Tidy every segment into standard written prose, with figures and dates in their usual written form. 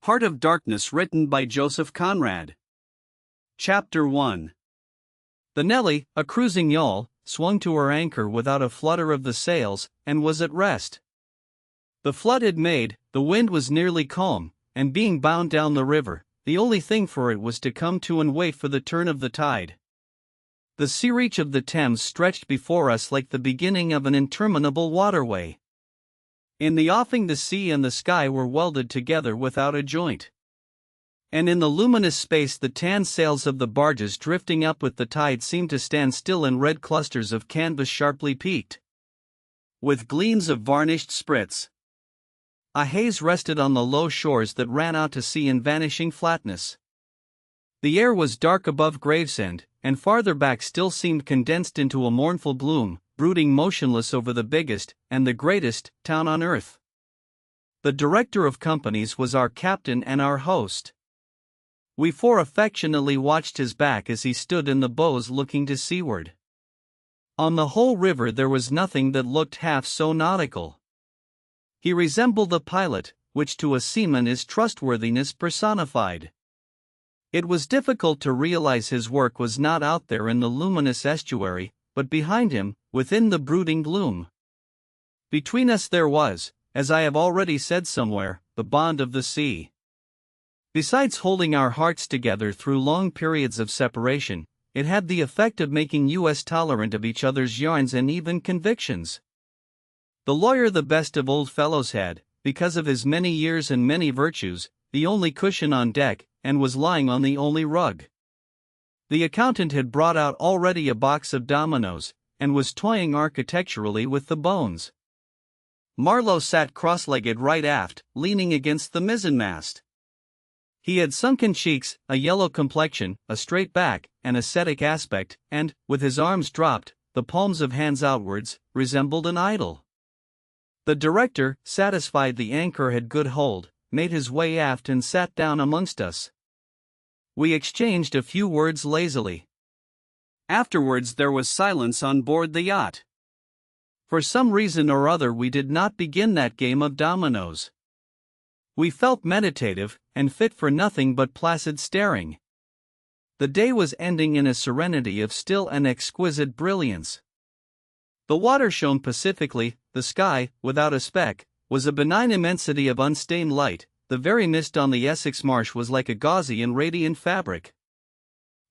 Heart of Darkness, written by Joseph Conrad. Chapter 1. The Nellie, a cruising yawl, swung to her anchor without a flutter of the sails, and was at rest. The flood had made, the wind was nearly calm, and being bound down the river, the only thing for it was to come to and wait for the turn of the tide. The sea reach of the Thames stretched before us like the beginning of an interminable waterway. In the offing the sea and the sky were welded together without a joint. And in the luminous space the tan sails of the barges drifting up with the tide seemed to stand still in red clusters of canvas sharply peaked, with gleams of varnished sprits. A haze rested on the low shores that ran out to sea in vanishing flatness. The air was dark above Gravesend, and farther back still seemed condensed into a mournful gloom, brooding motionless over the biggest, and the greatest, town on earth. The director of companies was our captain and our host. We four affectionately watched his back as he stood in the bows looking to seaward. On the whole river there was nothing that looked half so nautical. He resembled a pilot, which to a seaman is trustworthiness personified. It was difficult to realize his work was not out there in the luminous estuary, but behind him, within the brooding gloom. Between us there was, as I have already said somewhere, the bond of the sea. Besides holding our hearts together through long periods of separation, it had the effect of making us tolerant of each other's yarns and even convictions. The lawyer, the best of old fellows, had, because of his many years and many virtues, the only cushion on deck, and was lying on the only rug. The accountant had brought out already a box of dominoes, and was toying architecturally with the bones. Marlow sat cross-legged right aft, leaning against the mizzenmast. He had sunken cheeks, a yellow complexion, a straight back, an ascetic aspect, and, with his arms dropped, the palms of hands outwards, resembled an idol. The director, satisfied the anchor had good hold, made his way aft and sat down amongst us. We exchanged a few words lazily. Afterwards there was silence on board the yacht. For some reason or other we did not begin that game of dominoes. We felt meditative, and fit for nothing but placid staring. The day was ending in a serenity of still and exquisite brilliance. The water shone pacifically, the sky, without a speck, was a benign immensity of unstained light. The very mist on the Essex marsh was like a gauzy and radiant fabric,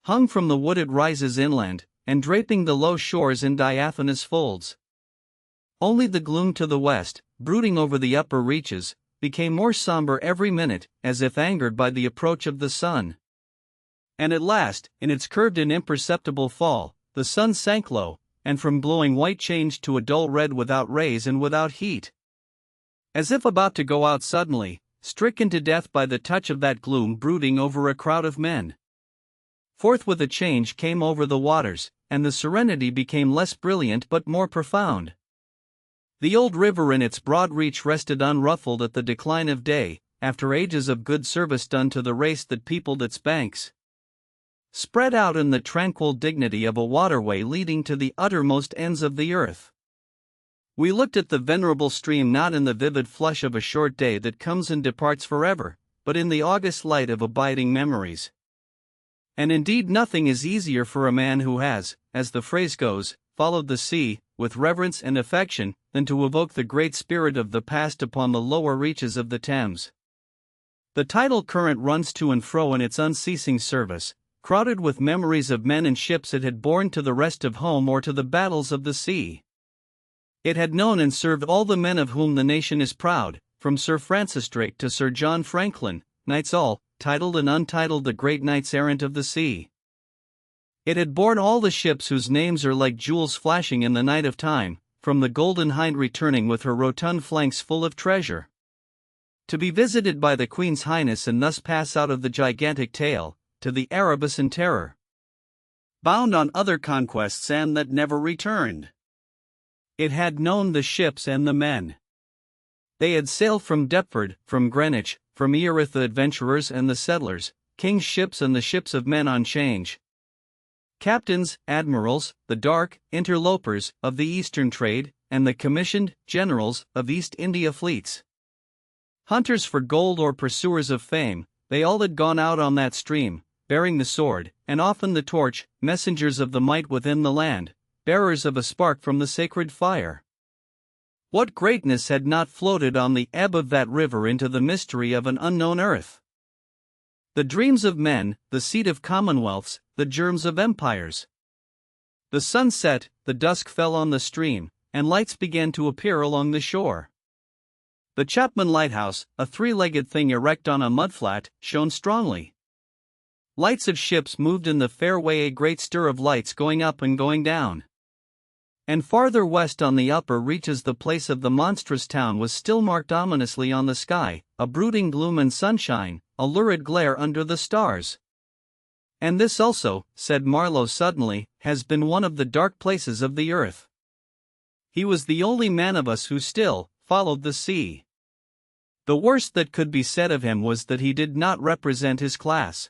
hung from the wooded rises inland, and draping the low shores in diaphanous folds. Only the gloom to the west, brooding over the upper reaches, became more somber every minute, as if angered by the approach of the sun. And at last, in its curved and imperceptible fall, the sun sank low, and from glowing white changed to a dull red without rays and without heat. As if about to go out suddenly, stricken to death by the touch of that gloom brooding over a crowd of men. Forthwith a change came over the waters, and the serenity became less brilliant but more profound. The old river in its broad reach rested unruffled at the decline of day, after ages of good service done to the race that peopled its banks. Spread out in the tranquil dignity of a waterway leading to the uttermost ends of the earth. We looked at the venerable stream not in the vivid flush of a short day that comes and departs forever, but in the august light of abiding memories. And indeed nothing is easier for a man who has, as the phrase goes, followed the sea, with reverence and affection, than to evoke the great spirit of the past upon the lower reaches of the Thames. The tidal current runs to and fro in its unceasing service, crowded with memories of men and ships it had borne to the rest of home or to the battles of the sea. It had known and served all the men of whom the nation is proud, from Sir Francis Drake to Sir John Franklin, knights all, titled and untitled, the great knights errant of the sea. It had borne all the ships whose names are like jewels flashing in the night of time, from the Golden Hind returning with her rotund flanks full of treasure, to be visited by the Queen's Highness and thus pass out of the gigantic tale, to the Erebus and Terror, bound on other conquests and that never returned. It had known the ships and the men. They had sailed from Deptford, from Greenwich, from Erith, the adventurers and the settlers, king's ships and the ships of men on change, captains, admirals, the dark interlopers of the Eastern trade, and the commissioned generals of East India fleets. Hunters for gold or pursuers of fame, they all had gone out on that stream, bearing the sword, and often the torch, messengers of the might within the land, bearers of a spark from the sacred fire. What greatness had not floated on the ebb of that river into the mystery of an unknown earth? The dreams of men, the seed of commonwealths, the germs of empires. The sun set, the dusk fell on the stream, and lights began to appear along the shore. The Chapman Lighthouse, a three-legged thing erect on a mudflat, shone strongly. Lights of ships moved in the fairway, a great stir of lights going up and going down. And farther west on the upper reaches the place of the monstrous town was still marked ominously on the sky, a brooding gloom and sunshine, a lurid glare under the stars. And this also, said Marlow suddenly, has been one of the dark places of the earth. He was the only man of us who still followed the sea. The worst that could be said of him was that he did not represent his class.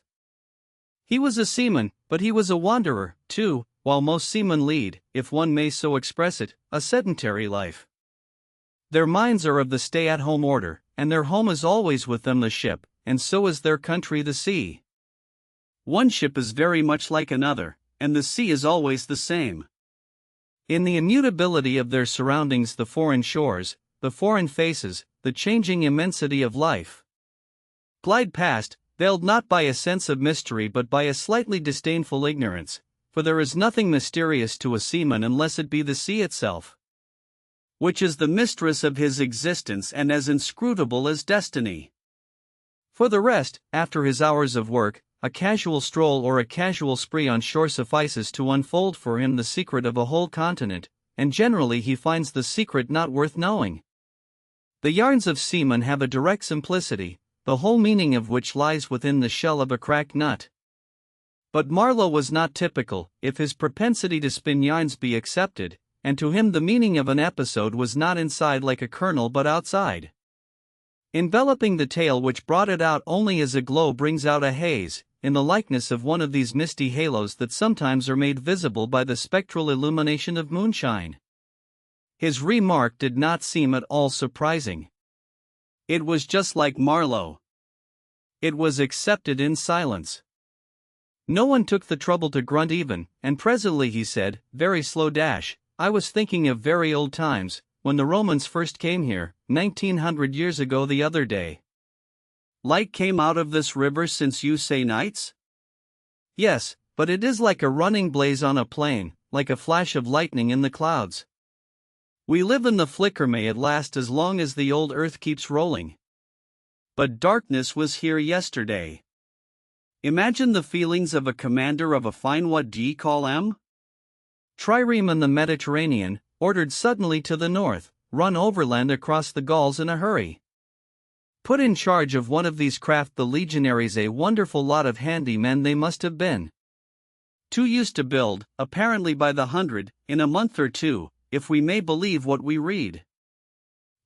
He was a seaman, but he was a wanderer, too, while most seamen lead, if one may so express it, a sedentary life. Their minds are of the stay-at-home order, and their home is always with them the ship, and so is their country the sea. One ship is very much like another, and the sea is always the same. In the immutability of their surroundings, the foreign shores, the foreign faces, the changing immensity of life glide past, veiled not by a sense of mystery but by a slightly disdainful ignorance, for there is nothing mysterious to a seaman unless it be the sea itself, which is the mistress of his existence and as inscrutable as destiny. For the rest, after his hours of work, a casual stroll or a casual spree on shore suffices to unfold for him the secret of a whole continent, and generally he finds the secret not worth knowing. The yarns of seamen have a direct simplicity, the whole meaning of which lies within the shell of a cracked nut. But Marlow was not typical, if his propensity to spin yarns be accepted, and to him the meaning of an episode was not inside like a kernel but outside, enveloping the tale which brought it out only as a glow brings out a haze, in the likeness of one of these misty halos that sometimes are made visible by the spectral illumination of moonshine. His remark did not seem at all surprising. It was just like Marlow. It was accepted in silence. No one took the trouble to grunt even, and presently he said, very slow dash, I was thinking of very old times, when the Romans first came here, 1900 years ago the other day. Light came out of this river since you say nights? Yes, but it is like a running blaze on a plain, like a flash of lightning in the clouds. We live in the flicker, may it last as long as the old earth keeps rolling. But darkness was here yesterday. Imagine the feelings of a commander of a fine what d'ye call 'em? Trireme in the Mediterranean, ordered suddenly to the north, run overland across the Gauls in a hurry. Put in charge of one of these craft the legionaries, a wonderful lot of handy men they must have been. Too used to build, apparently by the hundred, in a month or two, if we may believe what we read.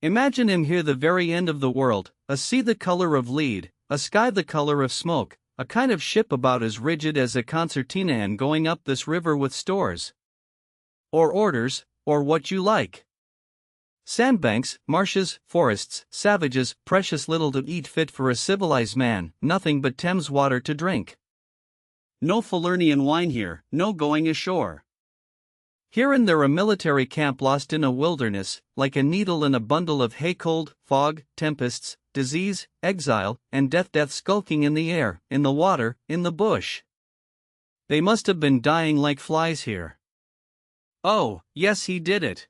Imagine him here, the very end of the world, a sea the color of lead, a sky the color of smoke, a kind of ship about as rigid as a concertina and going up this river with stores. Or orders, or what you like. Sandbanks, marshes, forests, savages, precious little to eat fit for a civilized man, nothing but Thames water to drink. No Falernian wine here, no going ashore. Here and there a military camp lost in a wilderness, like a needle in a bundle of hay, cold, fog, tempests, disease, exile, and death skulking in the air, in the water, in the bush. They must have been dying like flies here. Oh, yes, he did it.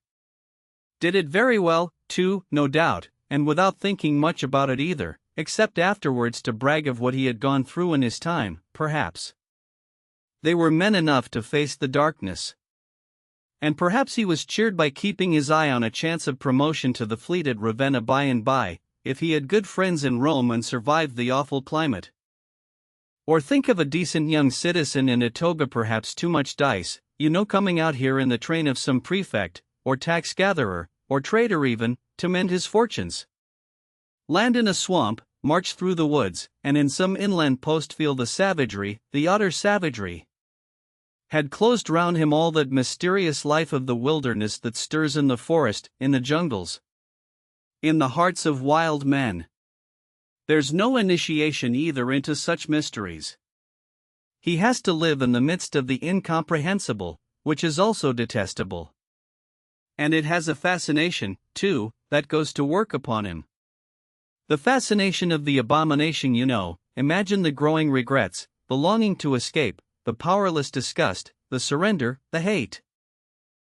Did it very well, too, no doubt, and without thinking much about it either, except afterwards to brag of what he had gone through in his time, perhaps. They were men enough to face the darkness. And perhaps he was cheered by keeping his eye on a chance of promotion to the fleet at Ravenna by and by, if he had good friends in Rome and survived the awful climate. Or think of a decent young citizen in a toga, perhaps too much dice, coming out here in the train of some prefect, or tax-gatherer, or trader even, to mend his fortunes. Land in a swamp, march through the woods, and in some inland post feel the savagery, the utter savagery. Had closed round him all that mysterious life of the wilderness that stirs in the forest, in the jungles, in the hearts of wild men. There's no initiation either into such mysteries. He has to live in the midst of the incomprehensible, which is also detestable. And it has a fascination, too, that goes to work upon him. The fascination of the abomination, you know. Imagine the growing regrets, the longing to escape, the powerless disgust, the surrender, the hate.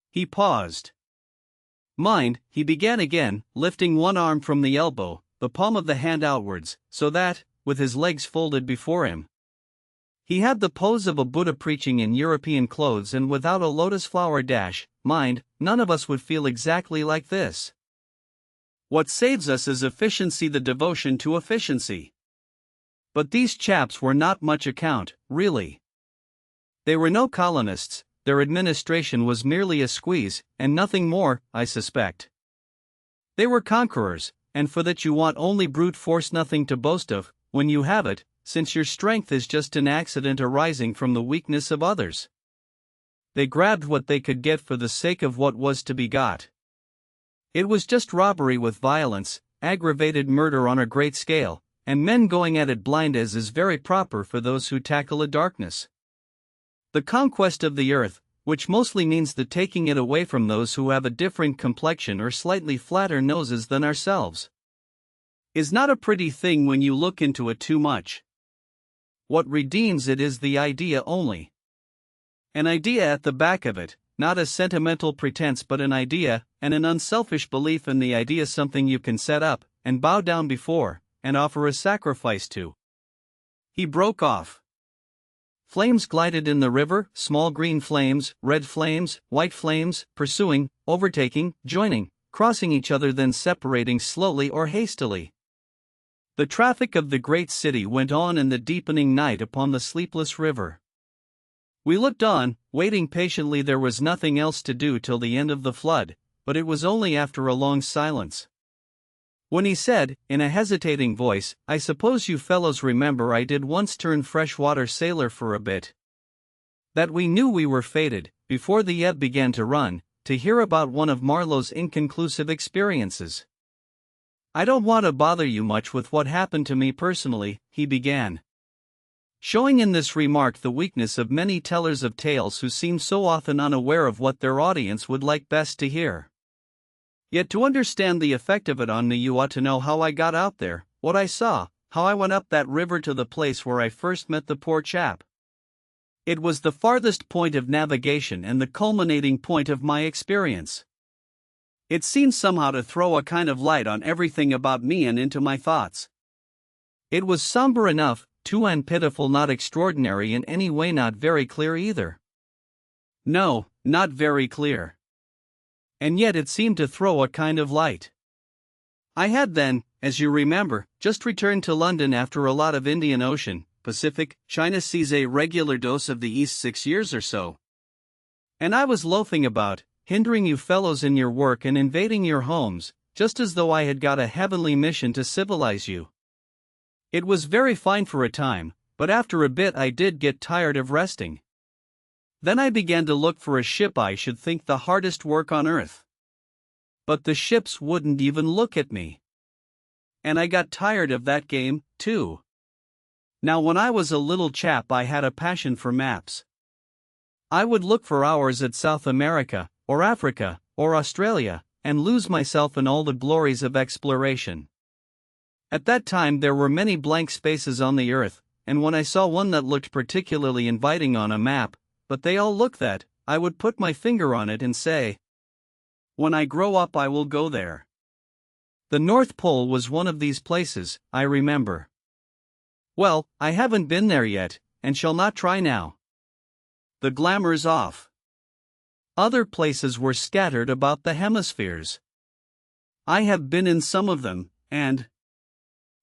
He paused. Mind, he began again, lifting one arm from the elbow, the palm of the hand outwards, so that, with his legs folded before him, he had the pose of a Buddha preaching in European clothes and without a lotus flower dash. Mind, none of us would feel exactly like this. What saves us is efficiency, the devotion to efficiency. But these chaps were not much account, really. They were no colonists, their administration was merely a squeeze, and nothing more, I suspect. They were conquerors, and for that you want only brute force, nothing to boast of, when you have it, since your strength is just an accident arising from the weakness of others. They grabbed what they could get for the sake of what was to be got. It was just robbery with violence, aggravated murder on a great scale, and men going at it blind, as is very proper for those who tackle a darkness. The conquest of the earth, which mostly means the taking it away from those who have a different complexion or slightly flatter noses than ourselves, is not a pretty thing when you look into it too much. What redeems it is the idea only. An idea at the back of it, not a sentimental pretense but an idea, and an unselfish belief in the idea, something you can set up, and bow down before, and offer a sacrifice to. He broke off. Flames glided in the river, small green flames, red flames, white flames, pursuing, overtaking, joining, crossing each other, then separating slowly or hastily. The traffic of the great city went on in the deepening night upon the sleepless river. We looked on, waiting patiently. There was nothing else to do till the end of the flood, but it was only after a long silence, when he said, in a hesitating voice, "I suppose you fellows remember I did once turn freshwater sailor for a bit. That we knew we were fated, before the ebb began to run, to hear about one of Marlow's inconclusive experiences. I don't want to bother you much with what happened to me personally," he began, showing in this remark the weakness of many tellers of tales who seem so often unaware of what their audience would like best to hear. "Yet to understand the effect of it on me, you ought to know how I got out there, what I saw, how I went up that river to the place where I first met the poor chap. It was the farthest point of navigation and the culminating point of my experience. It seemed somehow to throw a kind of light on everything about me and into my thoughts. It was somber enough, too, and pitiful, not extraordinary in any way, not very clear either. No, not very clear. And yet it seemed to throw a kind of light. I had then, as you remember, just returned to London after a lot of Indian Ocean, Pacific, China seas, a regular dose of the East 6 years or so. And I was loafing about, hindering you fellows in your work and invading your homes, just as though I had got a heavenly mission to civilize you. It was very fine for a time, but after a bit I did get tired of resting. Then I began to look for a ship I should think the hardest work on earth. But the ships wouldn't even look at me. And I got tired of that game, too. Now, when I was a little chap, I had a passion for maps. I would look for hours at South America, or Africa, or Australia, and lose myself in all the glories of exploration. At that time there were many blank spaces on the earth, and when I saw one that looked particularly inviting on a map, but they all look that, I would put my finger on it and say, "When I grow up I will go there." The North Pole was one of these places, I remember. Well, I haven't been there yet, and shall not try now. The glamour's off. Other places were scattered about the hemispheres. I have been in some of them, and...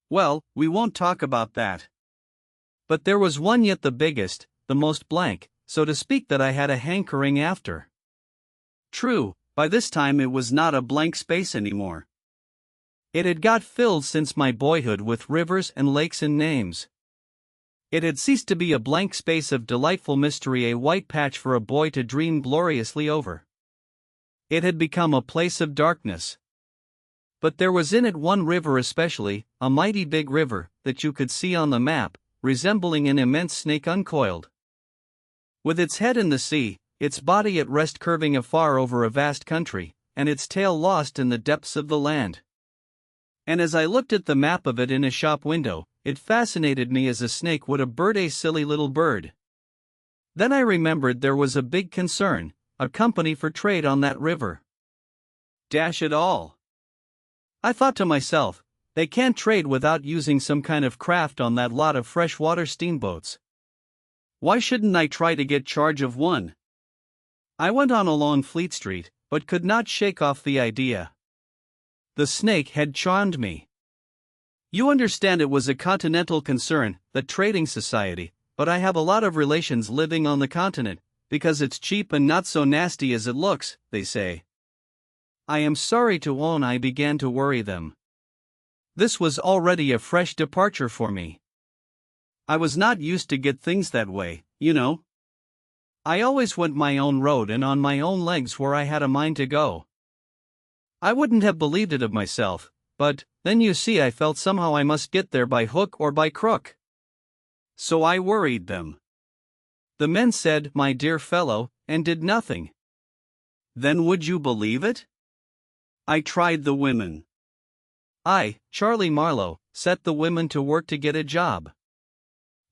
well, we won't talk about that. But there was one yet, the biggest, the most blank, so to speak, that I had a hankering after. True, by this time it was not a blank space anymore. It had got filled since my boyhood with rivers and lakes and names. It had ceased to be a blank space of delightful mystery, a white patch for a boy to dream gloriously over. It had become a place of darkness. But there was in it one river especially, a mighty big river, that you could see on the map, resembling an immense snake uncoiled. With its head in the sea, its body at rest curving afar over a vast country, and its tail lost in the depths of the land. And as I looked at the map of it in a shop window, it fascinated me as a snake would a bird, a silly little bird. Then I remembered there was a big concern, a company for trade on that river. Dash it all! I thought to myself, they can't trade without using some kind of craft on that lot of freshwater steamboats. Why shouldn't I try to get charge of one? I went on along Fleet Street, but could not shake off the idea. The snake had charmed me. You understand, it was a continental concern, the trading society, but I have a lot of relations living on the continent, because it's cheap and not so nasty as it looks, they say. I am sorry to own I began to worry them. This was already a fresh departure for me. I was not used to get things that way, you know. I always went my own road and on my own legs where I had a mind to go. I wouldn't have believed it of myself, but, then you see, I felt somehow I must get there by hook or by crook. So I worried them. The men said, "My dear fellow," and did nothing. Then would you believe it? I tried the women. I, Charlie Marlow, set the women to work to get a job.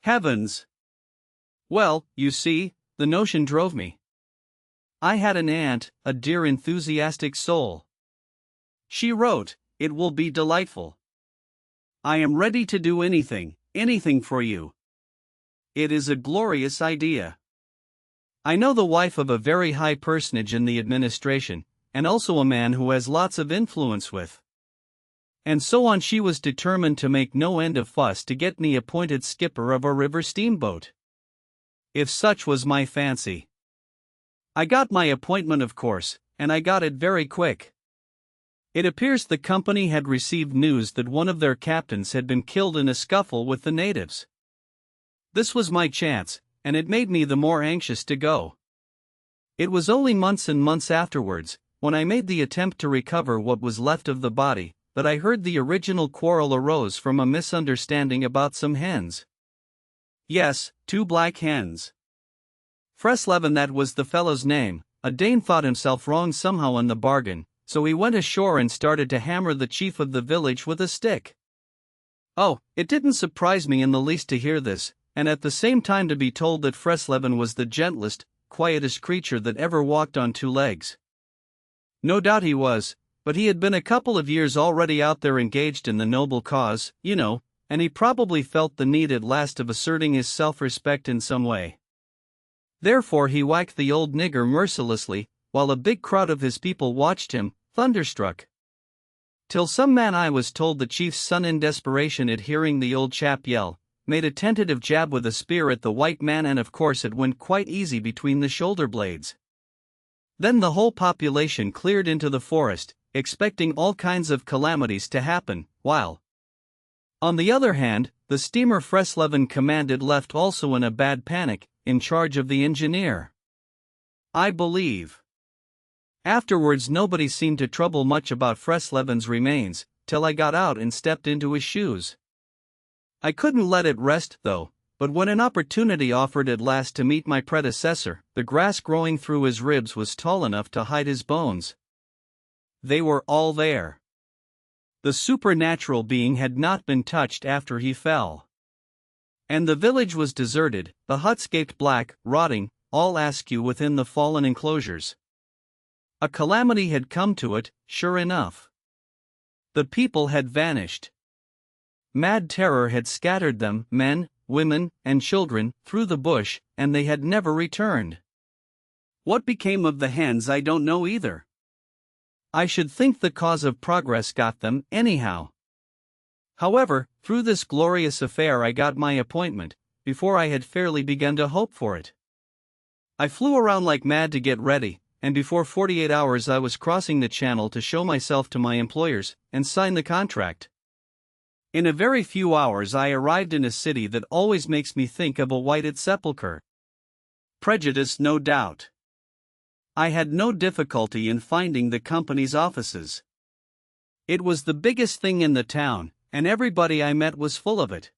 Heavens! Well, you see, the notion drove me. I had an aunt, a dear enthusiastic soul. She wrote, "It will be delightful. I am ready to do anything for you. It is a glorious idea. I know the wife of a very high personage in the administration, and also a man who has lots of influence with." And so on. She was determined to make no end of fuss to get me appointed skipper of a river steamboat. If such was my fancy. I got my appointment, of course, and I got it very quick. It appears the company had received news that one of their captains had been killed in a scuffle with the natives. This was my chance, and it made me the more anxious to go. It was only months and months afterwards, when I made the attempt to recover what was left of the body, that I heard the original quarrel arose from a misunderstanding about some hens. Yes, 2 black hens. Freslevin, that was the fellow's name. A Dane thought himself wrong somehow in the bargain, so he went ashore and started to hammer the chief of the village with a stick. Oh, it didn't surprise me in the least to hear this, and at the same time to be told that Freslevin was the gentlest, quietest creature that ever walked on 2 legs. No doubt he was, but he had been a couple of years already out there engaged in the noble cause, you know, and he probably felt the need at last of asserting his self-respect in some way. Therefore he whacked the old nigger mercilessly, while a big crowd of his people watched him, thunderstruck. Till some man, I was told the chief's son, in desperation at hearing the old chap yell, made a tentative jab with a spear at the white man, and of course it went quite easy between the shoulder blades. Then the whole population cleared into the forest, expecting all kinds of calamities to happen, while, on the other hand, the steamer Freslevin commanded left also in a bad panic, in charge of the engineer. I believe. Afterwards nobody seemed to trouble much about Freslevin's remains, till I got out and stepped into his shoes. I couldn't let it rest, though, but when an opportunity offered at last to meet my predecessor, the grass growing through his ribs was tall enough to hide his bones. They were all there. The supernatural being had not been touched after he fell. And the village was deserted, the huts gaped black, rotting, all askew within the fallen enclosures. A calamity had come to it, sure enough. The people had vanished. Mad terror had scattered them, men, women, and children, through the bush, and they had never returned. What became of the hens I don't know either. I should think the cause of progress got them, anyhow. However, through this glorious affair I got my appointment, before I had fairly begun to hope for it. I flew around like mad to get ready, and before 48 hours I was crossing the channel to show myself to my employers, and sign the contract. In a very few hours I arrived in a city that always makes me think of a whited sepulchre. Prejudice, no doubt. I had no difficulty in finding the company's offices. It was the biggest thing in the town, and everybody I met was full of it.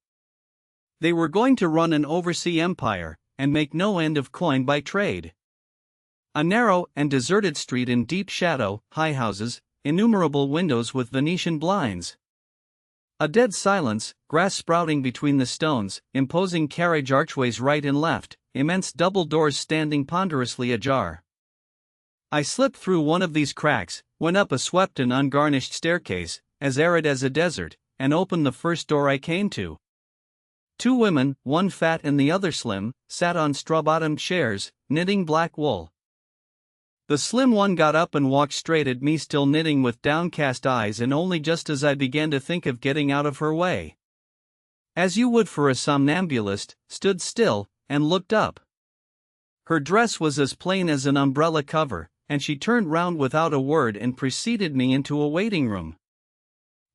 They were going to run an overseas empire, and make no end of coin by trade. A narrow and deserted street in deep shadow, high houses, innumerable windows with Venetian blinds. A dead silence, grass sprouting between the stones, imposing carriage archways right and left, immense double doors standing ponderously ajar. I slipped through one of these cracks, went up a swept and ungarnished staircase, as arid as a desert, and opened the first door I came to. Two women, one fat and the other slim, sat on straw-bottomed chairs, knitting black wool. The slim one got up and walked straight at me, still knitting with downcast eyes, and only just as I began to think of getting out of her way. As you would for a somnambulist, stood still, and looked up. Her dress was as plain as an umbrella cover, and she turned round without a word and preceded me into a waiting room.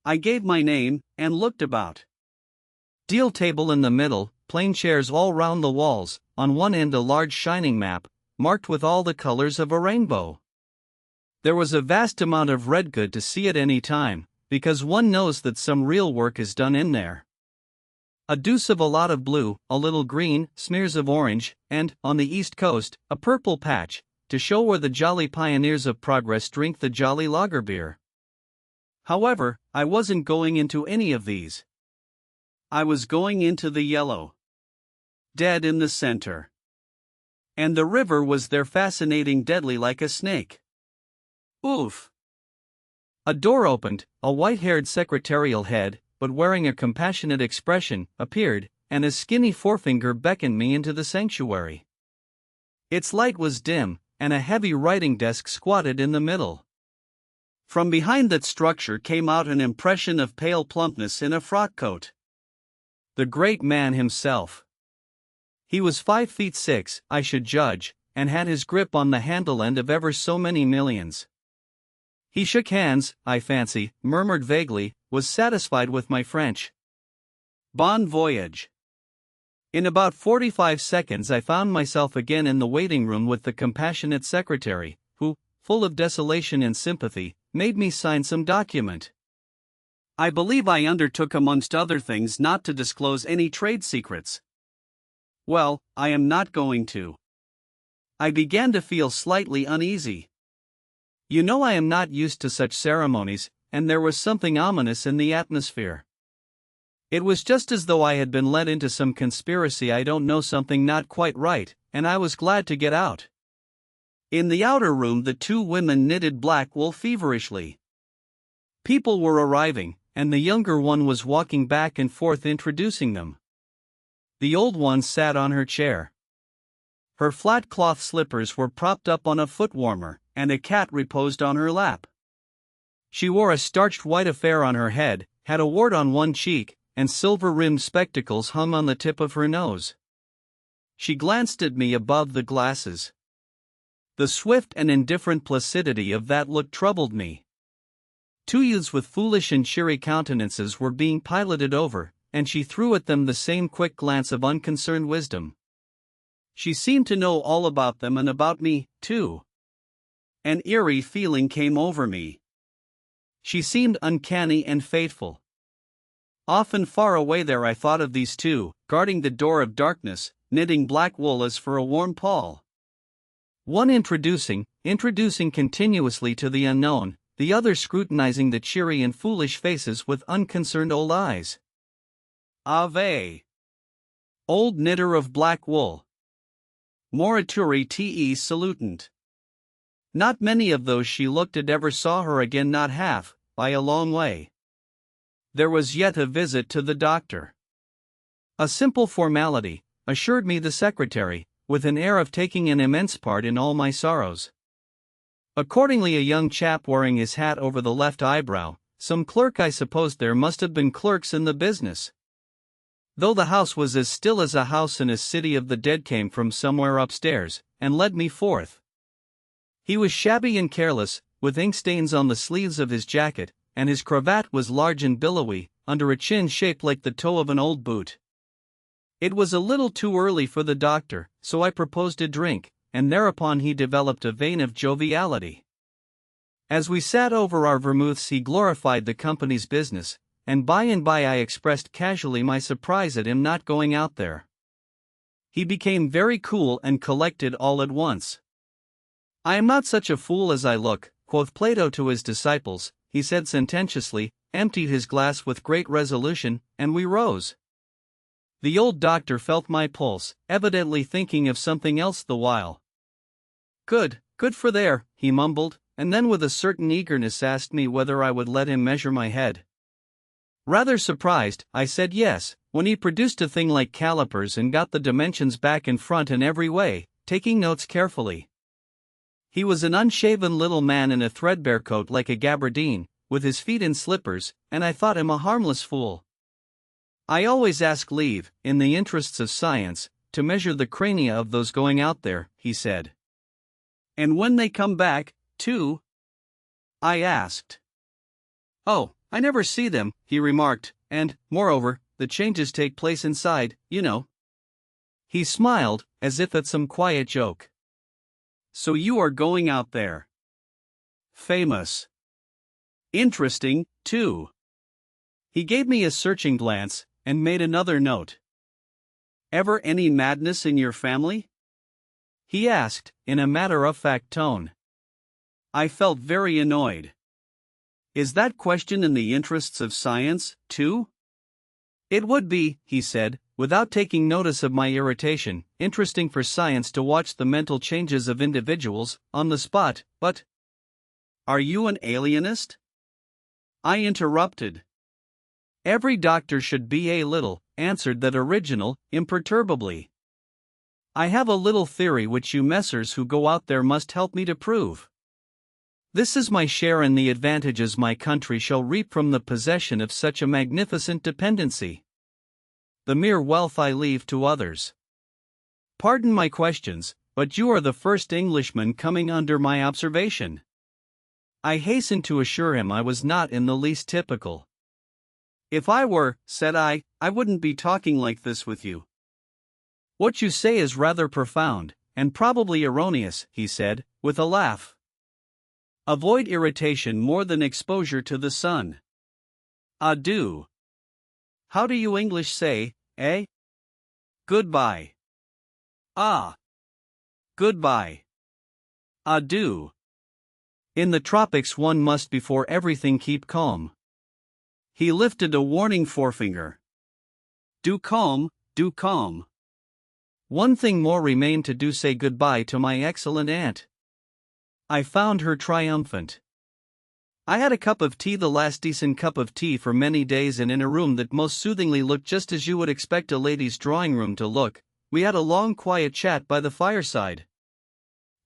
I gave my name, and looked about. Deal table in the middle, plain chairs all round the walls, on one end a large shining map, marked with all the colors of a rainbow. There was a vast amount of red, good to see at any time, because one knows that some real work is done in there. A deuce of a lot of blue, a little green, smears of orange, and, on the east coast, a purple patch, to show where the jolly pioneers of progress drink the jolly lager beer. However, I wasn't going into any of these. I was going into the yellow. Dead in the center. And the river was there, fascinating, deadly like a snake. Oof. A door opened, a white-haired secretarial head, but wearing a compassionate expression, appeared, and a skinny forefinger beckoned me into the sanctuary. Its light was dim, and a heavy writing desk squatted in the middle. From behind that structure came out an impression of pale plumpness in a frock coat. The great man himself. He was 5'6", I should judge, and had his grip on the handle end of ever so many millions. He shook hands, I fancy, murmured vaguely, was satisfied with my French. Bon voyage. In about 45 seconds I found myself again in the waiting room with the compassionate secretary, who, full of desolation and sympathy, made me sign some document. I believe I undertook amongst other things not to disclose any trade secrets. Well, I am not going to. I began to feel slightly uneasy. You know, I am not used to such ceremonies, and there was something ominous in the atmosphere. It was just as though I had been led into some conspiracy, I don't know, something not quite right, and I was glad to get out. In the outer room the two women knitted black wool feverishly. People were arriving, and the younger one was walking back and forth introducing them. The old one sat on her chair. Her flat cloth slippers were propped up on a foot warmer, and a cat reposed on her lap. She wore a starched white affair on her head, had a wart on one cheek, and silver-rimmed spectacles hung on the tip of her nose. She glanced at me above the glasses. The swift and indifferent placidity of that look troubled me. Two youths with foolish and cheery countenances were being piloted over, and she threw at them the same quick glance of unconcerned wisdom. She seemed to know all about them and about me, too. An eerie feeling came over me. She seemed uncanny and fateful. Often far away there I thought of these two, guarding the door of darkness, knitting black wool as for a warm pall. One introducing continuously to the unknown, the other scrutinizing the cheery and foolish faces with unconcerned old eyes. Ave! Old knitter of black wool. Morituri te salutant. Not many of those she looked at ever saw her again, not half, by a long way. There was yet a visit to the doctor. A simple formality, assured me the secretary, with an air of taking an immense part in all my sorrows. Accordingly, a young chap wearing his hat over the left eyebrow, some clerk I supposed, there must have been clerks in the business. Though the house was as still as a house in a city of the dead, came from somewhere upstairs, and led me forth. He was shabby and careless, with ink stains on the sleeves of his jacket, and his cravat was large and billowy, under a chin shaped like the toe of an old boot. It was a little too early for the doctor, so I proposed a drink, and thereupon he developed a vein of joviality. As we sat over our vermouths, he glorified the company's business, and by I expressed casually my surprise at him not going out there. He became very cool and collected all at once. "I am not such a fool as I look," quoth Plato to his disciples, he said sententiously, emptied his glass with great resolution, and we rose. The old doctor felt my pulse, evidently thinking of something else the while. Good for there," he mumbled, and then with a certain eagerness asked me whether I would let him measure my head. Rather surprised, I said yes, when he produced a thing like calipers and got the dimensions back and front and every way, taking notes carefully. He was an unshaven little man in a threadbare coat like a gabardine, with his feet in slippers, and I thought him a harmless fool. "I always ask leave, in the interests of science, to measure the crania of those going out there," he said. "And when they come back, too?" I asked. "Oh, I never see them," he remarked, "and, moreover, the changes take place inside, you know." He smiled, as if at some quiet joke. "So you are going out there. Famous. Interesting, too." He gave me a searching glance, and made another note. "Ever any madness in your family?" he asked, in a matter-of-fact tone. I felt very annoyed. "Is that question in the interests of science, too?" "It would be," he said, without taking notice of my irritation, "interesting for science to watch the mental changes of individuals, on the spot, but—" "Are you an alienist?" I interrupted. "Every doctor should be a little," answered that original, imperturbably. "I have a little theory which you messers who go out there must help me to prove. This is my share in the advantages my country shall reap from the possession of such a magnificent dependency. The mere wealth I leave to others. Pardon my questions, but you are the first Englishman coming under my observation." I hastened to assure him I was not in the least typical. "If I were," said I wouldn't be talking like this with you." "What you say is rather profound, and probably erroneous," he said, with a laugh. "Avoid irritation more than exposure to the sun. Adieu. How do you English say, eh? Goodbye." "Ah. Goodbye. Adieu. In the tropics one must before everything keep calm." He lifted a warning forefinger. Do calm. One thing more remained to do, say goodbye to my excellent aunt. I found her triumphant. I had a cup of tea, the last decent cup of tea for many days, and in a room that most soothingly looked just as you would expect a lady's drawing room to look, we had a long quiet chat by the fireside.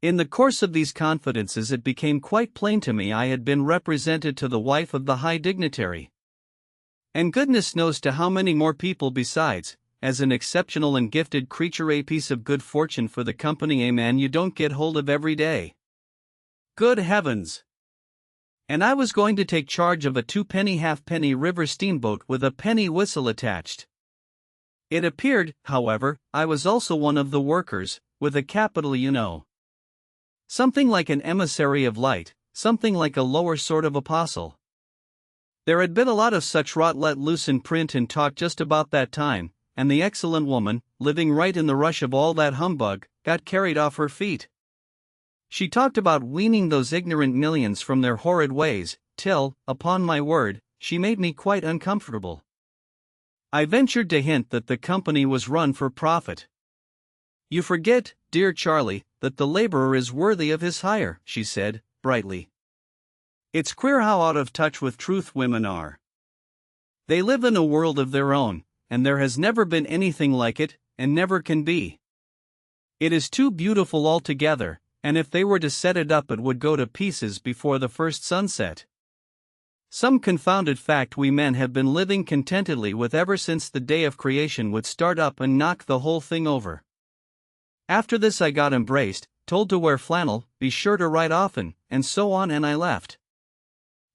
In the course of these confidences it became quite plain to me I had been represented to the wife of the high dignitary. And goodness knows to how many more people besides, as an exceptional and gifted creature, a piece of good fortune for the company, a man you don't get hold of every day. Good heavens! And I was going to take charge of a 2-penny halfpenny river steamboat with a penny whistle attached. It appeared, however, I was also one of the workers, with a capital, you know. Something like an emissary of light, something like a lower sort of apostle. There had been a lot of such rot let loose in print and talk just about that time, and the excellent woman, living right in the rush of all that humbug, got carried off her feet. She talked about weaning those ignorant millions from their horrid ways, till, upon my word, she made me quite uncomfortable. I ventured to hint that the company was run for profit. "You forget, dear Charlie, that the laborer is worthy of his hire," she said, brightly. "It's queer how out of touch with truth women are. They live in a world of their own, and there has never been anything like it, and never can be. It is too beautiful altogether, and if they were to set it up it would go to pieces before the first sunset. Some confounded fact we men have been living contentedly with ever since the day of creation would start up and knock the whole thing over." After this I got embraced, told to wear flannel, be sure to write often, and so on, and I left.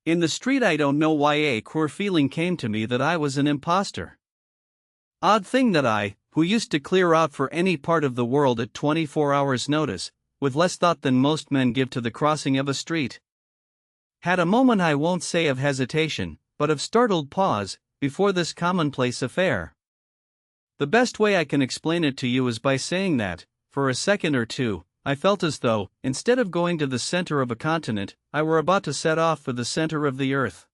In the street I don't know why a queer feeling came to me that I was an imposter. Odd thing that I, who used to clear out for any part of the world at 24 hours' notice, with less thought than most men give to the crossing of a street. Had a moment I won't say of hesitation, but of startled pause, before this commonplace affair. The best way I can explain it to you is by saying that, for a second or two, I felt as though, instead of going to the center of a continent, I were about to set off for the center of the earth.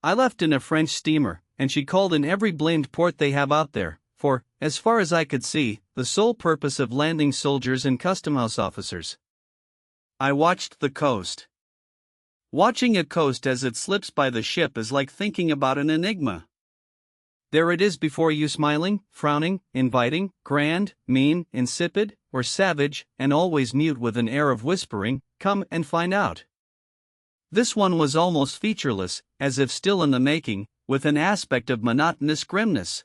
I left in a French steamer, and she called in every blamed port they have out there, for, as far as I could see, the sole purpose of landing soldiers and custom-house officers. I watched the coast. Watching a coast as it slips by the ship is like thinking about an enigma. There it is before you, smiling, frowning, inviting, grand, mean, insipid, or savage, and always mute with an air of whispering, "Come and find out." This one was almost featureless, as if still in the making, with an aspect of monotonous grimness.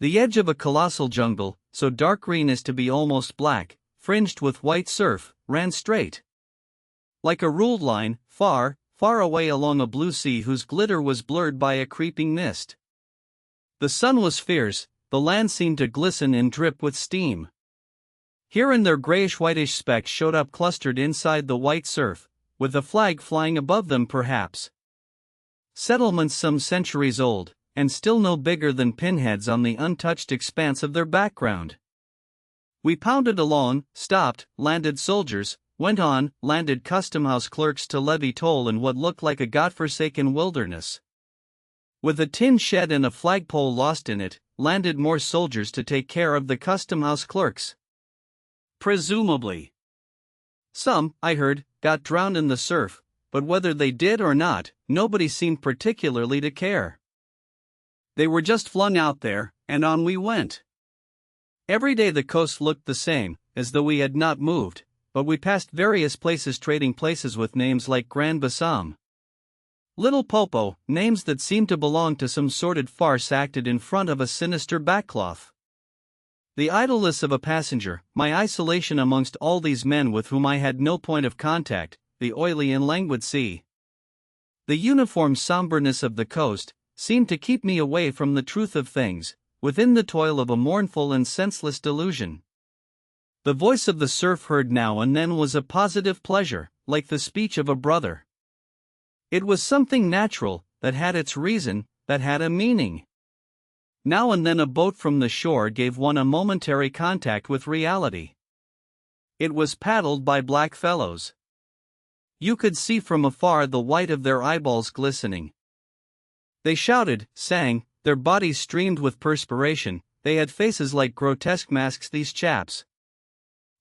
The edge of a colossal jungle, so dark green as to be almost black, fringed with white surf, ran straight, like a ruled line, far, far away along a blue sea whose glitter was blurred by a creeping mist. The sun was fierce, the land seemed to glisten and drip with steam. Here and there grayish-whitish specks showed up clustered inside the white surf, with a flag flying above them perhaps. Settlements some centuries old, and still no bigger than pinheads on the untouched expanse of their background. We pounded along, stopped, landed soldiers, went on, landed custom-house clerks to levy toll in what looked like a godforsaken wilderness. With a tin shed and a flagpole lost in it, landed more soldiers to take care of the custom-house clerks. Presumably. Some, I heard, got drowned in the surf, but whether they did or not, nobody seemed particularly to care. They were just flung out there, and on we went. Every day the coast looked the same, as though we had not moved, but we passed various places trading places with names like Grand Bassam, Little Popo, names that seemed to belong to some sordid farce acted in front of a sinister backcloth. The idleness of a passenger, my isolation amongst all these men with whom I had no point of contact, the oily and languid sea, the uniform somberness of the coast, seemed to keep me away from the truth of things, within the toil of a mournful and senseless delusion. The voice of the surf heard now and then was a positive pleasure, like the speech of a brother. It was something natural, that had its reason, that had a meaning. Now and then a boat from the shore gave one a momentary contact with reality. It was paddled by black fellows. You could see from afar the white of their eyeballs glistening. They shouted, sang, their bodies streamed with perspiration, they had faces like grotesque masks, these chaps.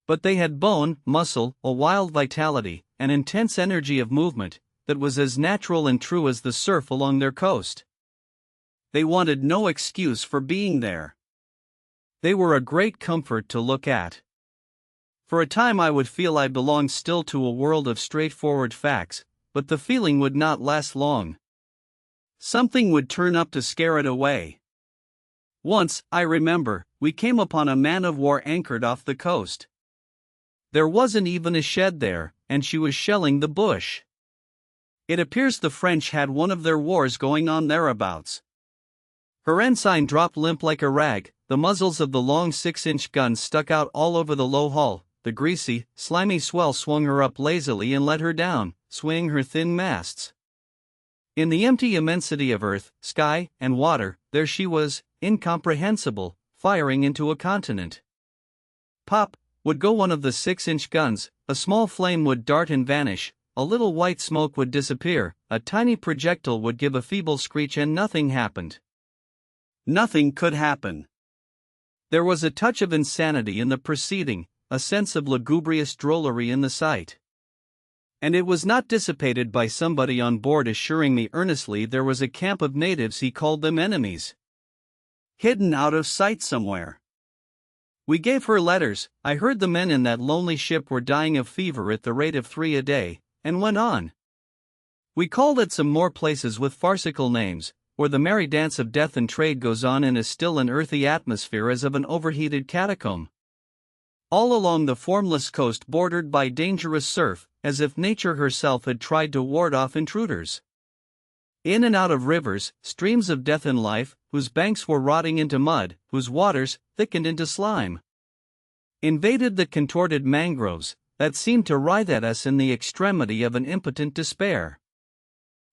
But they had bone, muscle, a wild vitality, an intense energy of movement, that was as natural and true as the surf along their coast. They wanted no excuse for being there. They were a great comfort to look at. For a time I would feel I belonged still to a world of straightforward facts, but the feeling would not last long. Something would turn up to scare it away. Once, I remember, we came upon a man-of-war anchored off the coast. There wasn't even a shed there, and she was shelling the bush. It appears the French had one of their wars going on thereabouts. Her ensign dropped limp like a rag, the muzzles of the long 6-inch guns stuck out all over the low hull, the greasy, slimy swell swung her up lazily and let her down, swaying her thin masts. In the empty immensity of earth, sky, and water, there she was, incomprehensible, firing into a continent. Pop would go one of the 6-inch guns, a small flame would dart and vanish, a little white smoke would disappear, a tiny projectile would give a feeble screech, and nothing happened. Nothing could happen. There was a touch of insanity in the proceeding, a sense of lugubrious drollery in the sight. And it was not dissipated by somebody on board assuring me earnestly there was a camp of natives, he called them enemies, hidden out of sight somewhere. We gave her letters. I heard the men in that lonely ship were dying of fever at the rate of 3 a day, and went on. We called at some more places with farcical names, where the merry dance of death and trade goes on in as still an earthy atmosphere as of an overheated catacomb. All along the formless coast bordered by dangerous surf, as if nature herself had tried to ward off intruders. In and out of rivers, streams of death and life, whose banks were rotting into mud, whose waters thickened into slime. Invaded the contorted mangroves, that seemed to writhe at us in the extremity of an impotent despair.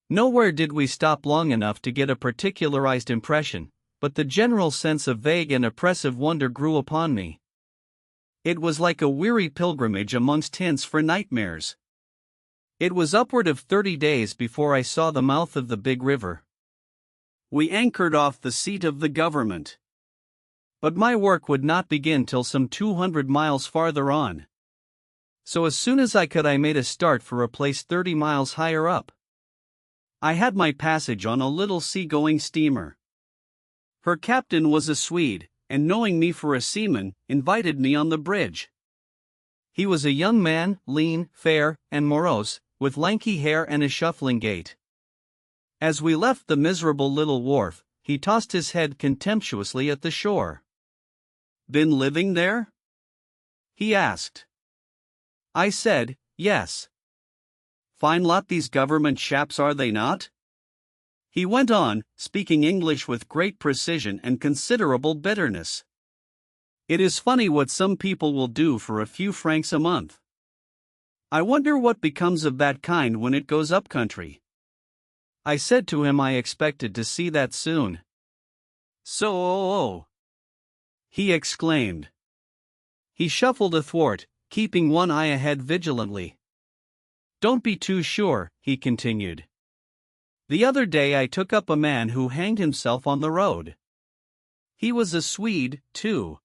Nowhere did we stop long enough to get a particularized impression, but the general sense of vague and oppressive wonder grew upon me. It was like a weary pilgrimage amongst hints for nightmares. It was upward of 30 days before I saw the mouth of the big river. We anchored off the seat of the government. But my work would not begin till some 200 miles farther on. So as soon as I could, I made a start for a place 30 miles higher up. I had my passage on a little sea-going steamer. Her captain was a Swede, and knowing me for a seaman, invited me on the bridge. He was a young man, lean, fair, and morose, with lanky hair and a shuffling gait. As we left the miserable little wharf, he tossed his head contemptuously at the shore. "Been living there?" he asked. I said, "Yes." "Fine lot these government chaps, are they not?" He went on, speaking English with great precision and considerable bitterness. "It is funny what some people will do for a few francs a month. I wonder what becomes of that kind when it goes up country." I said to him I expected to see that soon. "So," he exclaimed. He shuffled athwart, keeping one eye ahead vigilantly. "Don't be too sure," he continued. "The other day I took up a man who hanged himself on the road. He was a Swede, too.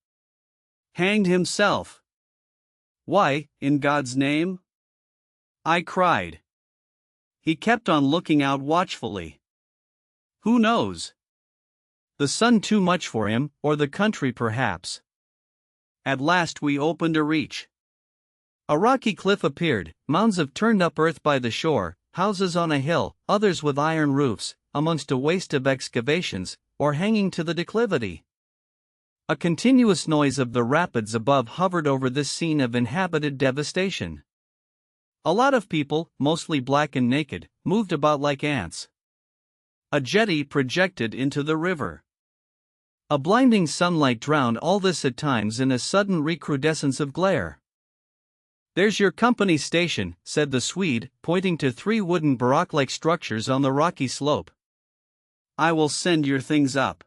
Hanged himself. Why, in God's name?" I cried. He kept on looking out watchfully. Who knows? The sun too much for him, or the country perhaps. At last we opened a reach. A rocky cliff appeared, mounds of turned-up earth by the shore, houses on a hill, others with iron roofs, amongst a waste of excavations, or hanging to the declivity. A continuous noise of the rapids above hovered over this scene of inhabited devastation. A lot of people, mostly black and naked, moved about like ants. A jetty projected into the river. A blinding sunlight drowned all this at times in a sudden recrudescence of glare. "There's your company station," said the Swede, pointing to 3 wooden barrack-like structures on the rocky slope. "I will send your things up."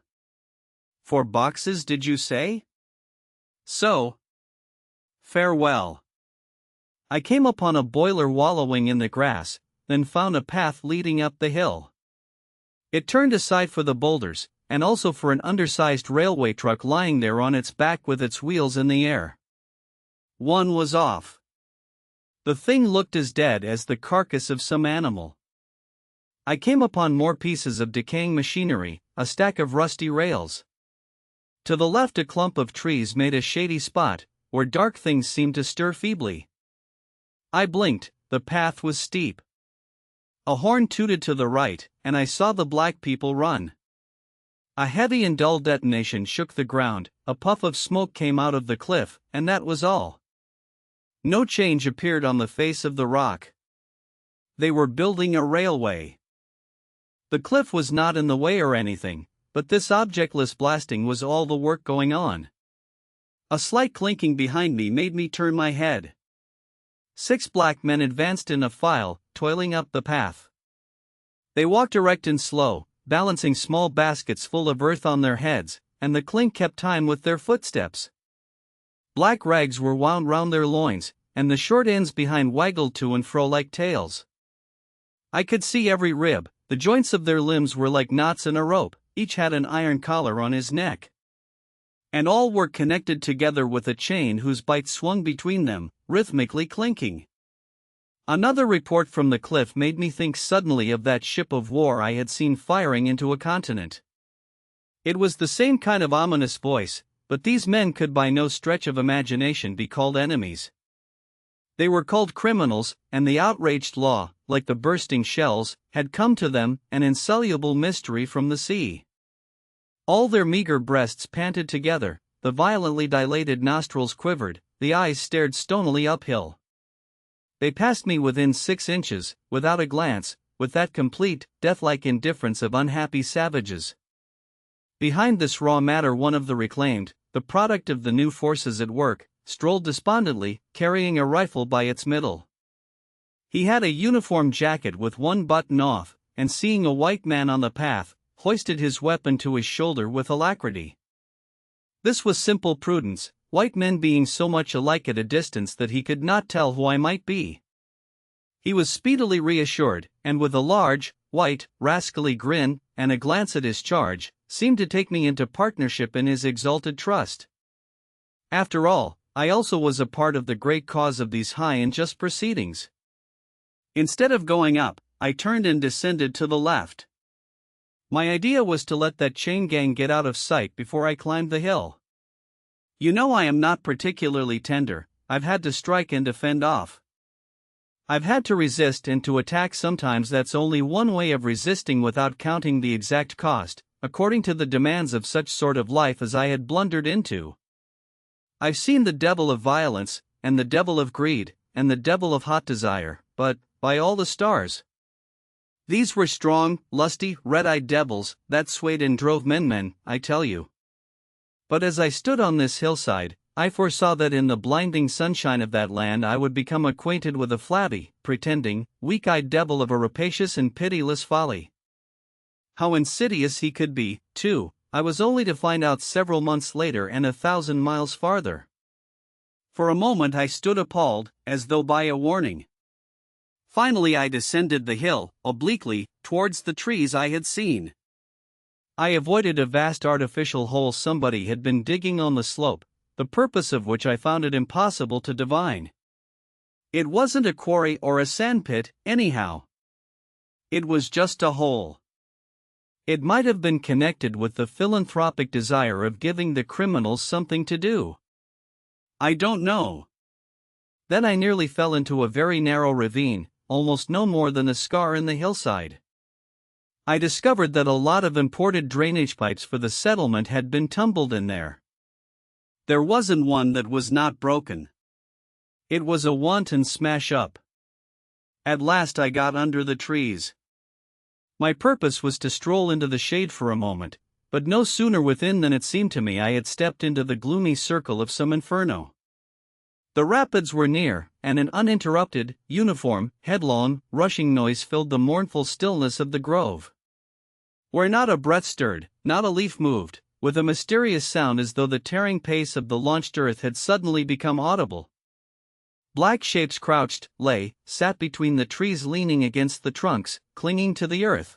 "For boxes, did you say?" "So. Farewell." I came upon a boiler wallowing in the grass, then found a path leading up the hill. It turned aside for the boulders, and also for an undersized railway truck lying there on its back with its wheels in the air. One was off. The thing looked as dead as the carcass of some animal. I came upon more pieces of decaying machinery, a stack of rusty rails. To the left a clump of trees made a shady spot, where dark things seemed to stir feebly. I blinked, the path was steep. A horn tooted to the right, and I saw the black people run. A heavy and dull detonation shook the ground, a puff of smoke came out of the cliff, and that was all. No change appeared on the face of the rock. They were building a railway. The cliff was not in the way or anything, but this objectless blasting was all the work going on. A slight clinking behind me made me turn my head. 6 black men advanced in a file, toiling up the path. They walked erect and slow, balancing small baskets full of earth on their heads, and the clink kept time with their footsteps. Black rags were wound round their loins, and the short ends behind waggled to and fro like tails. I could see every rib, the joints of their limbs were like knots in a rope, each had an iron collar on his neck. And all were connected together with a chain whose bight swung between them, rhythmically clinking. Another report from the cliff made me think suddenly of that ship of war I had seen firing into a continent. It was the same kind of ominous voice, but these men could by no stretch of imagination be called enemies. They were called criminals, and the outraged law, like the bursting shells, had come to them, an insoluble mystery from the sea. All their meager breasts panted together, the violently dilated nostrils quivered, the eyes stared stonily uphill. They passed me within 6 inches, without a glance, with that complete, death-like indifference of unhappy savages. Behind this raw matter one of the reclaimed, the product of the new forces at work, strolled despondently, carrying a rifle by its middle. He had a uniform jacket with one button off, and seeing a white man on the path, hoisted his weapon to his shoulder with alacrity. This was simple prudence, white men being so much alike at a distance that he could not tell who I might be. He was speedily reassured, and with a large, white, rascally grin, and a glance at his charge, seemed to take me into partnership in his exalted trust. After all, I also was a part of the great cause of these high and just proceedings. Instead of going up, I turned and descended to the left. My idea was to let that chain gang get out of sight before I climbed the hill. You know I am not particularly tender. I've had to strike and to fend off. I've had to resist and to attack. Sometimes that's only one way of resisting without counting the exact cost, according to the demands of such sort of life as I had blundered into. I've seen the devil of violence, and the devil of greed, and the devil of hot desire, but, by all the stars, these were strong, lusty, red-eyed devils that swayed and drove men, I tell you. But as I stood on this hillside, I foresaw that in the blinding sunshine of that land I would become acquainted with a flabby, pretending, weak-eyed devil of a rapacious and pitiless folly. How insidious he could be, too, I was only to find out several months later and 1,000 miles farther. For a moment I stood appalled, as though by a warning. Finally I descended the hill, obliquely, towards the trees I had seen. I avoided a vast artificial hole somebody had been digging on the slope, the purpose of which I found it impossible to divine. It wasn't a quarry or a sandpit, anyhow. It was just a hole. It might have been connected with the philanthropic desire of giving the criminals something to do. I don't know. Then I nearly fell into a very narrow ravine, almost no more than a scar in the hillside. I discovered that a lot of imported drainage pipes for the settlement had been tumbled in there. There wasn't one that was not broken. It was a wanton smash-up. At last I got under the trees. My purpose was to stroll into the shade for a moment, but no sooner within than it seemed to me I had stepped into the gloomy circle of some inferno. The rapids were near, and an uninterrupted, uniform, headlong, rushing noise filled the mournful stillness of the grove, where not a breath stirred, not a leaf moved, with a mysterious sound as though the tearing pace of the launched earth had suddenly become audible. Black shapes crouched, sat between the trees, leaning against the trunks, clinging to the earth.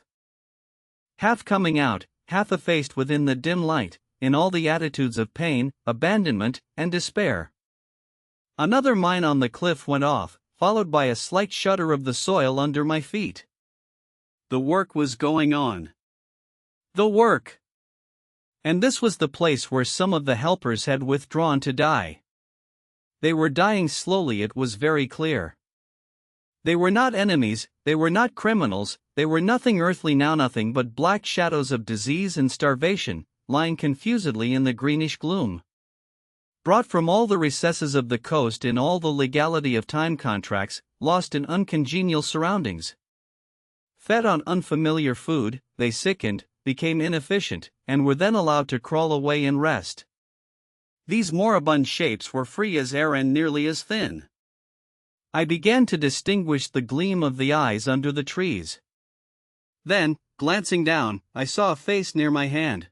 Half coming out, half effaced within the dim light, in all the attitudes of pain, abandonment, and despair. Another mine on the cliff went off, followed by a slight shudder of the soil under my feet. The work was going on. The work! And this was the place where some of the helpers had withdrawn to die. They were dying slowly, it was very clear. They were not enemies, they were not criminals, they were nothing earthly now, nothing but black shadows of disease and starvation, lying confusedly in the greenish gloom. Brought from all the recesses of the coast in all the legality of time contracts, lost in uncongenial surroundings. Fed on unfamiliar food, they sickened, became inefficient, and were then allowed to crawl away and rest. These moribund shapes were free as air and nearly as thin. I began to distinguish the gleam of the eyes under the trees. Then, glancing down, I saw a face near my hand.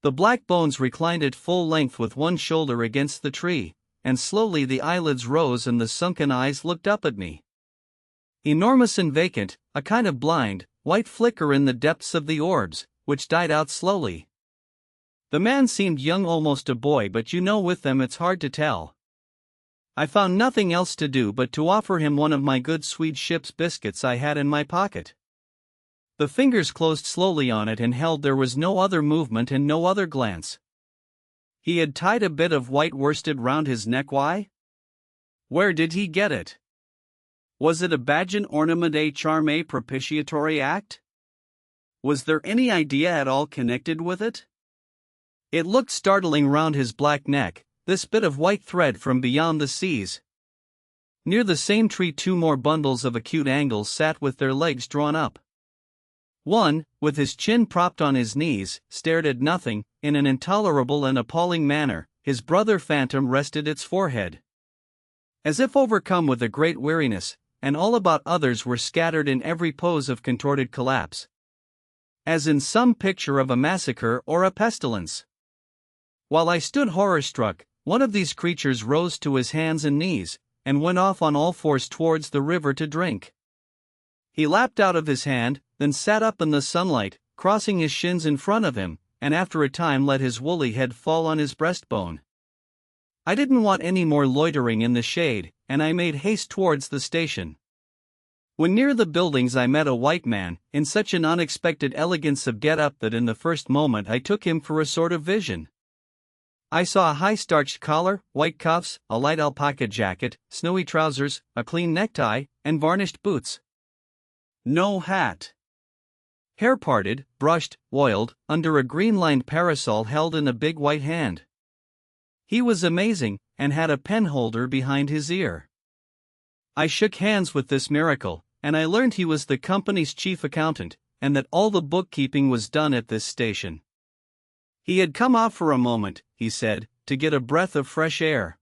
The black bones reclined at full length with one shoulder against the tree, and slowly the eyelids rose and the sunken eyes looked up at me. Enormous and vacant, a kind of blind, white flicker in the depths of the orbs, which died out slowly. The man seemed young, almost a boy, but with them it's hard to tell. I found nothing else to do but to offer him one of my good Swede ship's biscuits I had in my pocket. The fingers closed slowly on it and held. There was no other movement and no other glance. He had tied a bit of white worsted round his neck. Why? Where did he get it? Was it a badge, ornament, a charm, a propitiatory act? Was there any idea at all connected with it? It looked startling round his black neck, this bit of white thread from beyond the seas. Near the same tree 2 more bundles of acute angles sat with their legs drawn up. One, with his chin propped on his knees, stared at nothing, in an intolerable and appalling manner, his brother Phantom rested its forehead. As if overcome with a great weariness, and all about others were scattered in every pose of contorted collapse. As in some picture of a massacre or a pestilence. While I stood horror-struck, one of these creatures rose to his hands and knees, and went off on all fours towards the river to drink. He lapped out of his hand, then sat up in the sunlight, crossing his shins in front of him, and after a time let his woolly head fall on his breastbone. I didn't want any more loitering in the shade, and I made haste towards the station. When near the buildings I met a white man, in such an unexpected elegance of get-up that in the first moment I took him for a sort of vision. I saw a high starched collar, white cuffs, a light alpaca jacket, snowy trousers, a clean necktie, and varnished boots. No hat. Hair parted, brushed, oiled, under a green-lined parasol held in a big white hand. He was amazing, and had a penholder behind his ear. I shook hands with this miracle, and I learned he was the company's chief accountant, and that all the bookkeeping was done at this station. He had come off for a moment, he said, to get a breath of fresh air.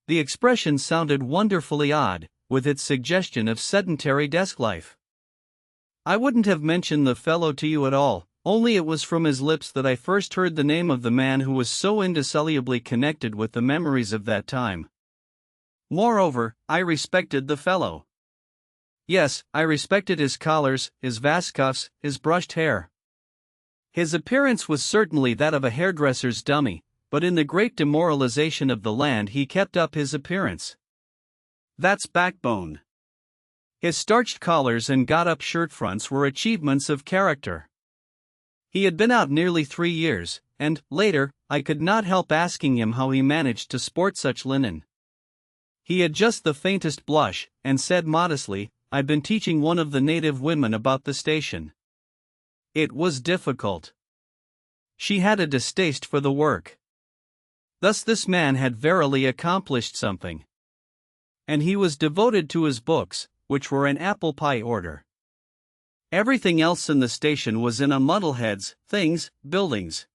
The expression sounded wonderfully odd, with its suggestion of sedentary desk life. I wouldn't have mentioned the fellow to you at all, only it was from his lips that I first heard the name of the man who was so indissolubly connected with the memories of that time. Moreover, I respected the fellow. Yes, I respected his collars, his vast cuffs, his brushed hair. His appearance was certainly that of a hairdresser's dummy, but in the great demoralization of the land he kept up his appearance. That's backbone. His starched collars and got-up shirt fronts were achievements of character. He had been out nearly 3 years, and, later, I could not help asking him how he managed to sport such linen. He had just the faintest blush, and said modestly, "I've been teaching one of the native women about the station." It was difficult. She had a distaste for the work. Thus this man had verily accomplished something. And he was devoted to his books, which were in apple pie order. Everything else in the station was in a muddle: heads, things, buildings.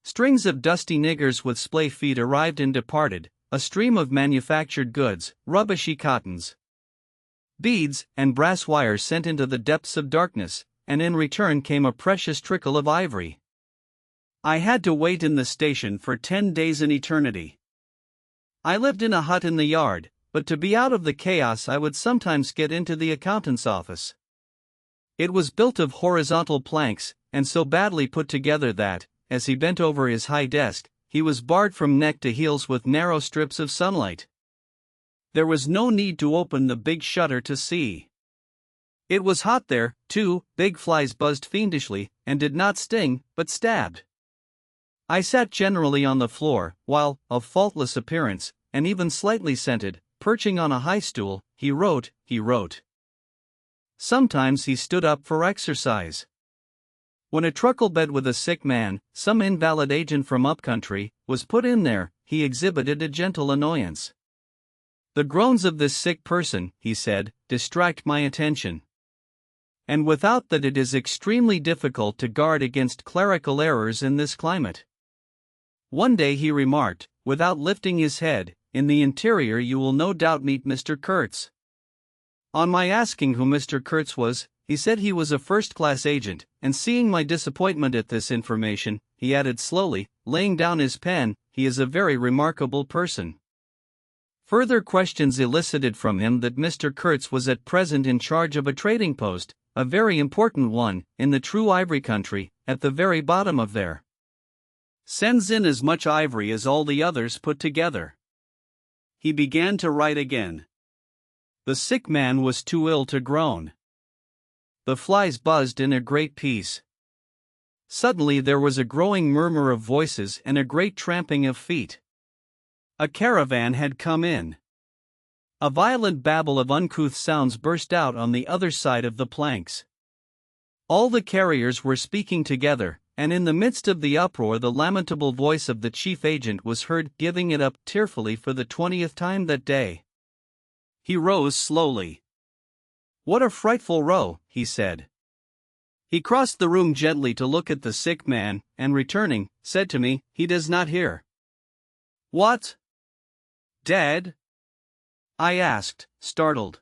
Strings of dusty niggers with splay feet arrived and departed, a stream of manufactured goods, rubbishy cottons, beads, and brass wires sent into the depths of darkness, and in return came a precious trickle of ivory. I had to wait in the station for 10 days an eternity. I lived in a hut in the yard, but to be out of the chaos I would sometimes get into the accountant's office. It was built of horizontal planks, and so badly put together that, as he bent over his high desk, he was barred from neck to heels with narrow strips of sunlight. There was no need to open the big shutter to see. It was hot there, too. Big flies buzzed fiendishly, and did not sting, but stabbed. I sat generally on the floor, while, of faultless appearance, and even slightly scented, perching on a high stool, he wrote. Sometimes he stood up for exercise. When a truckle bed with a sick man, some invalid agent from upcountry, was put in there, he exhibited a gentle annoyance. "The groans of this sick person," he said, "distract my attention. And without that it is extremely difficult to guard against clerical errors in this climate." One day he remarked, without lifting his head, "In the interior you will no doubt meet Mr. Kurtz." On my asking who Mr. Kurtz was, he said he was a first-class agent, and seeing my disappointment at this information, he added slowly, laying down his pen, "He is a very remarkable person." Further questions elicited from him that Mr. Kurtz was at present in charge of a trading post, a very important one, in the true ivory country, at the very bottom of there. Sends in as much ivory as all the others put together. He began to write again. The sick man was too ill to groan. The flies buzzed in a great peace. Suddenly there was a growing murmur of voices and a great tramping of feet. A caravan had come in. A violent babble of uncouth sounds burst out on the other side of the planks. All the carriers were speaking together, and in the midst of the uproar the lamentable voice of the chief agent was heard giving it up tearfully for the 20th time that day. He rose slowly. "What a frightful row," he said. He crossed the room gently to look at the sick man, and returning, said to me, "He does not hear." What? Dead? I asked, startled.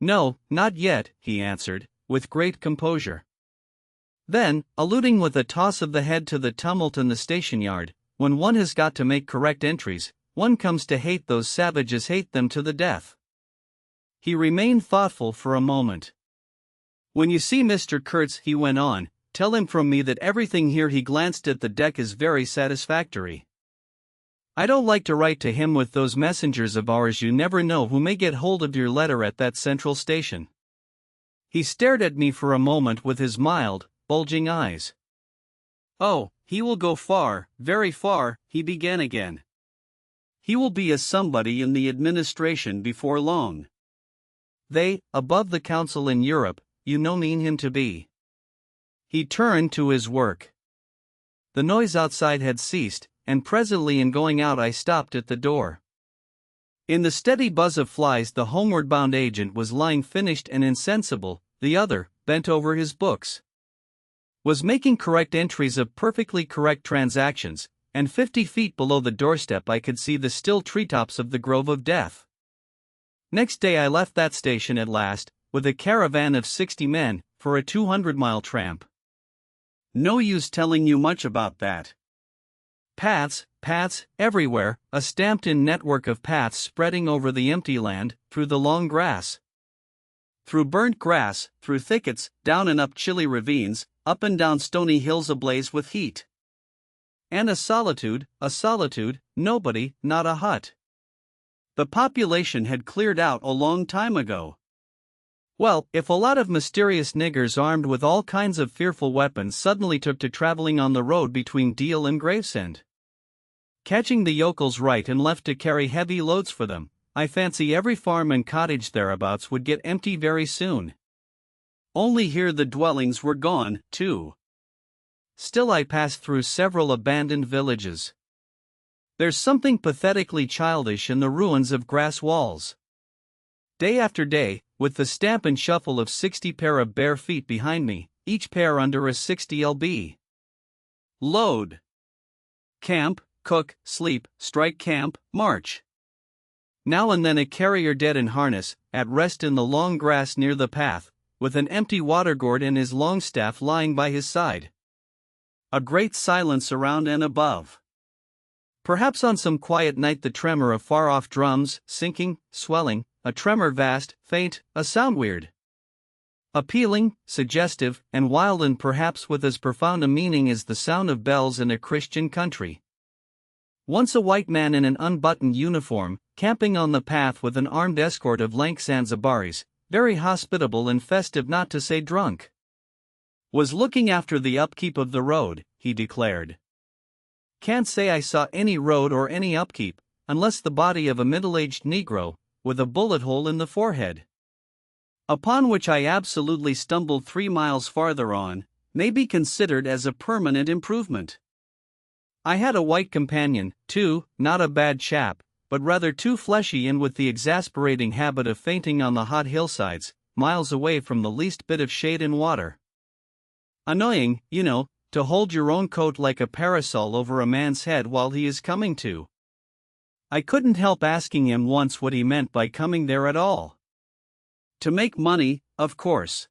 No, not yet, he answered, with great composure. Then, alluding with a toss of the head to the tumult in the station yard, when one has got to make correct entries, one comes to hate those savages, hate them to the death. He remained thoughtful for a moment. When you see Mr. Kurtz, he went on, tell him from me that everything here, he glanced at the deck, is very satisfactory. I don't like to write to him with those messengers of ours, you never know who may get hold of your letter at that central station. He stared at me for a moment with his mild, bulging eyes. Oh, he will go far, very far, he began again. He will be a somebody in the administration before long. They, above the council in Europe, you know, mean him to be. He turned to his work. The noise outside had ceased, and presently in going out I stopped at the door. In the steady buzz of flies the homeward-bound agent was lying finished and insensible, the other, bent over his books, was making correct entries of perfectly correct transactions, and 50 feet below the doorstep I could see the still treetops of the Grove of Death. Next day I left that station at last, with a caravan of 60 men, for a 200-mile tramp. No use telling you much about that. Paths, everywhere, a stamped-in network of paths spreading over the empty land, through the long grass, through burnt grass, through thickets, down and up chilly ravines, up and down stony hills ablaze with heat. And a solitude, nobody, not a hut. The population had cleared out a long time ago. Well, if a lot of mysterious niggers armed with all kinds of fearful weapons suddenly took to traveling on the road between Deal and Gravesend, catching the yokels right and left to carry heavy loads for them, I fancy every farm and cottage thereabouts would get empty very soon. Only here the dwellings were gone, too. Still I passed through several abandoned villages. There's something pathetically childish in the ruins of grass walls. Day after day, with the stamp and shuffle of 60 pair of bare feet behind me, each pair under a 60 lb. load. Camp, cook, sleep, strike camp, march. Now and then a carrier dead in harness, at rest in the long grass near the path, with an empty water gourd and his long staff lying by his side. A great silence around and above. Perhaps on some quiet night the tremor of far-off drums, sinking, swelling, a tremor vast, faint, a sound weird, appealing, suggestive, and wild, and perhaps with as profound a meaning as the sound of bells in a Christian country. Once a white man in an unbuttoned uniform, camping on the path with an armed escort of lank Zanzibaris, very hospitable and festive, not to say drunk, was looking after the upkeep of the road, he declared. Can't say I saw any road or any upkeep, unless the body of a middle-aged Negro, with a bullet hole in the forehead, upon which I absolutely stumbled 3 miles farther on, may be considered as a permanent improvement. I had a white companion, too, not a bad chap, but rather too fleshy and with the exasperating habit of fainting on the hot hillsides, miles away from the least bit of shade and water. Annoying, you know, to hold your own coat like a parasol over a man's head while he is coming to. I couldn't help asking him once what he meant by coming there at all. To make money, of course.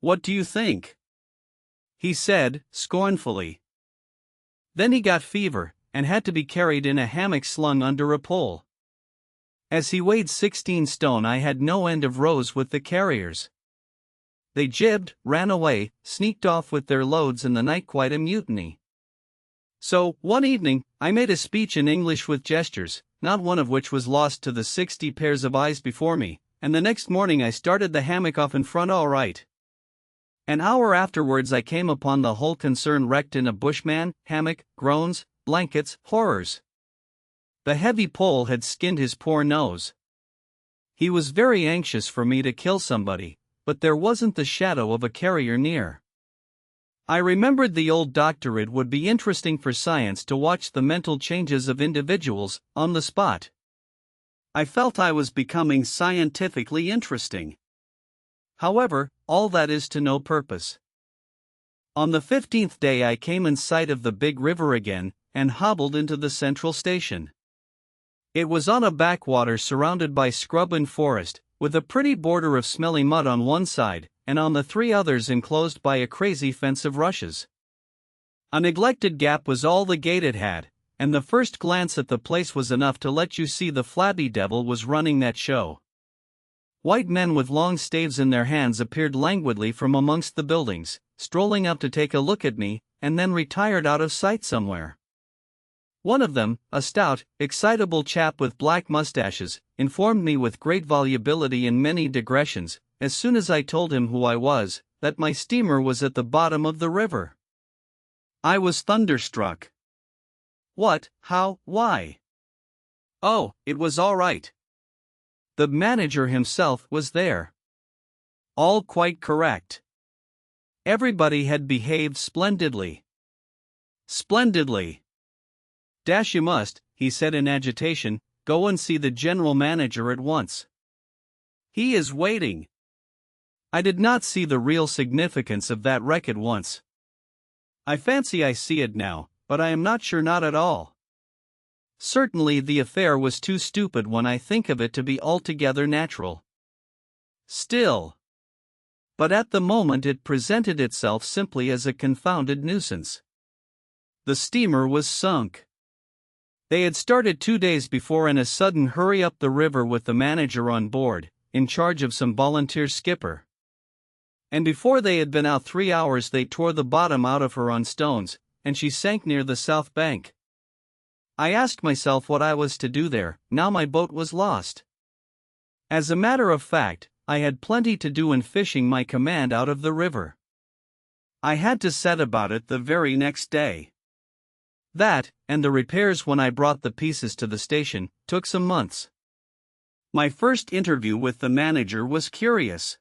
What do you think? He said, scornfully. Then he got fever, and had to be carried in a hammock slung under a pole. As he weighed 16 stone, I had no end of rows with the carriers. They jibbed, ran away, sneaked off with their loads in the night, quite a mutiny. So, one evening, I made a speech in English with gestures, not one of which was lost to the 60 pairs of eyes before me, and the next morning I started the hammock off in front all right. An hour afterwards I came upon the whole concern wrecked in a bushman, hammock, groans, blankets, horrors. The heavy pole had skinned his poor nose. He was very anxious for me to kill somebody, but there wasn't the shadow of a carrier near. I remembered the old doctor. It would be interesting for science to watch the mental changes of individuals, on the spot. I felt I was becoming scientifically interesting. However, all that is to no purpose. On the 15th day I came in sight of the big river again, and hobbled into the central station. It was on a backwater surrounded by scrub and forest, with a pretty border of smelly mud on one side, and on the three others enclosed by a crazy fence of rushes. A neglected gap was all the gate it had, and the first glance at the place was enough to let you see the flabby devil was running that show. White men with long staves in their hands appeared languidly from amongst the buildings, strolling up to take a look at me, and then retired out of sight somewhere. One of them, a stout, excitable chap with black mustaches, informed me with great volubility and many digressions, as soon as I told him who I was, that my steamer was at the bottom of the river. I was thunderstruck. What, how, why? Oh, it was all right. The manager himself was there. All quite correct. Everybody had behaved splendidly. Splendidly. Dash, you must, he said in agitation, go and see the general manager at once. He is waiting. I did not see the real significance of that wreck at once. I fancy I see it now, but I am not sure, not at all. Certainly the affair was too stupid when I think of it to be altogether natural. Still. But at the moment it presented itself simply as a confounded nuisance. The steamer was sunk. They had started 2 days before in a sudden hurry up the river with the manager on board, in charge of some volunteer skipper. And before they had been out 3 hours they tore the bottom out of her on stones, and she sank near the south bank. I asked myself what I was to do there, now my boat was lost. As a matter of fact, I had plenty to do in fishing my command out of the river. I had to set about it the very next day. That, and the repairs when I brought the pieces to the station, took some months. My first interview with the manager was curious.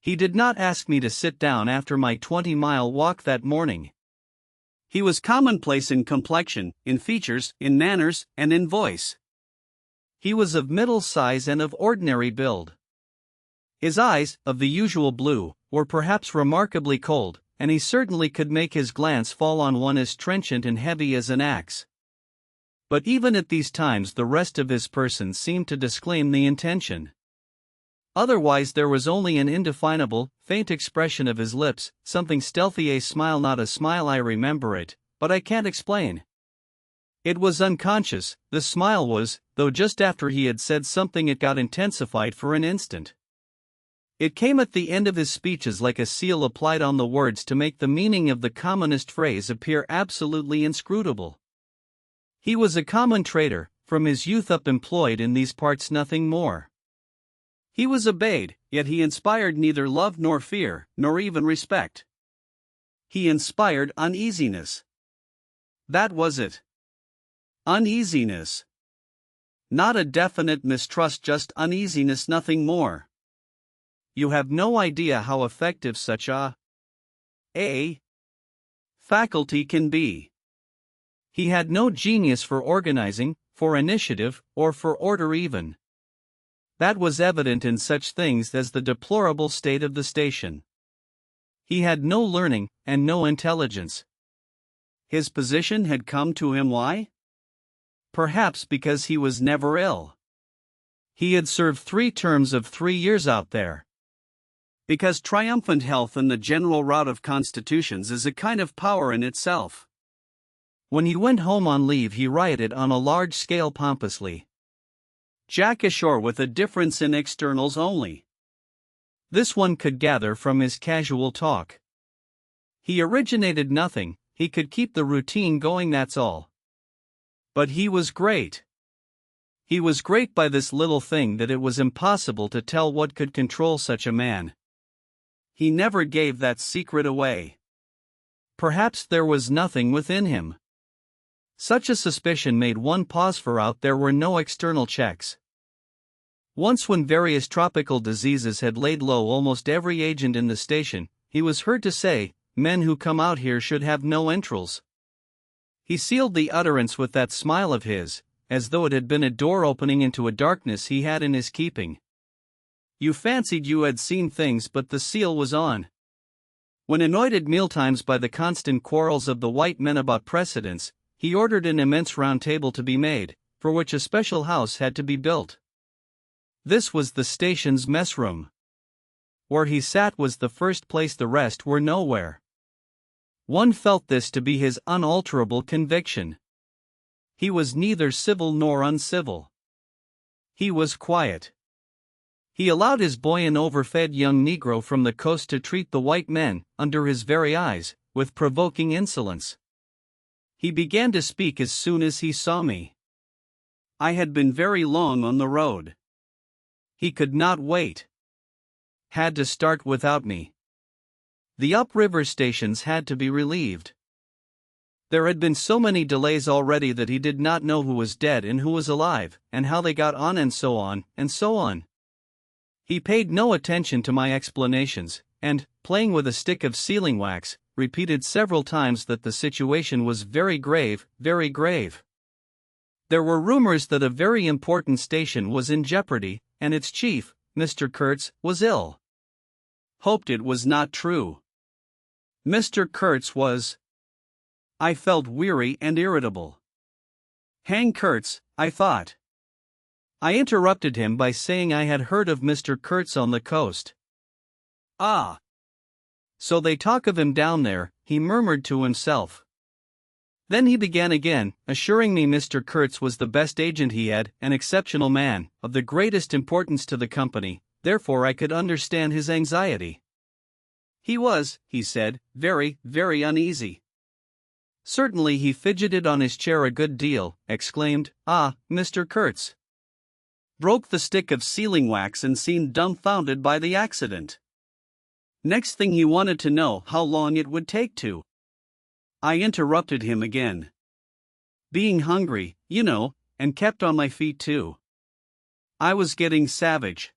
He did not ask me to sit down after my 20-mile walk that morning. He was commonplace in complexion, in features, in manners, and in voice. He was of middle size and of ordinary build. His eyes, of the usual blue, were perhaps remarkably cold, and he certainly could make his glance fall on one as trenchant and heavy as an axe. But even at these times the rest of his person seemed to disclaim the intention. Otherwise there was only an indefinable, faint expression of his lips, something stealthy, a smile, not a smile. I remember it, but I can't explain. It was unconscious, the smile was, though just after he had said something it got intensified for an instant. It came at the end of his speeches like a seal applied on the words to make the meaning of the commonest phrase appear absolutely inscrutable. He was a common trader, from his youth up employed in these parts, nothing more. He was obeyed, yet he inspired neither love nor fear, nor even respect. He inspired uneasiness. That was it. Uneasiness. Not a definite mistrust, just uneasiness, nothing more. You have no idea how effective such a faculty can be. He had no genius for organizing, for initiative, or for order even. That was evident in such things as the deplorable state of the station. He had no learning, and no intelligence. His position had come to him why? Perhaps because he was never ill. He had served 3 terms of 3 years out there. Because triumphant health in the general rout of constitutions is a kind of power in itself. When he went home on leave he rioted on a large scale pompously. Jack ashore with a difference in externals only. This one could gather from his casual talk. He originated nothing, he could keep the routine going, that's all. But he was great. He was great by this little thing that it was impossible to tell what could control such a man. He never gave that secret away. Perhaps there was nothing within him. Such a suspicion made one pause, for out there were no external checks. Once when various tropical diseases had laid low almost every agent in the station, he was heard to say, "Men who come out here should have no entrails." He sealed the utterance with that smile of his, as though it had been a door opening into a darkness he had in his keeping. You fancied you had seen things, but the seal was on. When annoyed at mealtimes by the constant quarrels of the white men about precedence, he ordered an immense round table to be made, for which a special house had to be built. This was the station's mess room. Where he sat was the first place, the rest were nowhere. One felt this to be his unalterable conviction. He was neither civil nor uncivil. He was quiet. He allowed his boy, an overfed young Negro from the coast, to treat the white men, under his very eyes, with provoking insolence. He began to speak as soon as he saw me. I had been very long on the road. He could not wait. Had to start without me. The upriver stations had to be relieved. There had been so many delays already that he did not know who was dead and who was alive, and how they got on, and so on, and so on. He paid no attention to my explanations, and, playing with a stick of sealing wax, repeated several times that the situation was very grave, very grave. There were rumors that a very important station was in jeopardy, and its chief, Mr. Kurtz, was ill. Hoped it was not true. Mr. Kurtz was. I felt weary and irritable. Hang Kurtz, I thought. I interrupted him by saying I had heard of Mr. Kurtz on the coast. Ah! So they talk of him down there, he murmured to himself. Then he began again, assuring me Mr. Kurtz was the best agent he had, an exceptional man, of the greatest importance to the company, therefore I could understand his anxiety. He was, he said, very, very uneasy. Certainly he fidgeted on his chair a good deal, exclaimed, "Ah, Mr. Kurtz!" Broke the stick of sealing wax and seemed dumbfounded by the accident. Next thing he wanted to know how long it would take to. I interrupted him again. Being hungry, you know, and kept on my feet too. I was getting savage.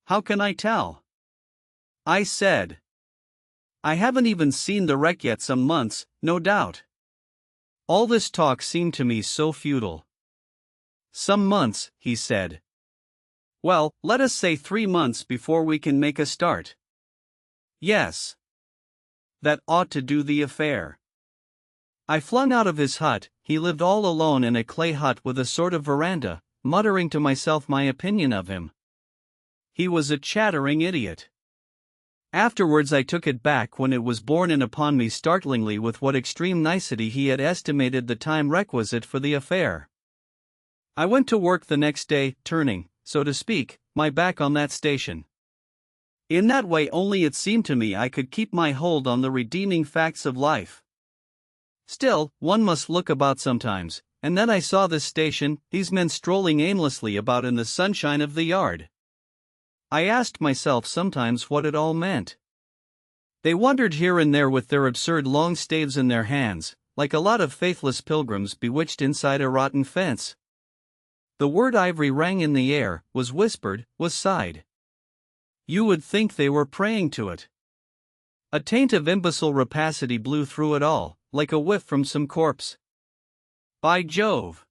How can I tell? I said. I haven't even seen the wreck yet, some months, no doubt. All this talk seemed to me so futile. Some months, he said. Well, let us say 3 months before we can make a start. Yes. That ought to do the affair. I flung out of his hut. He lived all alone in a clay hut with a sort of veranda, muttering to myself my opinion of him. He was a chattering idiot. Afterwards I took it back when it was borne in upon me startlingly with what extreme nicety he had estimated the time requisite for the affair. I went to work the next day, turning, so to speak, my back on that station. In that way only it seemed to me I could keep my hold on the redeeming facts of life. Still, one must look about sometimes, and then I saw this station, these men strolling aimlessly about in the sunshine of the yard. I asked myself sometimes what it all meant. They wandered here and there with their absurd long staves in their hands, like a lot of faithless pilgrims bewitched inside a rotten fence. The word ivory rang in the air, was whispered, was sighed. You would think they were praying to it. A taint of imbecile rapacity blew through it all, like a whiff from some corpse. By Jove!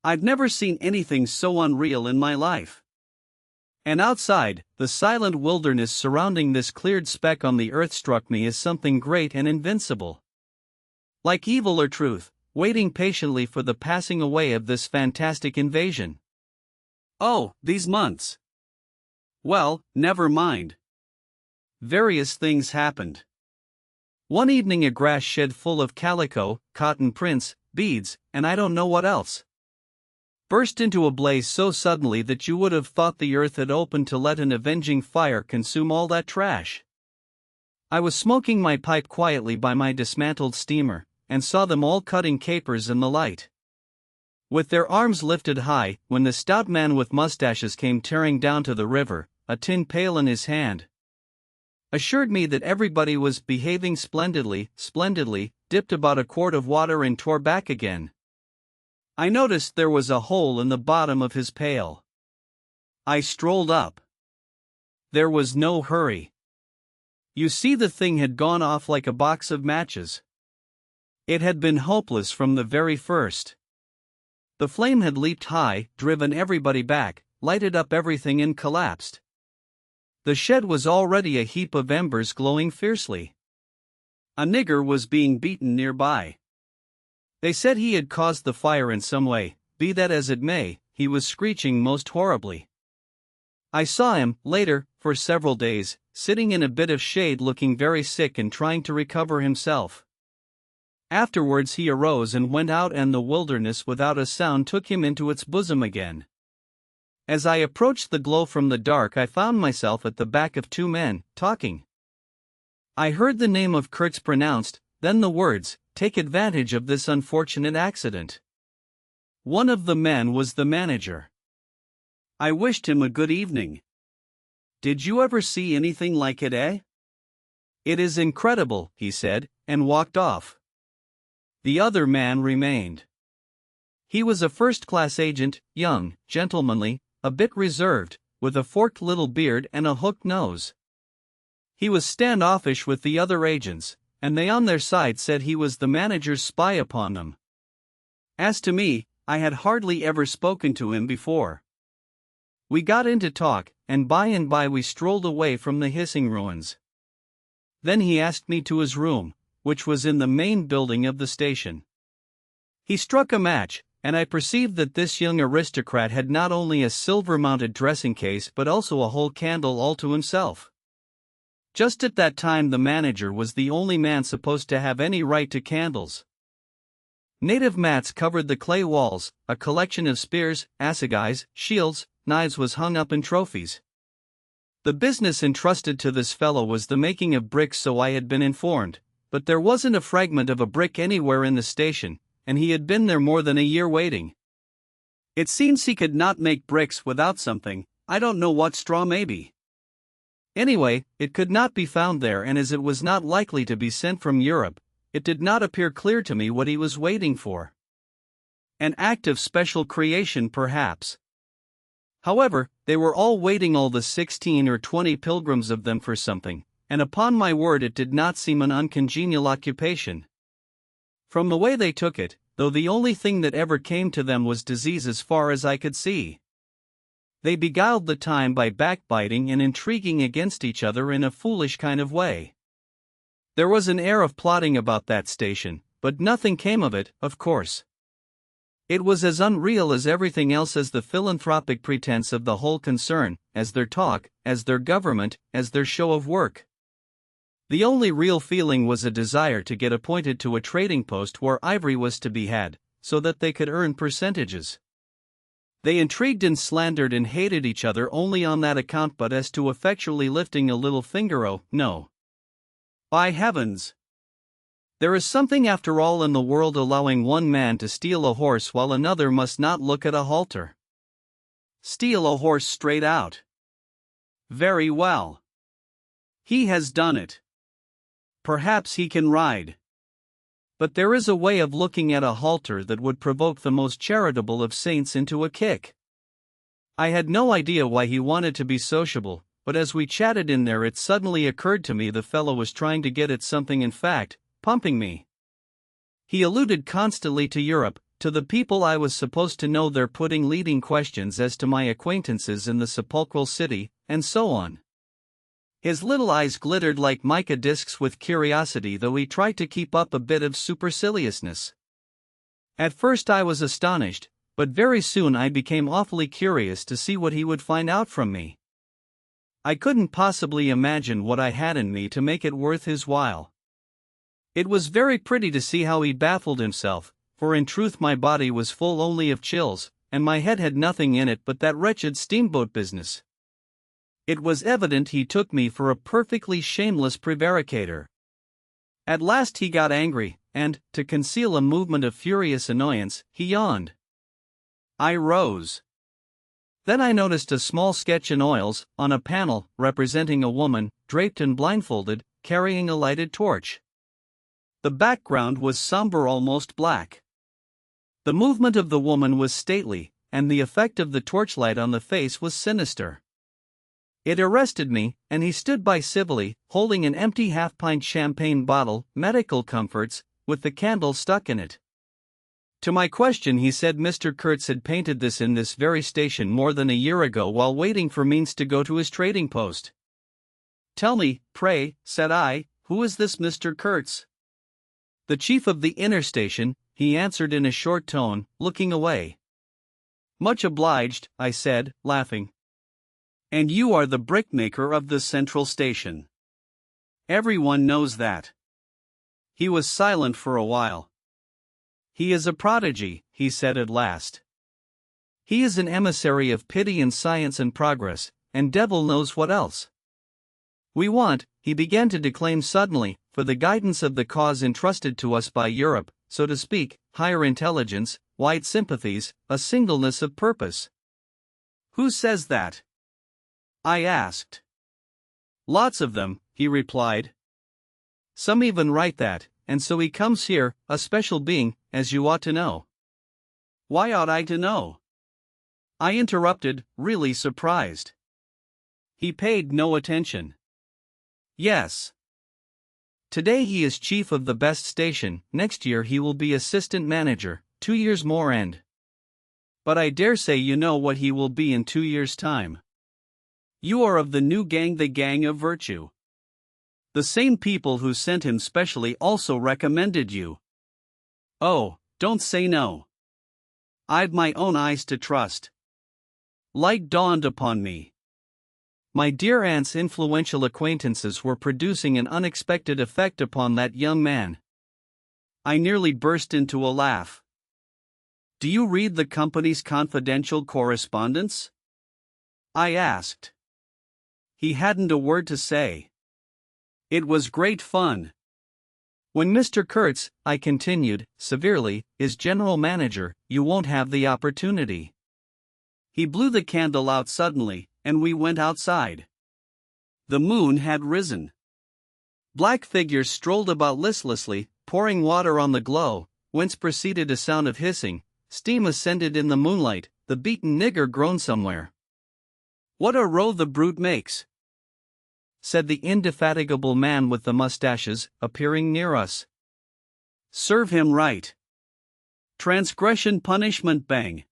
I've never seen anything so unreal in my life. And outside, the silent wilderness surrounding this cleared speck on the earth struck me as something great and invincible. Like evil or truth, waiting patiently for the passing away of this fantastic invasion. Oh, these months! Well, never mind. Various things happened. One evening a grass shed full of calico, cotton prints, beads, and I don't know what else, burst into a blaze so suddenly that you would have thought the earth had opened to let an avenging fire consume all that trash. I was smoking my pipe quietly by my dismantled steamer, and saw them all cutting capers in the light, with their arms lifted high, when the stout man with mustaches came tearing down to the river, a tin pail in his hand. Assured me that everybody was behaving splendidly, dipped about a quart of water and tore back again. I noticed there was a hole in the bottom of his pail. I strolled up. There was no hurry. You see, the thing had gone off like a box of matches. It had been hopeless from the very first. The flame had leaped high, driven everybody back, lighted up everything and collapsed. The shed was already a heap of embers glowing fiercely. A nigger was being beaten nearby. They said he had caused the fire in some way. Be that as it may, he was screeching most horribly. I saw him, later, for several days, sitting in a bit of shade looking very sick and trying to recover himself. Afterwards he arose and went out, and the wilderness without a sound took him into its bosom again. As I approached the glow from the dark, I found myself at the back of two men, talking. I heard the name of Kurtz pronounced, then the words, "Take advantage of this unfortunate accident." One of the men was the manager. I wished him a good evening. "Did you ever see anything like it, eh?" "It is incredible," he said, and walked off. The other man remained. He was a first-class agent, young, gentlemanly, a bit reserved, with a forked little beard and a hooked nose. He was standoffish with the other agents, and they on their side said he was the manager's spy upon them. As to me, I had hardly ever spoken to him before. We got into talk, and by we strolled away from the hissing ruins. Then he asked me to his room, which was in the main building of the station. He struck a match, and I perceived that this young aristocrat had not only a silver-mounted dressing case but also a whole candle all to himself. Just at that time the manager was the only man supposed to have any right to candles. Native mats covered the clay walls, a collection of spears, assegais, shields, knives was hung up in trophies. The business entrusted to this fellow was the making of bricks, so I had been informed, but there wasn't a fragment of a brick anywhere in the station, and he had been there more than a year waiting. It seems he could not make bricks without something, I don't know what, straw maybe. Anyway, it could not be found there, and as it was not likely to be sent from Europe, it did not appear clear to me what he was waiting for. An act of special creation, perhaps. However, they were all waiting, all the 16 or 20 pilgrims of them, for something, and upon my word it did not seem an uncongenial occupation. From the way they took it, though, the only thing that ever came to them was disease as far as I could see. They beguiled the time by backbiting and intriguing against each other in a foolish kind of way. There was an air of plotting about that station, but nothing came of it, of course. It was as unreal as everything else, as the philanthropic pretense of the whole concern, as their talk, as their government, as their show of work. The only real feeling was a desire to get appointed to a trading post where ivory was to be had, so that they could earn percentages. They intrigued and slandered and hated each other only on that account, but as to effectually lifting a little finger, oh, no. By heavens! There is something after all in the world allowing one man to steal a horse while another must not look at a halter. Steal a horse straight out. Very well. He has done it. Perhaps he can ride. But there is a way of looking at a halter that would provoke the most charitable of saints into a kick. I had no idea why he wanted to be sociable, but as we chatted in there it suddenly occurred to me the fellow was trying to get at something, in fact, pumping me. He alluded constantly to Europe, to the people I was supposed to know there, putting leading questions as to my acquaintances in the sepulchral city, and so on. His little eyes glittered like mica discs with curiosity, though he tried to keep up a bit of superciliousness. At first I was astonished, but very soon I became awfully curious to see what he would find out from me. I couldn't possibly imagine what I had in me to make it worth his while. It was very pretty to see how he baffled himself, for in truth my body was full only of chills, and my head had nothing in it but that wretched steamboat business. It was evident he took me for a perfectly shameless prevaricator. At last he got angry, and, to conceal a movement of furious annoyance, he yawned. I rose. Then I noticed a small sketch in oils, on a panel, representing a woman, draped and blindfolded, carrying a lighted torch. The background was somber, almost black. The movement of the woman was stately, and the effect of the torchlight on the face was sinister. It arrested me, and he stood by civilly, holding an empty half-pint champagne bottle, medical comforts, with the candle stuck in it. To my question he said Mr. Kurtz had painted this in this very station more than a year ago while waiting for means to go to his trading post. Tell me, pray, said I, who is this Mr. Kurtz? The chief of the inner station, he answered in a short tone, looking away. Much obliged, I said, laughing. And you are the brickmaker of the central station. Everyone knows that. He was silent for a while. He is a prodigy, he said at last. He is an emissary of pity and science and progress, and devil knows what else. We want, he began to declaim suddenly, for the guidance of the cause entrusted to us by Europe, so to speak, higher intelligence, wide sympathies, a singleness of purpose. Who says that? I asked. Lots of them, he replied. Some even write that, and so he comes here, a special being, as you ought to know. Why ought I to know? I interrupted, really surprised. He paid no attention. Yes. Today he is chief of the best station, next year he will be assistant manager, 2 years more and. But I dare say you know what he will be in 2 years' time. You are of the new gang, the gang of virtue. The same people who sent him specially also recommended you. Oh, don't say no. I'd my own eyes to trust. Light dawned upon me. My dear aunt's influential acquaintances were producing an unexpected effect upon that young man. I nearly burst into a laugh. Do you read the company's confidential correspondence? I asked. He hadn't a word to say. It was great fun. When Mr. Kurtz, I continued, severely, is general manager, you won't have the opportunity. He blew the candle out suddenly, and we went outside. The moon had risen. Black figures strolled about listlessly, pouring water on the glow, whence proceeded a sound of hissing. Steam ascended in the moonlight, the beaten nigger groaned somewhere. What a row the brute makes, said the indefatigable man with the mustaches, appearing near us. Serve him right. Transgression, punishment, bang.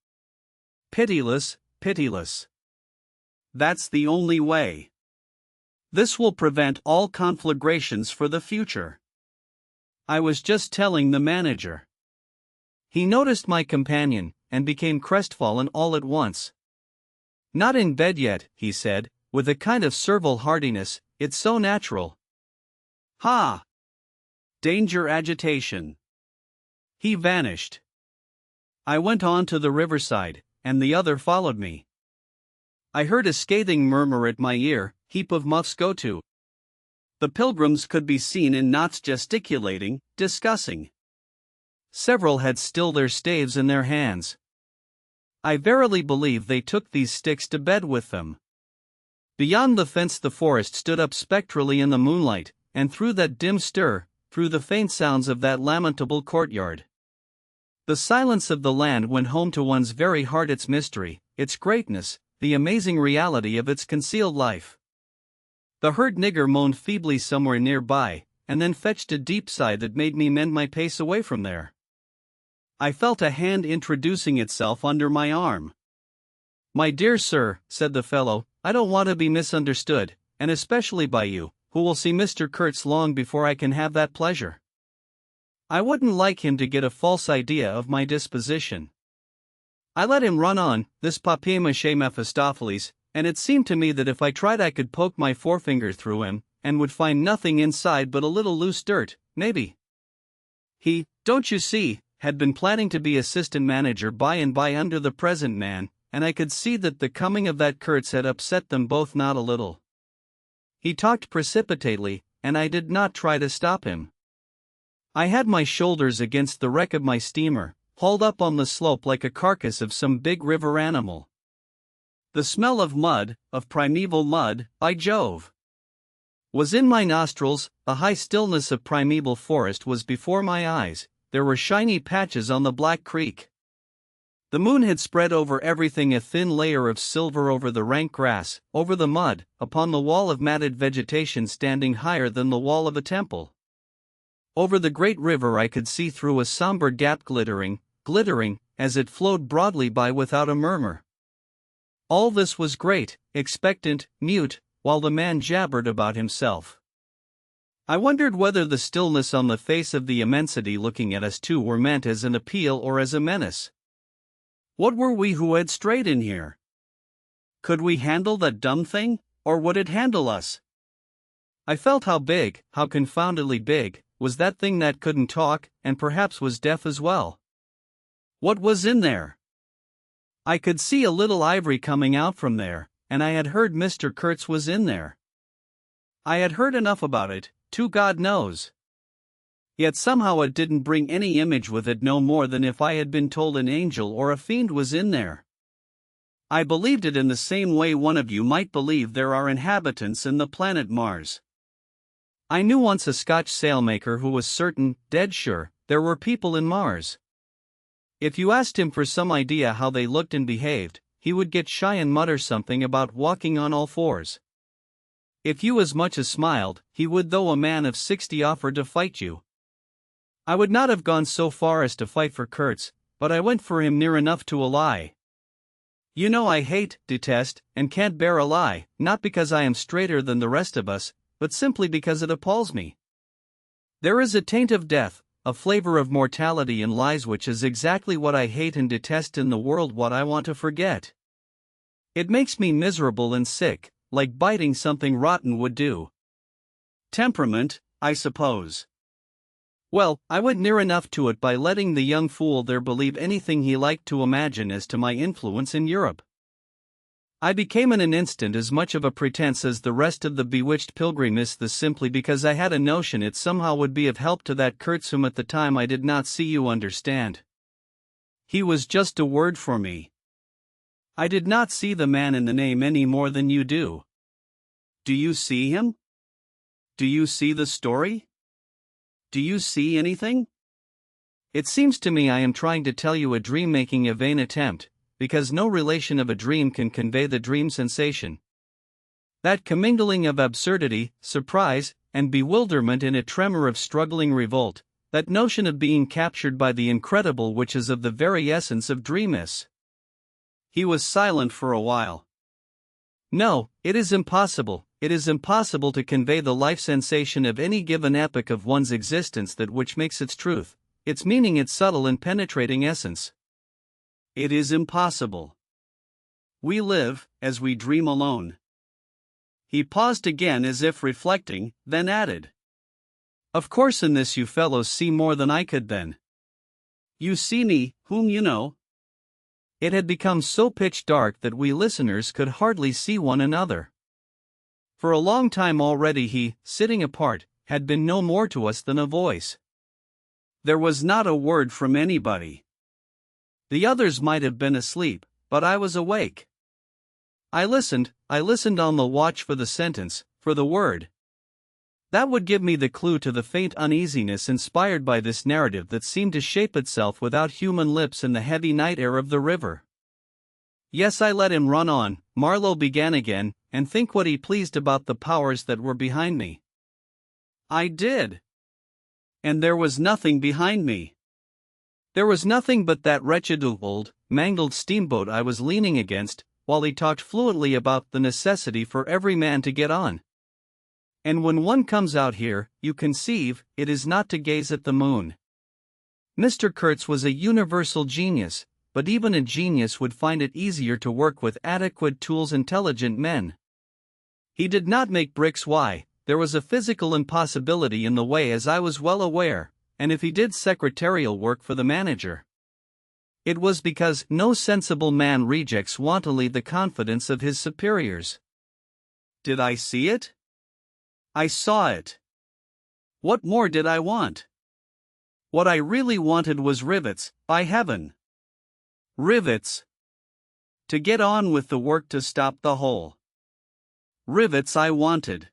Pitiless, pitiless. That's the only way. This will prevent all conflagrations for the future. I was just telling the manager. He noticed my companion, and became crestfallen all at once. Not in bed yet, he said, with a kind of servile heartiness, it's so natural. Ha! Danger, agitation. He vanished. I went on to the riverside, and the other followed me. I heard a scathing murmur at my ear, heap of muffs go to. The pilgrims could be seen in knots gesticulating, discussing. Several had still their staves in their hands. I verily believe they took these sticks to bed with them. Beyond the fence the forest stood up spectrally in the moonlight, and through that dim stir, through the faint sounds of that lamentable courtyard. The silence of the land went home to one's very heart, its mystery, its greatness, the amazing reality of its concealed life. The herd nigger moaned feebly somewhere nearby, and then fetched a deep sigh that made me mend my pace away from there. I felt a hand introducing itself under my arm. My dear sir, said the fellow, I don't want to be misunderstood, and especially by you, who will see Mr. Kurtz long before I can have that pleasure. I wouldn't like him to get a false idea of my disposition. I let him run on, this papier-mâché Mephistopheles, and it seemed to me that if I tried I could poke my forefinger through him, and would find nothing inside but a little loose dirt, maybe. He, don't you see, had been planning to be assistant manager by and by under the present man, and I could see that the coming of that Kurtz had upset them both not a little. He talked precipitately, and I did not try to stop him. I had my shoulders against the wreck of my steamer, hauled up on the slope like a carcass of some big river animal. The smell of mud, of primeval mud, by Jove, was in my nostrils. The high stillness of primeval forest was before my eyes. There were shiny patches on the black creek. The moon had spread over everything a thin layer of silver, over the rank grass, over the mud, upon the wall of matted vegetation standing higher than the wall of a temple. Over the great river I could see through a somber gap, glittering, as it flowed broadly by without a murmur. All this was great, expectant, mute, while the man jabbered about himself. I wondered whether the stillness on the face of the immensity looking at us two were meant as an appeal or as a menace. What were we who had strayed in here? Could we handle that dumb thing, or would it handle us? I felt how big, how confoundedly big, was that thing that couldn't talk, and perhaps was deaf as well. What was in there? I could see a little ivory coming out from there, and I had heard Mr. Kurtz was in there. I had heard enough about it, to God knows. Yet somehow it didn't bring any image with it, no more than if I had been told an angel or a fiend was in there. I believed it in the same way one of you might believe there are inhabitants in the planet Mars. I knew once a Scotch sailmaker who was certain, dead sure, there were people in Mars. If you asked him for some idea how they looked and behaved, he would get shy and mutter something about walking on all fours. If you as much as smiled, he would, though a man of 60, offer to fight you. I would not have gone so far as to fight for Kurtz, but I went for him near enough to a lie. You know I hate, detest, and can't bear a lie, not because I am straighter than the rest of us, but simply because it appalls me. There is a taint of death, a flavor of mortality in lies, which is exactly what I hate and detest in the world, what I want to forget. It makes me miserable and sick, like biting something rotten would do. Temperament, I suppose. Well, I went near enough to it by letting the young fool there believe anything he liked to imagine as to my influence in Europe. I became in an instant as much of a pretense as the rest of the bewitched pilgrims, this simply because I had a notion it somehow would be of help to that Kurtz whom at the time I did not see. You understand? He was just a word for me. I did not see the man in the name any more than you do. Do you see him? Do you see the story? Do you see anything? It seems to me I am trying to tell you a dream, making a vain attempt, because no relation of a dream can convey the dream sensation. That commingling of absurdity, surprise, and bewilderment in a tremor of struggling revolt, that notion of being captured by the incredible which is of the very essence of dreamness. He was silent for a while. No, it is impossible to convey the life sensation of any given epoch of one's existence, that which makes its truth, its meaning, its subtle and penetrating essence. It is impossible. We live, as we dream, alone. He paused again as if reflecting, then added, Of course in this you fellows see more than I could then. You see me, whom you know. It had become so pitch dark that we listeners could hardly see one another. For a long time already he, sitting apart, had been no more to us than a voice. There was not a word from anybody. The others might have been asleep, but I was awake. I listened on the watch for the sentence, for the word. That would give me the clue to the faint uneasiness inspired by this narrative that seemed to shape itself without human lips in the heavy night air of the river. Yes, I let him run on, Marlow began again, and think what he pleased about the powers that were behind me. I did. And there was nothing behind me. There was nothing but that wretched old, mangled steamboat I was leaning against, while he talked fluently about the necessity for every man to get on. And when one comes out here, you conceive, it is not to gaze at the moon. Mr. Kurtz was a universal genius, but even a genius would find it easier to work with adequate tools, intelligent men. He did not make bricks. Why? There was a physical impossibility in the way, as I was well aware, and if he did secretarial work for the manager, it was because no sensible man rejects wantonly the confidence of his superiors. Did I see it? I saw it. What more did I want? What I really wanted was rivets, by heaven. Rivets. To get on with the work, to stop the hole. Rivets I wanted.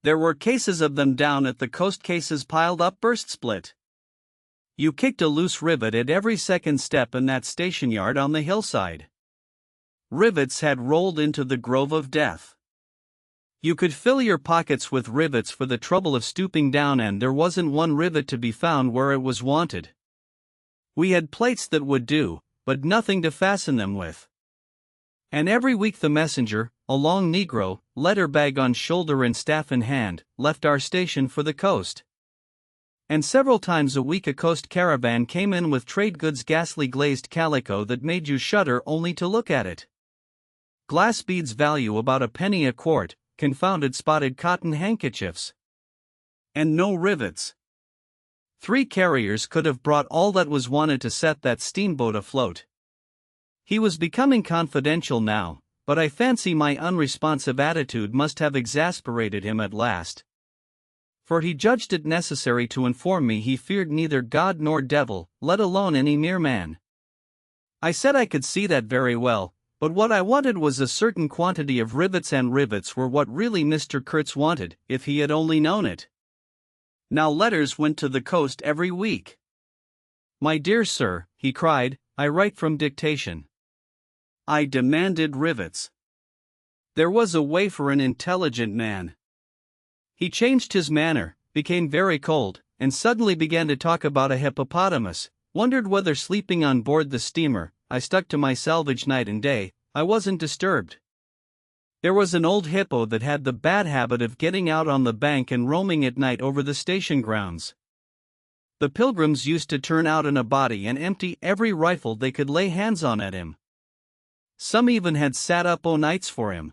There were cases of them down at the coast, cases piled up, burst, split. You kicked a loose rivet at every second step in that station yard on the hillside. Rivets had rolled into the grove of death. You could fill your pockets with rivets for the trouble of stooping down, and there wasn't one rivet to be found where it was wanted. We had plates that would do, but nothing to fasten them with. And every week the messenger, a long negro, letter bag on shoulder and staff in hand, left our station for the coast. And several times a week a coast caravan came in with trade goods, ghastly glazed calico that made you shudder only to look at it. Glass beads value about a penny a quart, confounded spotted cotton handkerchiefs. And no rivets. 3 carriers could have brought all that was wanted to set that steamboat afloat. He was becoming confidential now, but I fancy my unresponsive attitude must have exasperated him at last. For he judged it necessary to inform me he feared neither God nor devil, let alone any mere man. I said I could see that very well, but what I wanted was a certain quantity of rivets, and rivets were what really Mr. Kurtz wanted, if he had only known it. Now letters went to the coast every week. "My dear sir," he cried, "I write from dictation." I demanded rivets. There was a way for an intelligent man. He changed his manner, became very cold, and suddenly began to talk about a hippopotamus, wondered whether sleeping on board the steamer. I stuck to my salvage night and day, I wasn't disturbed. There was an old hippo that had the bad habit of getting out on the bank and roaming at night over the station grounds. The pilgrims used to turn out in a body and empty every rifle they could lay hands on at him. Some even had sat up o' nights for him.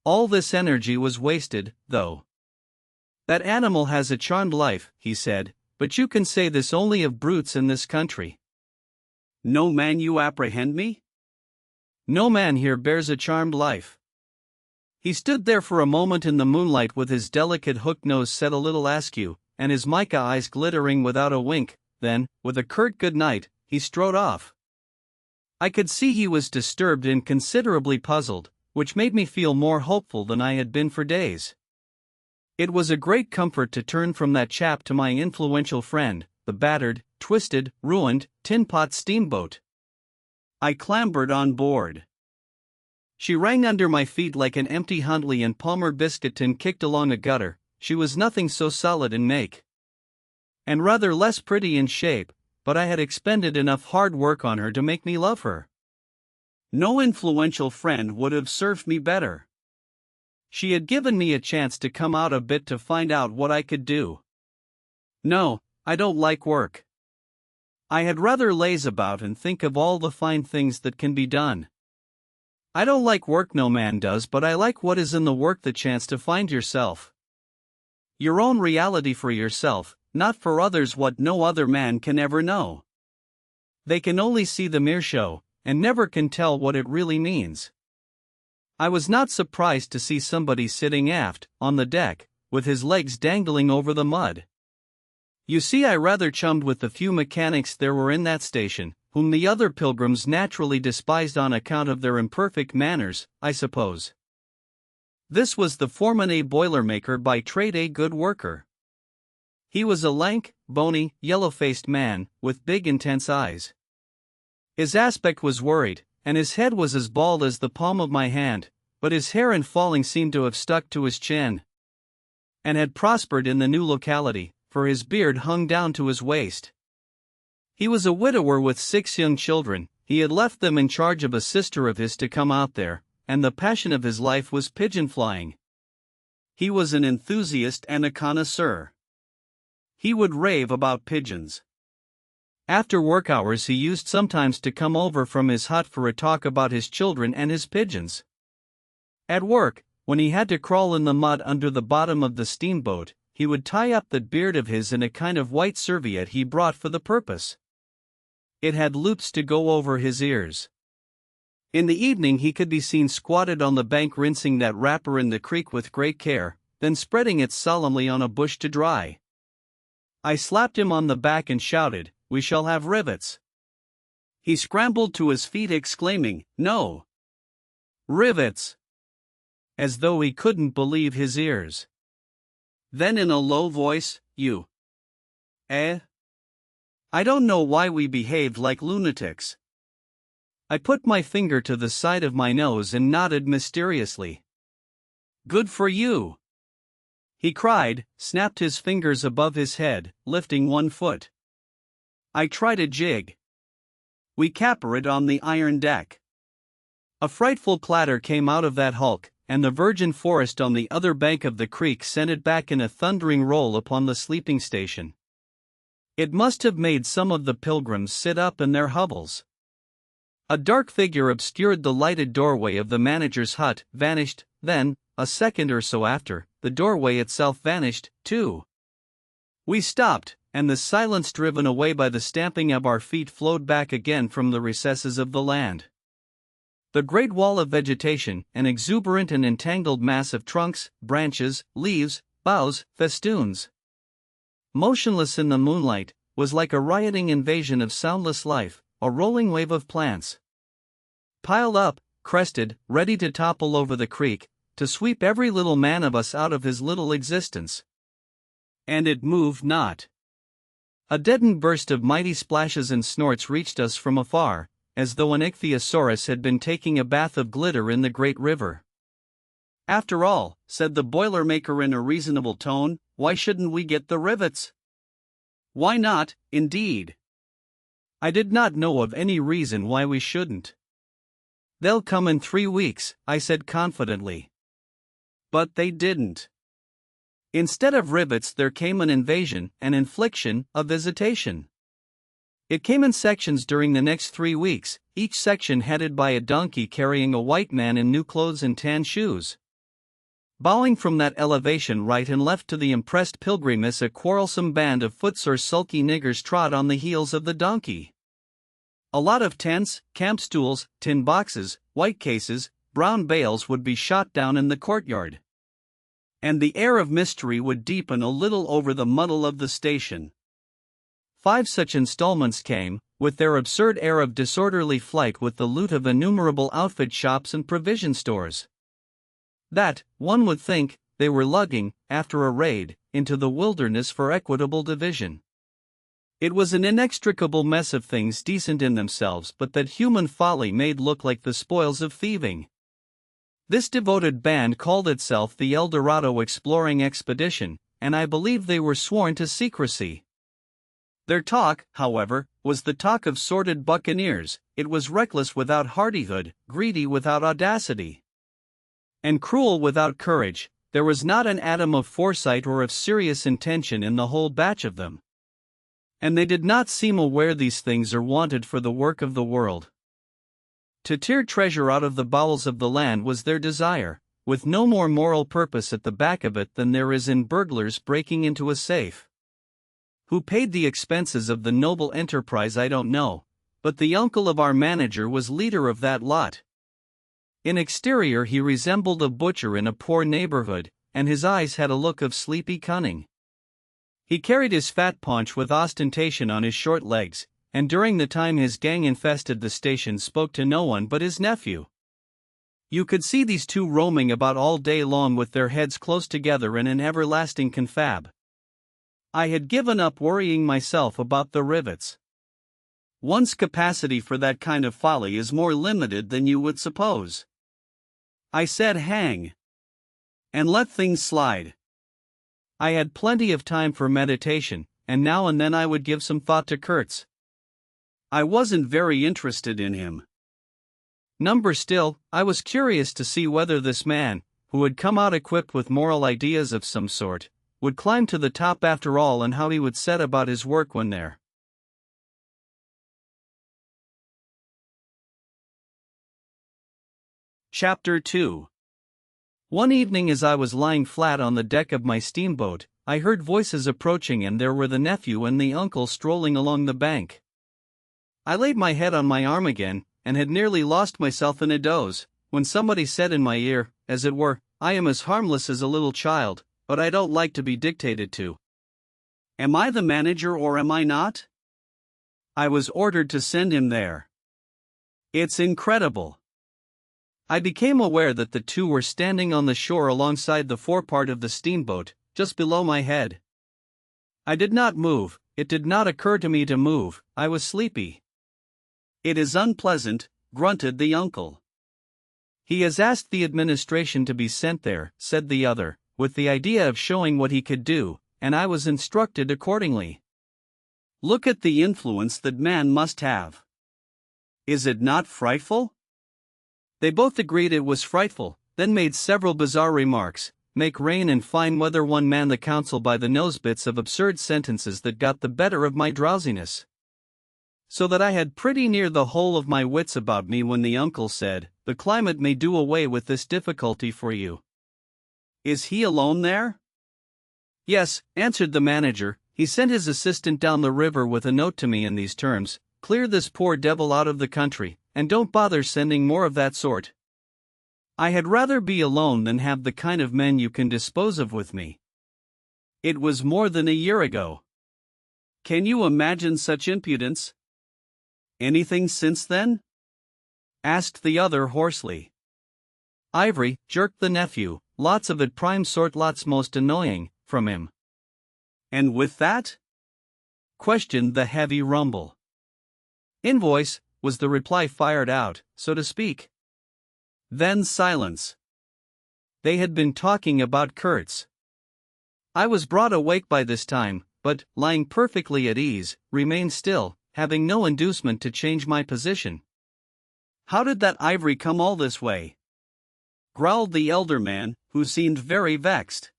All this energy was wasted, though. "That animal has a charmed life," he said, "but you can say this only of brutes in this country." "No man, you apprehend me?" "No man here bears a charmed life." He stood there for a moment in the moonlight with his delicate hooked nose set a little askew, and his mica eyes glittering without a wink. Then, with a curt good night, he strode off. I could see he was disturbed and considerably puzzled, which made me feel more hopeful than I had been for days. It was a great comfort to turn from that chap to my influential friend, the battered, twisted, ruined, tin-pot steamboat. I clambered on board. She rang under my feet like an empty Huntley and Palmer biscuit tin kicked along a gutter. She was nothing so solid in make, and rather less pretty in shape, but I had expended enough hard work on her to make me love her. No influential friend would have served me better. She had given me a chance to come out a bit to find out what I could do. No, I don't like work. I had rather laze about and think of all the fine things that can be done. I don't like work, no man does, but I like what is in the work, the chance to find yourself. Your own reality for yourself, not for others what no other man can ever know. They can only see the mere show, and never can tell what it really means. I was not surprised to see somebody sitting aft, on the deck, with his legs dangling over the mud. You see, I rather chummed with the few mechanics there were in that station, whom the other pilgrims naturally despised on account of their imperfect manners, I suppose. This was the foreman, a boilermaker by trade, a good worker. He was a lank, bony, yellow-faced man, with big intense eyes. His aspect was worried, and his head was as bald as the palm of my hand, but his hair in falling seemed to have stuck to his chin, and had prospered in the new locality, for his beard hung down to his waist. He was a widower with 6 young children. He had left them in charge of a sister of his to come out there, and the passion of his life was pigeon flying. He was an enthusiast and a connoisseur. He would rave about pigeons. After work hours he used sometimes to come over from his hut for a talk about his children and his pigeons. At work, when he had to crawl in the mud under the bottom of the steamboat, he would tie up that beard of his in a kind of white serviette he brought for the purpose. It had loops to go over his ears. In the evening he could be seen squatted on the bank rinsing that wrapper in the creek with great care, then spreading it solemnly on a bush to dry. I slapped him on the back and shouted, "We shall have rivets." He scrambled to his feet exclaiming, "No! Rivets!" as though he couldn't believe his ears. Then in a low voice, "You. Eh? I don't know why we behaved like lunatics." I put my finger to the side of my nose and nodded mysteriously. "Good for you!" he cried, snapped his fingers above his head, lifting one foot. I tried a jig. We capered on the iron deck. A frightful clatter came out of that hulk, and the virgin forest on the other bank of the creek sent it back in a thundering roll upon the sleeping station. It must have made some of the pilgrims sit up in their hovels. A dark figure obscured the lighted doorway of the manager's hut, vanished, then, a second or so after, the doorway itself vanished, too. We stopped, and the silence driven away by the stamping of our feet flowed back again from the recesses of the land. The great wall of vegetation, an exuberant and entangled mass of trunks, branches, leaves, boughs, festoons, motionless in the moonlight, was like a rioting invasion of soundless life, a rolling wave of plants. Piled up, crested, ready to topple over the creek, to sweep every little man of us out of his little existence. And it moved not. A deadened burst of mighty splashes and snorts reached us from afar, as though an ichthyosaurus had been taking a bath of glitter in the great river. "After all," said the boilermaker in a reasonable tone, "why shouldn't we get the rivets?" Why not, indeed? I did not know of any reason why we shouldn't. "They'll come in 3 weeks," I said confidently. But they didn't. Instead of rivets there came an invasion, an infliction, a visitation. It came in sections during the next 3 weeks, each section headed by a donkey carrying a white man in new clothes and tan shoes. Bowing from that elevation right and left to the impressed pilgrimess, a quarrelsome band of footsore sulky niggers trod on the heels of the donkey. A lot of tents, camp stools, tin boxes, white cases, brown bales would be shot down in the courtyard. And the air of mystery would deepen a little over the muddle of the station. 5 such installments came, with their absurd air of disorderly flight with the loot of innumerable outfit shops and provision stores. That, one would think, they were lugging, after a raid, into the wilderness for equitable division. It was an inextricable mess of things decent in themselves, but that human folly made look like the spoils of thieving. This devoted band called itself the El Dorado Exploring Expedition, and I believe they were sworn to secrecy. Their talk, however, was the talk of sordid buccaneers. It was reckless without hardihood, greedy without audacity, and cruel without courage. There was not an atom of foresight or of serious intention in the whole batch of them. And they did not seem aware these things are wanted for the work of the world. To tear treasure out of the bowels of the land was their desire, with no more moral purpose at the back of it than there is in burglars breaking into a safe. Who paid the expenses of the noble enterprise I don't know, but the uncle of our manager was leader of that lot. In exterior he resembled a butcher in a poor neighborhood, and his eyes had a look of sleepy cunning. He carried his fat paunch with ostentation on his short legs, and during the time his gang infested the station spoke to no one but his nephew. You could see these two roaming about all day long with their heads close together in an everlasting confab. I had given up worrying myself about the rivets. One's capacity for that kind of folly is more limited than you would suppose. I said hang, and let things slide. I had plenty of time for meditation, and now and then I would give some thought to Kurtz. I wasn't very interested in him. Still, I was curious to see whether this man, who had come out equipped with moral ideas of some sort, would climb to the top after all, and how he would set about his work when there. Chapter 2. One evening as I was lying flat on the deck of my steamboat, I heard voices approaching, and there were the nephew and the uncle strolling along the bank. I laid my head on my arm again, and had nearly lost myself in a doze, when somebody said in my ear, as it were, "I am as harmless as a little child, but I don't like to be dictated to. Am I the manager or am I not? I was ordered to send him there. It's incredible." I became aware that the two were standing on the shore alongside the forepart of the steamboat, just below my head. I did not move. It did not occur to me to move. I was sleepy. "It is unpleasant," grunted the uncle. "He has asked the administration to be sent there," said the other, with the idea of showing what he could do, and I was instructed accordingly. Look at the influence that man must have. Is it not frightful? They both agreed it was frightful, then made several bizarre remarks, make rain and fine weather. One man the council by the nose, bits of absurd sentences that got the better of my drowsiness, so that I had pretty near the whole of my wits about me when the uncle said, "The climate may do away with this difficulty for you." "Is he alone there?" "Yes," answered the manager. "He sent his assistant down the river with a note to me in these terms: clear this poor devil out of the country, and don't bother sending more of that sort. I had rather be alone than have the kind of men you can dispose of with me." It was more than a year ago. Can you imagine such impudence? "Anything since then?" asked the other hoarsely. "Ivory," jerked the nephew, "lots of it, prime sort, lots most annoying, from him." "And with that?" questioned the heavy rumble. "Invoice," was the reply, fired out, so to speak. Then silence. They had been talking about Kurtz. I was broad awake by this time, but, lying perfectly at ease, remained still, having no inducement to change my position. "How did that ivory come all this way?" growled the elder man, who seemed very vexed.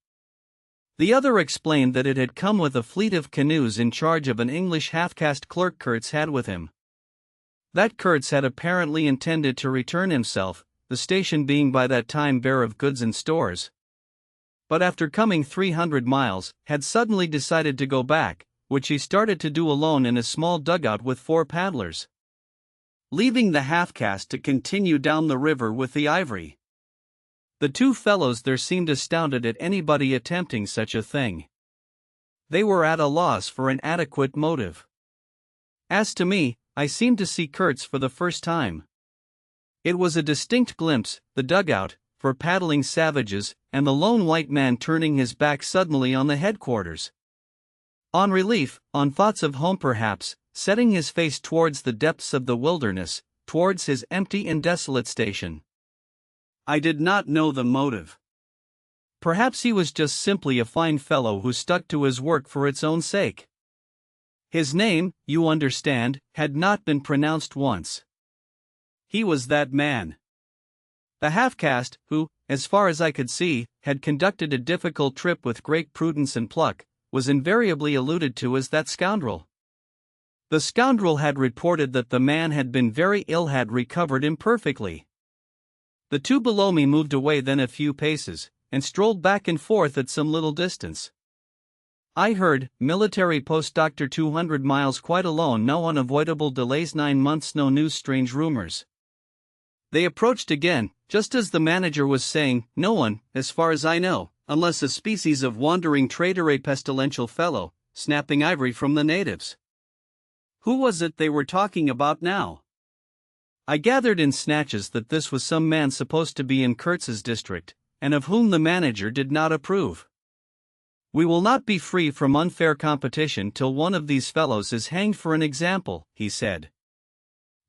The other explained that it had come with a fleet of canoes in charge of an English half-caste clerk Kurtz had with him. That Kurtz had apparently intended to return himself, the station being by that time bare of goods and stores. But after coming 300 miles, had suddenly decided to go back, which he started to do alone in a small dugout with 4 paddlers, leaving the half-caste to continue down the river with the ivory. The 2 fellows there seemed astounded at anybody attempting such a thing. They were at a loss for an adequate motive. As to me, I seemed to see Kurtz for the first time. It was a distinct glimpse, the dugout, for paddling savages, and the lone white man turning his back suddenly on the headquarters. On relief, on thoughts of home perhaps, setting his face towards the depths of the wilderness, towards his empty and desolate station. I did not know the motive. Perhaps he was just simply a fine fellow who stuck to his work for its own sake. His name, you understand, had not been pronounced once. He was that man. The half-caste, who, as far as I could see, had conducted a difficult trip with great prudence and pluck, was invariably alluded to as that scoundrel. The scoundrel had reported that the man had been very ill, had recovered imperfectly. The 2 below me moved away then a few paces, and strolled back and forth at some little distance. I heard, military post, Dr. 200 miles, quite alone, no unavoidable delays, 9 months, no news, strange rumors. They approached again, just as the manager was saying, "No one, as far as I know, unless a species of wandering trader, a pestilential fellow, snapping ivory from the natives." Who was it they were talking about now? I gathered in snatches that this was some man supposed to be in Kurtz's district, and of whom the manager did not approve. "We will not be free from unfair competition till one of these fellows is hanged for an example," he said.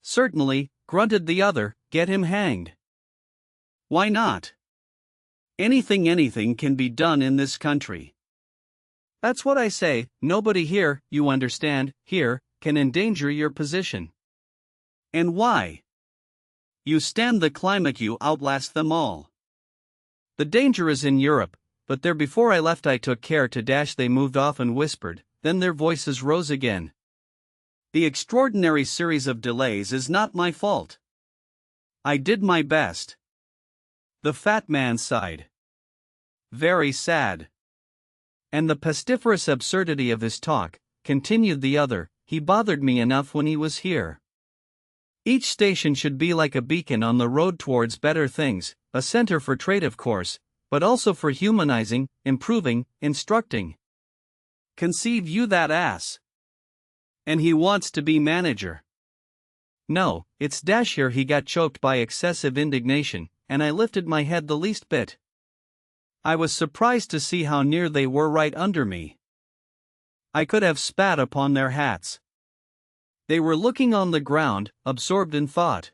"Certainly," grunted the other, "get him hanged." "Why not? Anything can be done in this country." "That's what I say, nobody here, you understand, here, can endanger your position." "And why? You stand the climate, you outlast them all." "The danger is in Europe, but there before I left I took care to dash." They moved off and whispered, then their voices rose again. "The extraordinary series of delays is not my fault. I did my best." The fat man sighed. "Very sad." "And the pestiferous absurdity of his talk," continued the other, "he bothered me enough when he was here. Each station should be like a beacon on the road towards better things, a center for trade of course, but also for humanizing, improving, instructing. Conceive you that ass! And he wants to be manager." "No, it's dash." Here he got choked by excessive indignation, and I lifted my head the least bit. I was surprised to see how near they were right under me. I could have spat upon their hats. They were looking on the ground, absorbed in thought.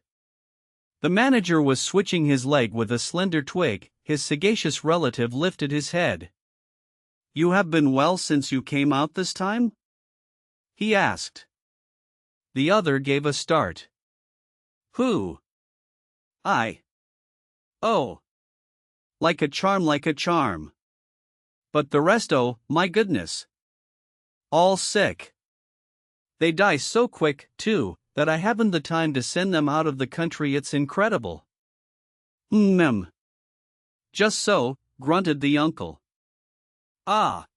The manager was switching his leg with a slender twig. His sagacious relative lifted his head. "You have been well since you came out this time?" he asked. The other gave a start. "Who?" "I. Oh! Like a charm, like a charm. But the rest, oh, my goodness. All sick. They die so quick, too, that I haven't the time to send them out of the country. It's incredible. Just so, grunted the uncle. Ah!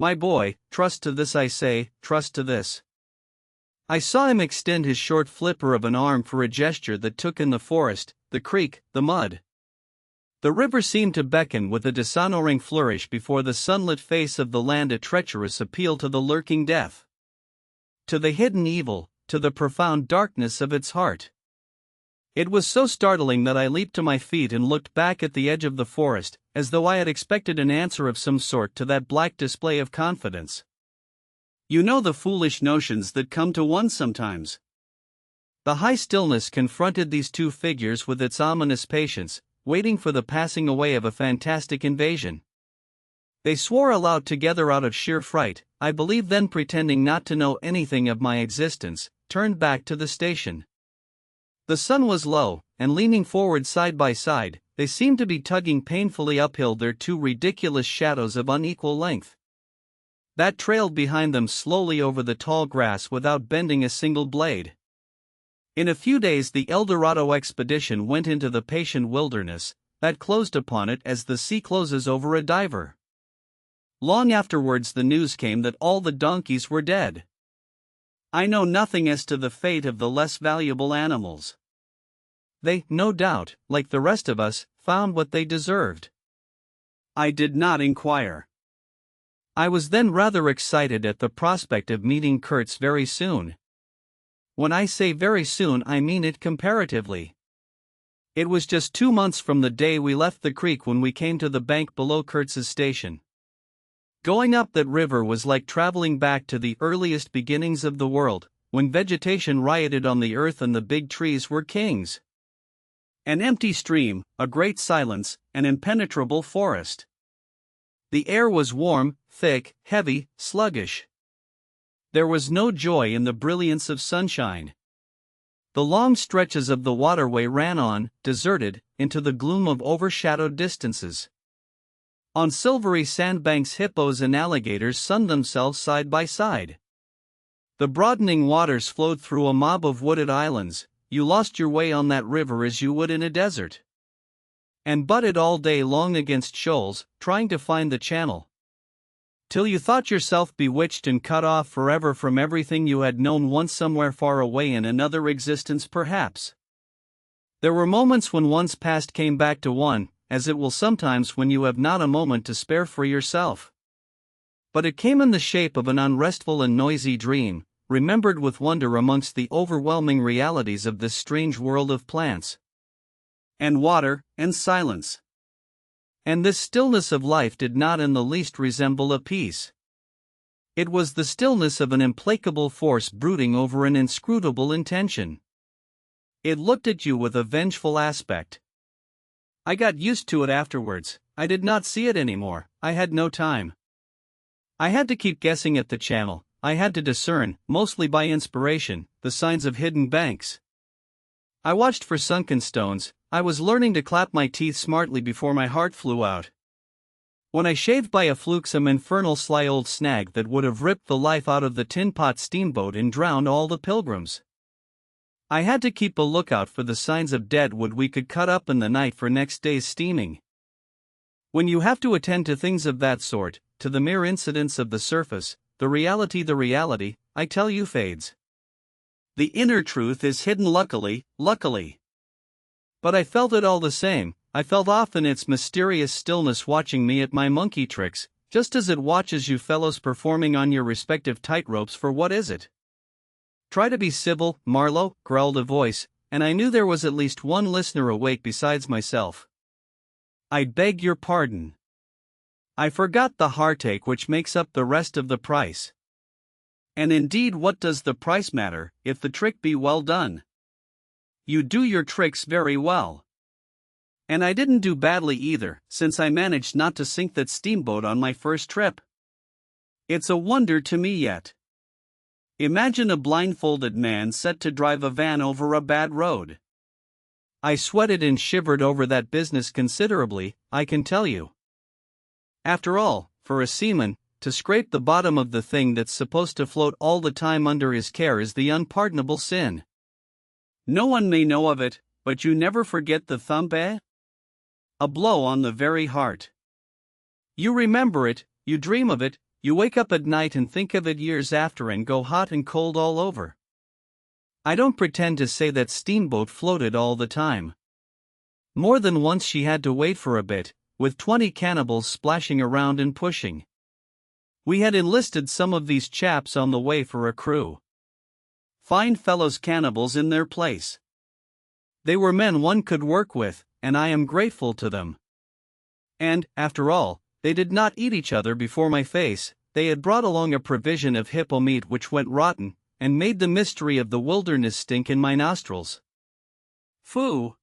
My boy, trust to this, I say, trust to this. I saw him extend his short flipper of an arm for a gesture that took in the forest, the creek, the mud. The river seemed to beckon with a dishonoring flourish before the sunlit face of the land, a treacherous appeal to the lurking death. To the hidden evil, to the profound darkness of its heart. It was so startling that I leaped to my feet and looked back at the edge of the forest, as though I had expected an answer of some sort to that black display of confidence. You know the foolish notions that come to one sometimes. The high stillness confronted these two figures with its ominous patience, waiting for the passing away of a fantastic invasion. They swore aloud together out of sheer fright, I believe, then pretending not to know anything of my existence, turned back to the station. The sun was low, and leaning forward side by side, they seemed to be tugging painfully uphill their two ridiculous shadows of unequal length. That trailed behind them slowly over the tall grass without bending a single blade. In a few days the El Dorado expedition went into the patient wilderness that closed upon it as the sea closes over a diver. Long afterwards the news came that all the donkeys were dead. I know nothing as to the fate of the less valuable animals. They, no doubt, like the rest of us, found what they deserved. I did not inquire. I was then rather excited at the prospect of meeting Kurtz very soon. When I say very soon, I mean it comparatively. It was just 2 months from the day we left the creek when we came to the bank below Kurtz's station. Going up that river was like traveling back to the earliest beginnings of the world, when vegetation rioted on the earth and the big trees were kings. An empty stream, a great silence, an impenetrable forest. The air was warm, thick, heavy, sluggish. There was no joy in the brilliance of sunshine. The long stretches of the waterway ran on, deserted, into the gloom of overshadowed distances. On silvery sandbanks hippos and alligators sunned themselves side by side. The broadening waters flowed through a mob of wooded islands. You lost your way on that river as you would in a desert. And butted all day long against shoals, trying to find the channel. Till you thought yourself bewitched and cut off forever from everything you had known once somewhere far away in another existence perhaps. There were moments when one's past came back to one, as it will sometimes when you have not a moment to spare for yourself. But it came in the shape of an unrestful and noisy dream, remembered with wonder amongst the overwhelming realities of this strange world of plants. And water, and silence. And this stillness of life did not in the least resemble a peace. It was the stillness of an implacable force brooding over an inscrutable intention. It looked at you with a vengeful aspect. I got used to it afterwards. I did not see it anymore. I had no time. I had to keep guessing at the channel. I had to discern, mostly by inspiration, the signs of hidden banks. I watched for sunken stones. I was learning to clap my teeth smartly before my heart flew out. When I shaved by a fluke some infernal sly old snag that would have ripped the life out of the tin pot steamboat and drowned all the pilgrims. I had to keep a lookout for the signs of dead wood we could cut up in the night for next day's steaming. When you have to attend to things of that sort, to the mere incidents of the surface, the reality, I tell you, fades. The inner truth is hidden luckily. But I felt it all the same. I felt often its mysterious stillness watching me at my monkey tricks, just as it watches you fellows performing on your respective tightropes. For what is it? Try to be civil, Marlow, growled a voice, and I knew there was at least one listener awake besides myself. I beg your pardon. I forgot the heartache which makes up the rest of the price. And indeed, what does the price matter, if the trick be well done? You do your tricks very well. And I didn't do badly either, since I managed not to sink that steamboat on my first trip. It's a wonder to me yet. Imagine a blindfolded man set to drive a van over a bad road. I sweated and shivered over that business considerably, I can tell you. After all, for a seaman, to scrape the bottom of the thing that's supposed to float all the time under his care is the unpardonable sin. No one may know of it, but you never forget the thump, eh? A blow on the very heart. You remember it, you dream of it, you wake up at night and think of it years after and go hot and cold all over. I don't pretend to say that steamboat floated all the time. More than once she had to wait for a bit, with 20 cannibals splashing around and pushing. We had enlisted some of these chaps on the way for a crew. Fine fellows, cannibals in their place. They were men one could work with, and I am grateful to them. And, after all, they did not eat each other before my face. They had brought along a provision of hippo meat which went rotten, and made the mystery of the wilderness stink in my nostrils. Phoo!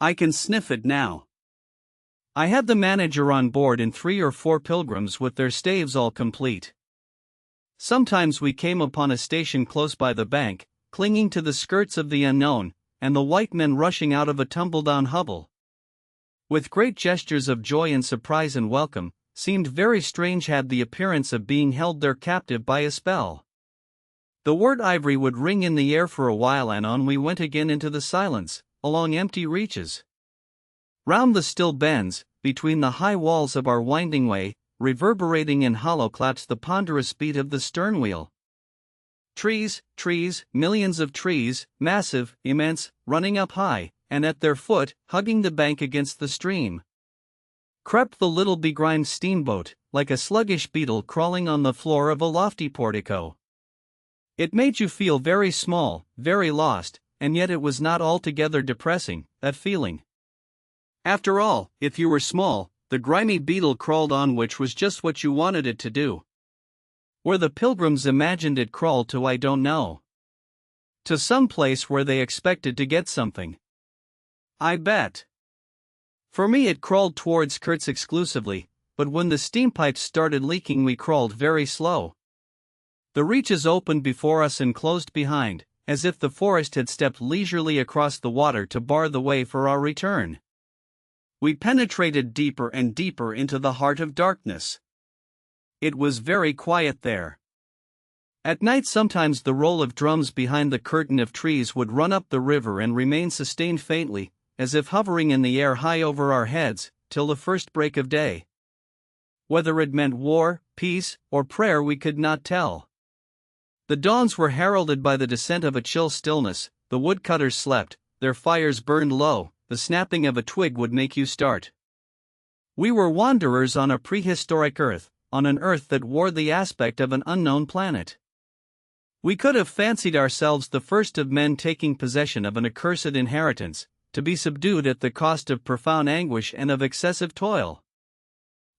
I can sniff it now. I had the manager on board and 3 or 4 pilgrims with their staves all complete. Sometimes we came upon a station close by the bank, clinging to the skirts of the unknown, and the white men rushing out of a tumble-down hovel. With great gestures of joy and surprise and welcome, seemed very strange, had the appearance of being held there captive by a spell. The word ivory would ring in the air for a while and on we went again into the silence, along empty reaches. Round the still bends, between the high walls of our winding way, reverberating in hollow claps the ponderous beat of the stern wheel. Trees, trees, millions of trees, massive, immense, running up high, and at their foot, hugging the bank against the stream, crept the little begrimed steamboat, like a sluggish beetle crawling on the floor of a lofty portico. It made you feel very small, very lost, and yet it was not altogether depressing, that feeling. After all, if you were small, the grimy beetle crawled on, which was just what you wanted it to do. Where the pilgrims imagined it crawled to I don't know. To some place where they expected to get something. I bet. For me it crawled towards Kurtz exclusively, but when the steam pipes started leaking we crawled very slow. The reaches opened before us and closed behind, as if the forest had stepped leisurely across the water to bar the way for our return. We penetrated deeper and deeper into the heart of darkness. It was very quiet there. At night sometimes the roll of drums behind the curtain of trees would run up the river and remain sustained faintly, as if hovering in the air high over our heads, till the first break of day. Whether it meant war, peace, or prayer we could not tell. The dawns were heralded by the descent of a chill stillness. The woodcutters slept, their fires burned low, the snapping of a twig would make you start. We were wanderers on a prehistoric earth, on an earth that wore the aspect of an unknown planet. We could have fancied ourselves the first of men taking possession of an accursed inheritance, to be subdued at the cost of profound anguish and of excessive toil.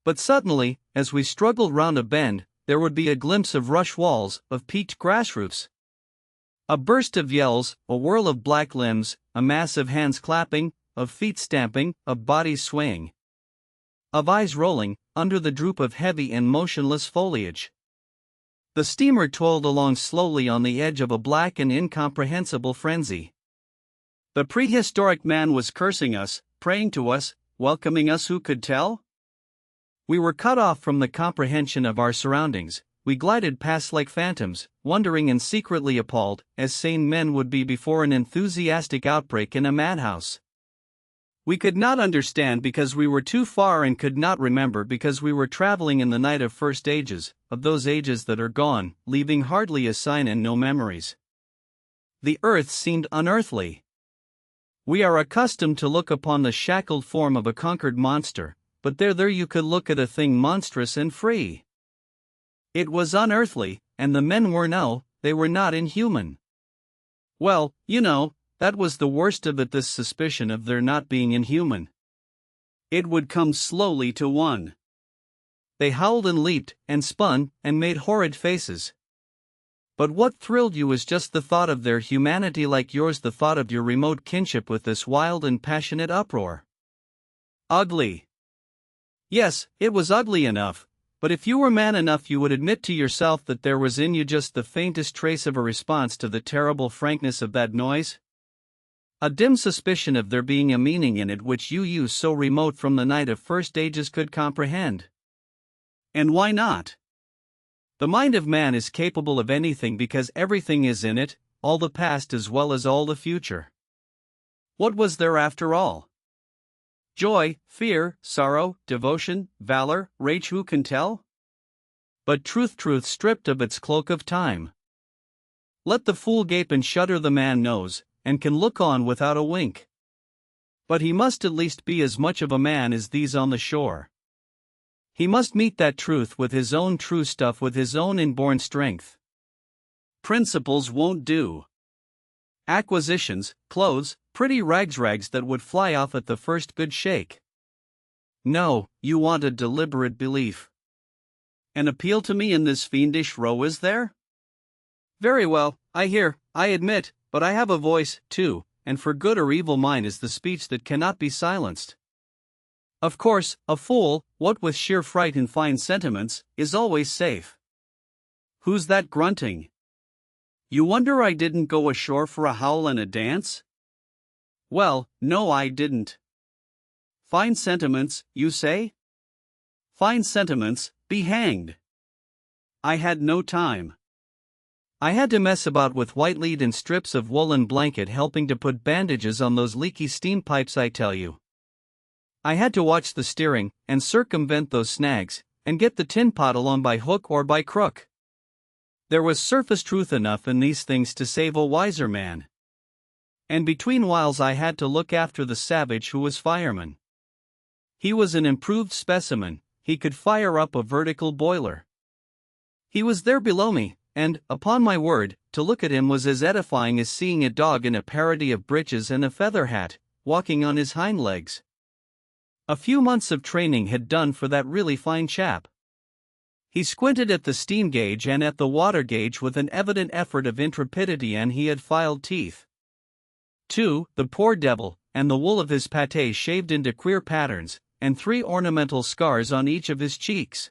But suddenly, as we struggled round a bend, there would be a glimpse of rush walls, of peaked grass roofs. A burst of yells, a whirl of black limbs, a mass of hands clapping, of feet stamping, of bodies swaying, of eyes rolling, under the droop of heavy and motionless foliage. The steamer toiled along slowly on the edge of a black and incomprehensible frenzy. The prehistoric man was cursing us, praying to us, welcoming us, who could tell? We were cut off from the comprehension of our surroundings. We glided past like phantoms, wondering and secretly appalled, as sane men would be before an enthusiastic outbreak in a madhouse. We could not understand because we were too far, and could not remember because we were traveling in the night of first ages, of those ages that are gone, leaving hardly a sign and no memories. The earth seemed unearthly. We are accustomed to look upon the shackled form of a conquered monster, but there you could look at a thing monstrous and free. It was unearthly, and the men were they were not inhuman. Well, that was the worst of it, this suspicion of their not being inhuman. It would come slowly to one. They howled and leaped, and spun, and made horrid faces. But what thrilled you was just the thought of their humanity, like yours, the thought of your remote kinship with this wild and passionate uproar. Ugly. Yes, it was ugly enough, but if you were man enough you would admit to yourself that there was in you just the faintest trace of a response to the terrible frankness of that noise. A dim suspicion of there being a meaning in it which you so remote from the night of first ages could comprehend. And why not? The mind of man is capable of anything because everything is in it, all the past as well as all the future. What was there after all? Joy, fear, sorrow, devotion, valor, rage, who can tell? But truth stripped of its cloak of time. Let the fool gape and shudder, the man knows, and can look on without a wink. But he must at least be as much of a man as these on the shore. He must meet that truth with his own true stuff, with his own inborn strength. Principles won't do. Acquisitions, clothes, pretty rags that would fly off at the first good shake. No, you want a deliberate belief. An appeal to me in this fiendish row, is there? Very well, I hear, I admit, but I have a voice, too, and for good or evil mine is the speech that cannot be silenced. Of course, a fool, what with sheer fright and fine sentiments, is always safe. Who's that grunting? You wonder I didn't go ashore for a howl and a dance? Well, no, I didn't. Fine sentiments, you say? Fine sentiments, be hanged. I had no time. I had to mess about with white lead and strips of woolen blanket, helping to put bandages on those leaky steam pipes, I tell you. I had to watch the steering, and circumvent those snags, and get the tin pot along by hook or by crook. There was surface truth enough in these things to save a wiser man. And between whiles I had to look after the savage who was fireman. He was an improved specimen, he could fire up a vertical boiler. He was there below me, and, upon my word, to look at him was as edifying as seeing a dog in a parody of breeches and a feather hat, walking on his hind legs. A few months of training had done for that really fine chap. He squinted at the steam gauge and at the water gauge with an evident effort of intrepidity, and he had filed teeth, too, the poor devil, and the wool of his pate shaved into queer patterns, and 3 ornamental scars on each of his cheeks.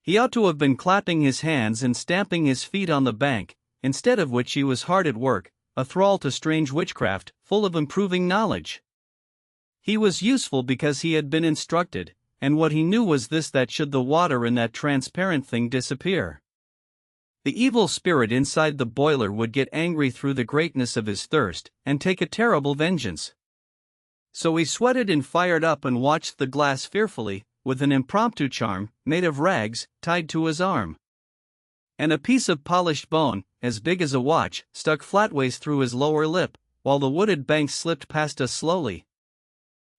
He ought to have been clapping his hands and stamping his feet on the bank, instead of which he was hard at work, a thrall to strange witchcraft, full of improving knowledge. He was useful because he had been instructed, and what he knew was this: that should the water in that transparent thing disappear, the evil spirit inside the boiler would get angry through the greatness of his thirst, and take a terrible vengeance. So he sweated and fired up and watched the glass fearfully, with an impromptu charm, made of rags, tied to his arm. And a piece of polished bone, as big as a watch, stuck flatways through his lower lip, while the wooded banks slipped past us slowly.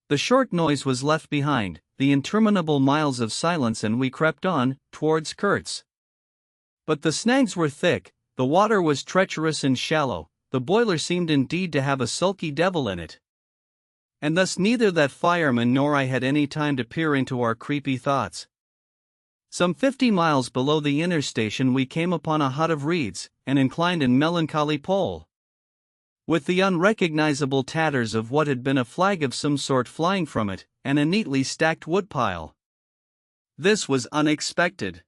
The short noise was left behind, the interminable miles of silence, and we crept on, towards Kurtz. But the snags were thick, the water was treacherous and shallow, the boiler seemed indeed to have a sulky devil in it. And thus neither that fireman nor I had any time to peer into our creepy thoughts. Some 50 miles below the inner station we came upon a hut of reeds, an inclined and melancholy pole, with the unrecognizable tatters of what had been a flag of some sort flying from it, and a neatly stacked woodpile. This was unexpected.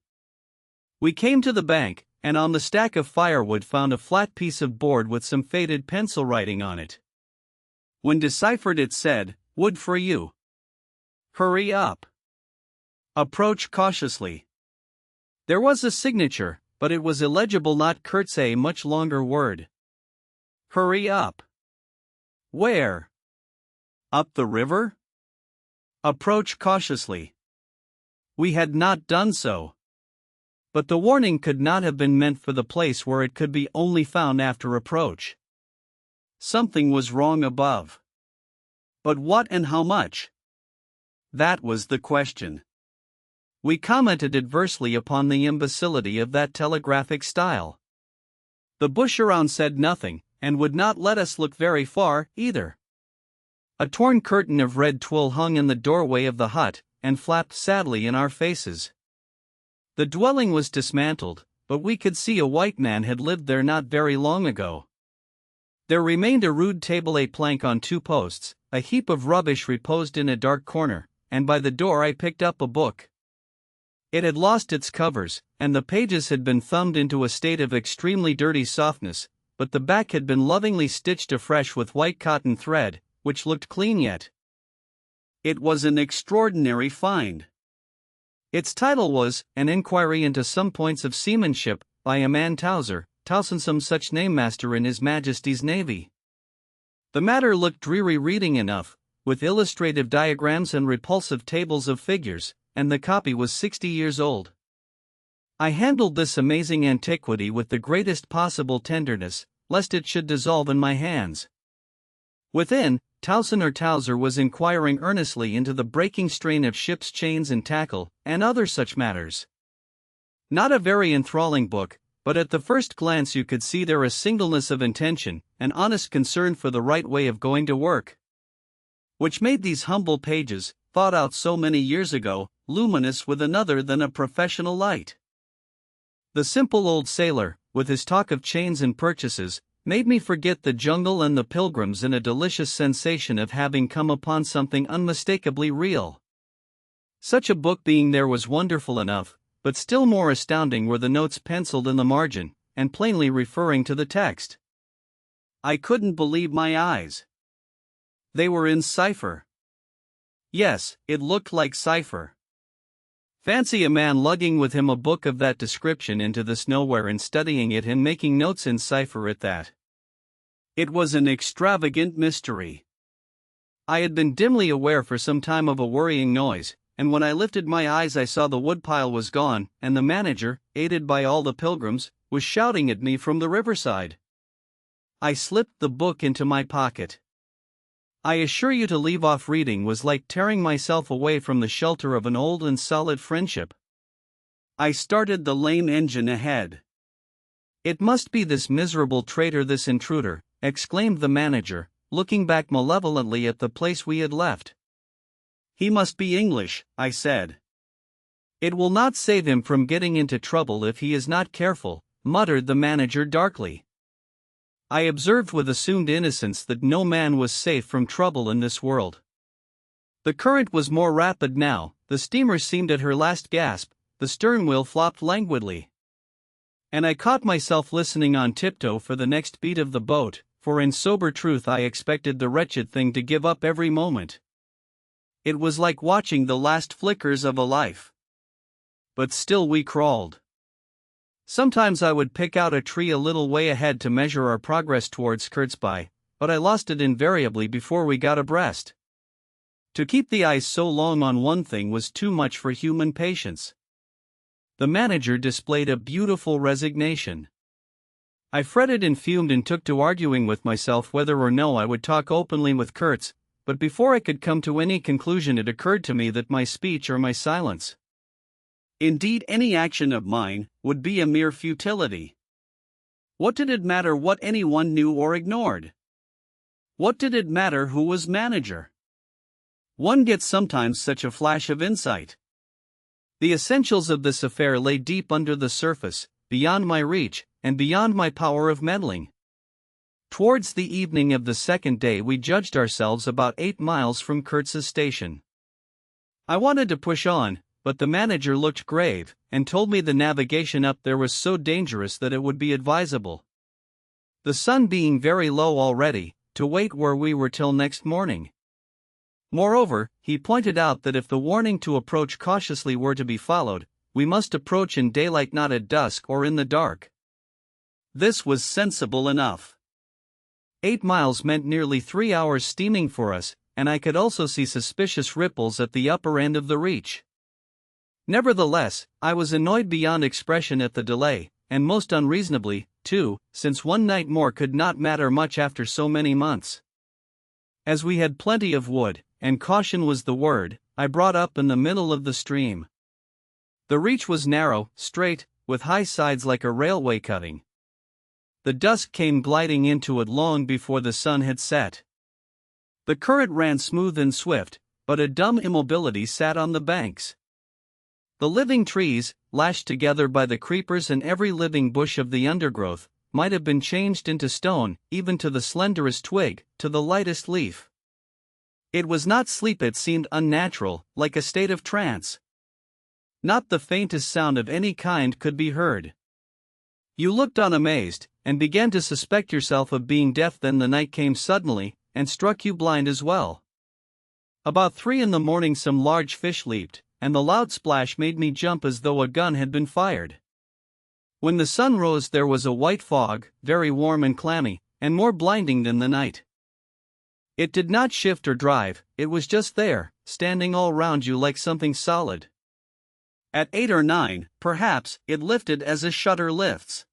We came to the bank, and on the stack of firewood found a flat piece of board with some faded pencil writing on it. When deciphered it said, "Wood for you. Hurry up. Approach cautiously." There was a signature, but it was illegible, not Kurtz, a much longer word. Hurry up. Where? Up the river? Approach cautiously. We had not done so. But the warning could not have been meant for the place where it could be only found after approach. Something was wrong above. But what and how much? That was the question. We commented adversely upon the imbecility of that telegraphic style. The bush around said nothing, and would not let us look very far, either. A torn curtain of red twill hung in the doorway of the hut, and flapped sadly in our faces. The dwelling was dismantled, but we could see a white man had lived there not very long ago. There remained a rude table, a plank on 2 posts, a heap of rubbish reposed in a dark corner, and by the door I picked up a book. It had lost its covers, and the pages had been thumbed into a state of extremely dirty softness, but the back had been lovingly stitched afresh with white cotton thread, which looked clean yet. It was an extraordinary find. Its title was An Inquiry into Some Points of Seamanship, by a man Towser, some such name master in His Majesty's Navy. The matter looked dreary reading enough, with illustrative diagrams and repulsive tables of figures, and the copy was 60 years old. I handled this amazing antiquity with the greatest possible tenderness, lest it should dissolve in my hands. Within, Towser was inquiring earnestly into the breaking strain of ship's chains and tackle, and other such matters. Not a very enthralling book, but at the first glance you could see there a singleness of intention, an honest concern for the right way of going to work, which made these humble pages, thought out so many years ago, luminous with another than a professional light. The simple old sailor, with his talk of chains and purchases, made me forget the jungle and the pilgrims in a delicious sensation of having come upon something unmistakably real. Such a book being there was wonderful enough, but still more astounding were the notes penciled in the margin, and plainly referring to the text. I couldn't believe my eyes. They were in cipher. Yes, it looked like cipher. Fancy a man lugging with him a book of that description into this nowhere and studying it and making notes in cipher at that. It was an extravagant mystery. I had been dimly aware for some time of a worrying noise, and when I lifted my eyes I saw the woodpile was gone, and the manager, aided by all the pilgrims, was shouting at me from the riverside. I slipped the book into my pocket. I assure you to leave off reading was like tearing myself away from the shelter of an old and solid friendship. I started the lame engine ahead. It must be this miserable traitor, this intruder, exclaimed the manager, looking back malevolently at the place we had left. He must be English, I said. It will not save him from getting into trouble if he is not careful, muttered the manager darkly. I observed with assumed innocence that no man was safe from trouble in this world. The current was more rapid now, the steamer seemed at her last gasp, the stern wheel flopped languidly. And I caught myself listening on tiptoe for the next beat of the boat, for in sober truth I expected the wretched thing to give up every moment. It was like watching the last flickers of a life. But still we crawled. Sometimes I would pick out a tree a little way ahead to measure our progress towards Kurtz, but I lost it invariably before we got abreast. To keep the eyes so long on one thing was too much for human patience. The manager displayed a beautiful resignation. I fretted and fumed and took to arguing with myself whether or no I would talk openly with Kurtz, but before I could come to any conclusion it occurred to me that my speech or my silence, indeed any action of mine, would be a mere futility. What did it matter what anyone knew or ignored? What did it matter who was manager? One gets sometimes such a flash of insight. The essentials of this affair lay deep under the surface, beyond my reach, and beyond my power of meddling. Towards the evening of the second day we judged ourselves about 8 miles from Kurtz's station. I wanted to push on, but the manager looked grave, and told me the navigation up there was so dangerous that it would be advisable, the sun being very low already, to wait where we were till next morning. Moreover, he pointed out that if the warning to approach cautiously were to be followed, we must approach in daylight, not at dusk or in the dark. This was sensible enough. 8 miles meant nearly 3 hours steaming for us, and I could also see suspicious ripples at the upper end of the reach. Nevertheless, I was annoyed beyond expression at the delay, and most unreasonably, too, since one night more could not matter much after so many months. As we had plenty of wood, and caution was the word, I brought up in the middle of the stream. The reach was narrow, straight, with high sides like a railway cutting. The dusk came gliding into it long before the sun had set. The current ran smooth and swift, but a dumb immobility sat on the banks. The living trees, lashed together by the creepers and every living bush of the undergrowth, might have been changed into stone, even to the slenderest twig, to the lightest leaf. It was not sleep, it seemed unnatural, like a state of trance. Not the faintest sound of any kind could be heard. You looked on amazed, and began to suspect yourself of being deaf. Then the night came suddenly, and struck you blind as well. About 3 in the morning some large fish leaped, and the loud splash made me jump as though a gun had been fired. When the sun rose there was a white fog, very warm and clammy, and more blinding than the night. It did not shift or drive, it was just there, standing all round you like something solid. At 8 or 9, perhaps, it lifted as a shutter lifts.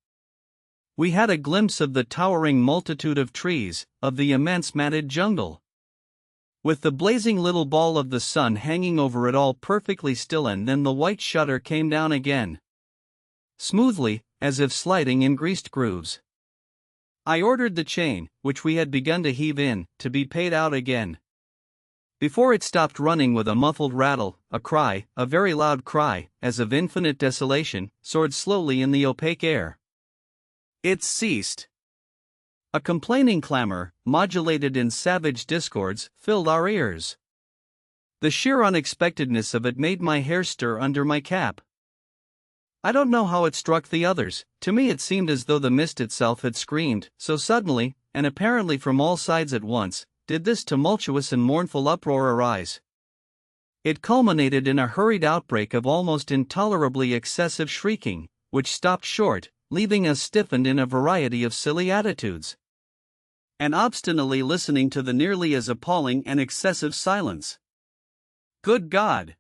We had a glimpse of the towering multitude of trees, of the immense matted jungle. With the blazing little ball of the sun hanging over it all perfectly still, and then the white shutter came down again. Smoothly, as if sliding in greased grooves. I ordered the chain, which we had begun to heave in, to be paid out again. Before it stopped running with a muffled rattle, a cry, a very loud cry, as of infinite desolation, soared slowly in the opaque air. It ceased. A complaining clamor, modulated in savage discords, filled our ears. The sheer unexpectedness of it made my hair stir under my cap. I don't know how it struck the others. To me it seemed as though the mist itself had screamed, so suddenly, and apparently from all sides at once, did this tumultuous and mournful uproar arise. It culminated in a hurried outbreak of almost intolerably excessive shrieking, which stopped short, leaving us stiffened in a variety of silly attitudes, and obstinately listening to the nearly as appalling and excessive silence. Good God!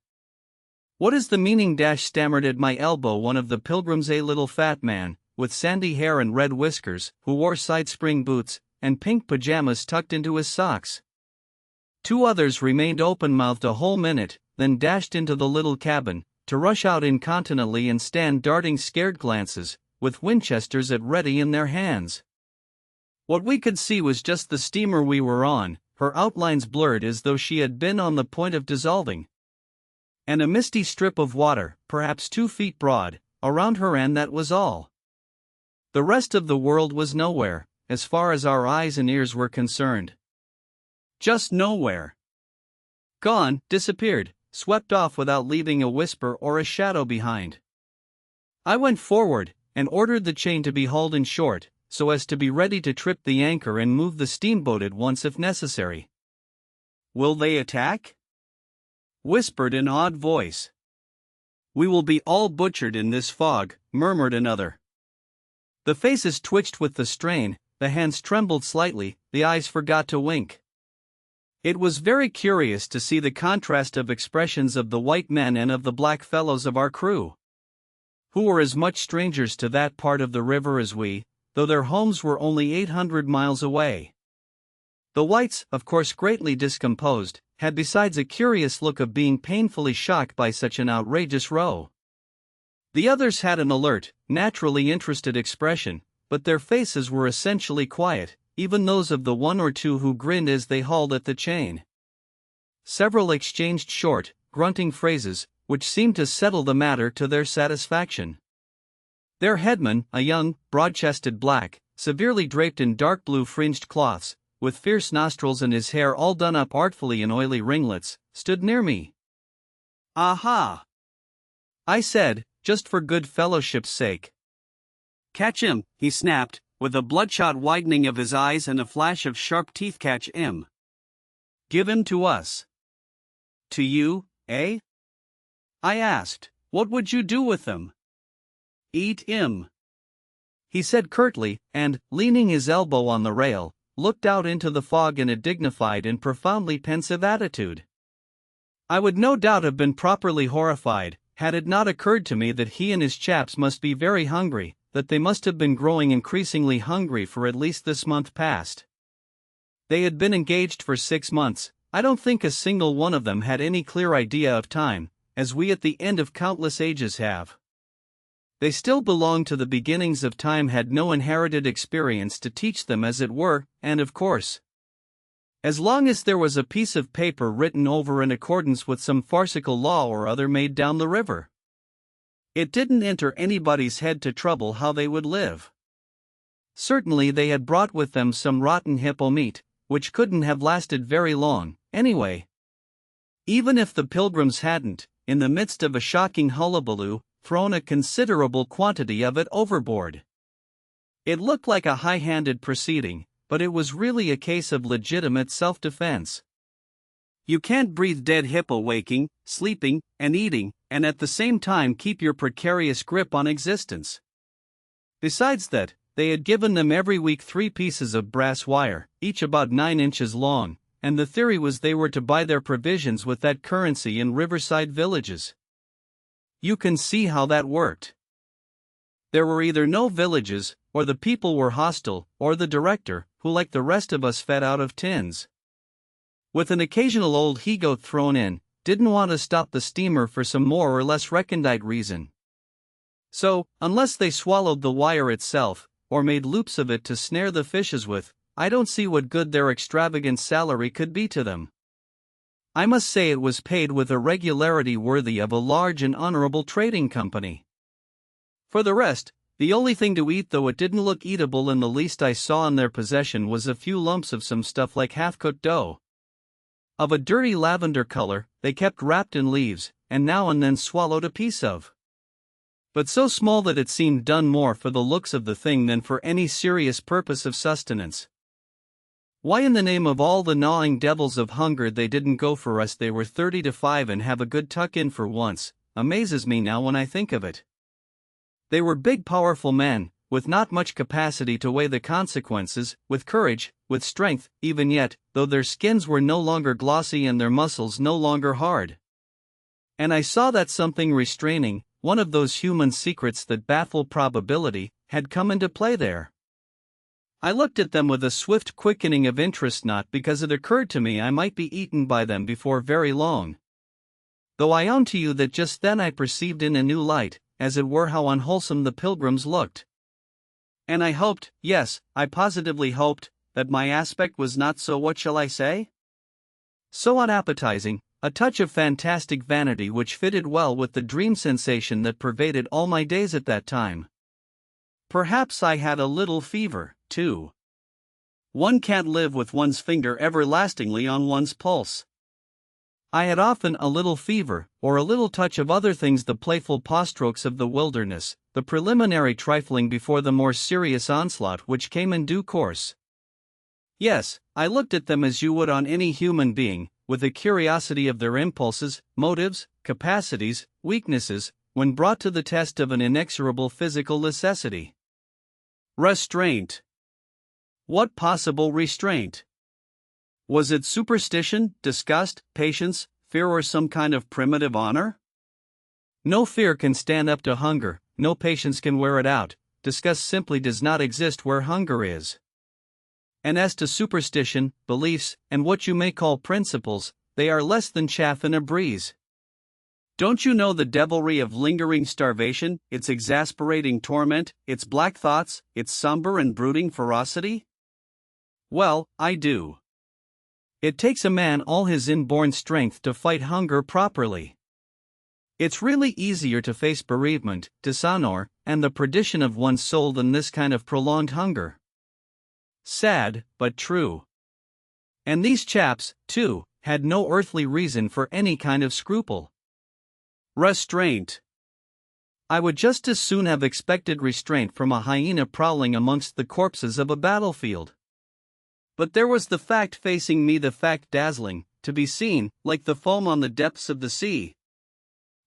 What is the meaning? Stammered at my elbow one of the pilgrims, a little fat man, with sandy hair and red whiskers, who wore side-spring boots, and pink pajamas tucked into his socks. 2 others remained open-mouthed a whole minute, then dashed into the little cabin, to rush out incontinently and stand darting scared glances, with Winchesters at ready in their hands. What we could see was just the steamer we were on, her outlines blurred as though she had been on the point of dissolving. And a misty strip of water, perhaps 2 feet broad, around her, and that was all. The rest of the world was nowhere, as far as our eyes and ears were concerned. Just nowhere. Gone, disappeared, swept off without leaving a whisper or a shadow behind. I went forward, and ordered the chain to be hauled in short, so as to be ready to trip the anchor and move the steamboat at once if necessary. Will they attack? Whispered an odd voice. We will be all butchered in this fog, murmured another. The faces twitched with the strain, the hands trembled slightly, the eyes forgot to wink. It was very curious to see the contrast of expressions of the white men and of the black fellows of our crew, who were as much strangers to that part of the river as we, though their homes were only 800 miles away. The whites, of course greatly discomposed, had besides a curious look of being painfully shocked by such an outrageous row. The others had an alert, naturally interested expression, but their faces were essentially quiet, even those of the 1 or 2 who grinned as they hauled at the chain. Several exchanged short, grunting phrases, which seemed to settle the matter to their satisfaction. Their headman, a young, broad-chested black, severely draped in dark blue fringed cloths, with fierce nostrils and his hair all done up artfully in oily ringlets, stood near me. Aha! I said, just for good fellowship's sake. Catch him, he snapped, with a bloodshot widening of his eyes and a flash of sharp teeth. Catch him. Give him to us. To you, eh? I asked, what would you do with them? Eat him, he said curtly, and, leaning his elbow on the rail, looked out into the fog in a dignified and profoundly pensive attitude. I would no doubt have been properly horrified, had it not occurred to me that he and his chaps must be very hungry, that they must have been growing increasingly hungry for at least this month past. They had been engaged for 6 months. I don't think a single one of them had any clear idea of time, as we at the end of countless ages have. They still belonged to the beginnings of time, had no inherited experience to teach them, as it were, and of course, as long as there was a piece of paper written over in accordance with some farcical law or other made down the river, it didn't enter anybody's head to trouble how they would live. Certainly they had brought with them some rotten hippo meat, which couldn't have lasted very long, anyway. Even if the pilgrims hadn't, in the midst of a shocking hullabaloo, thrown a considerable quantity of it overboard. It looked like a high-handed proceeding, but it was really a case of legitimate self-defense. You can't breathe dead hippo waking, sleeping, and eating, and at the same time keep your precarious grip on existence. Besides that, they had given them every week 3 pieces of brass wire, each about 9 inches long, and the theory was they were to buy their provisions with that currency in riverside villages. You can see how that worked. There were either no villages, or the people were hostile, or the director, who like the rest of us fed out of tins, with an occasional old he-goat thrown in, didn't want to stop the steamer for some more or less recondite reason. So, unless they swallowed the wire itself, or made loops of it to snare the fishes with, I don't see what good their extravagant salary could be to them. I must say it was paid with a regularity worthy of a large and honorable trading company. For the rest, the only thing to eat, though it didn't look eatable in the least I saw in their possession, was a few lumps of some stuff like half-cooked dough. Of a dirty lavender color, they kept wrapped in leaves, and now and then swallowed a piece of. But so small that it seemed done more for the looks of the thing than for any serious purpose of sustenance. Why in the name of all the gnawing devils of hunger they didn't go for us they were 30 to 5 and have a good tuck-in for once, amazes me now when I think of it. They were big powerful men, with not much capacity to weigh the consequences, with courage, with strength, even yet, though their skins were no longer glossy and their muscles no longer hard. And I saw that something restraining, one of those human secrets that baffle probability, had come into play there. I looked at them with a swift quickening of interest, not because it occurred to me I might be eaten by them before very long. Though I own to you that just then I perceived in a new light, as it were, how unwholesome the pilgrims looked. And I hoped, yes, I positively hoped, that my aspect was not so, what shall I say? So unappetizing, a touch of fantastic vanity which fitted well with the dream sensation that pervaded all my days at that time. Perhaps I had a little fever, too. One can't live with one's finger everlastingly on one's pulse. I had often a little fever, or a little touch of other things, the playful pawstrokes of the wilderness, the preliminary trifling before the more serious onslaught which came in due course. Yes, I looked at them as you would on any human being, with a curiosity of their impulses, motives, capacities, weaknesses, when brought to the test of an inexorable physical necessity. Restraint. What possible restraint? Was it superstition, disgust, patience, fear, or some kind of primitive honor? No fear can stand up to hunger, no patience can wear it out, disgust simply does not exist where hunger is. And as to superstition, beliefs, and what you may call principles, they are less than chaff in a breeze. Don't you know the devilry of lingering starvation, its exasperating torment, its black thoughts, its somber and brooding ferocity? Well, I do. It takes a man all his inborn strength to fight hunger properly. It's really easier to face bereavement, dishonor, and the perdition of one's soul than this kind of prolonged hunger. Sad, but true. And these chaps, too, had no earthly reason for any kind of scruple. Restraint. I would just as soon have expected restraint from a hyena prowling amongst the corpses of a battlefield. But there was the fact facing me, the fact dazzling, to be seen, like the foam on the depths of the sea.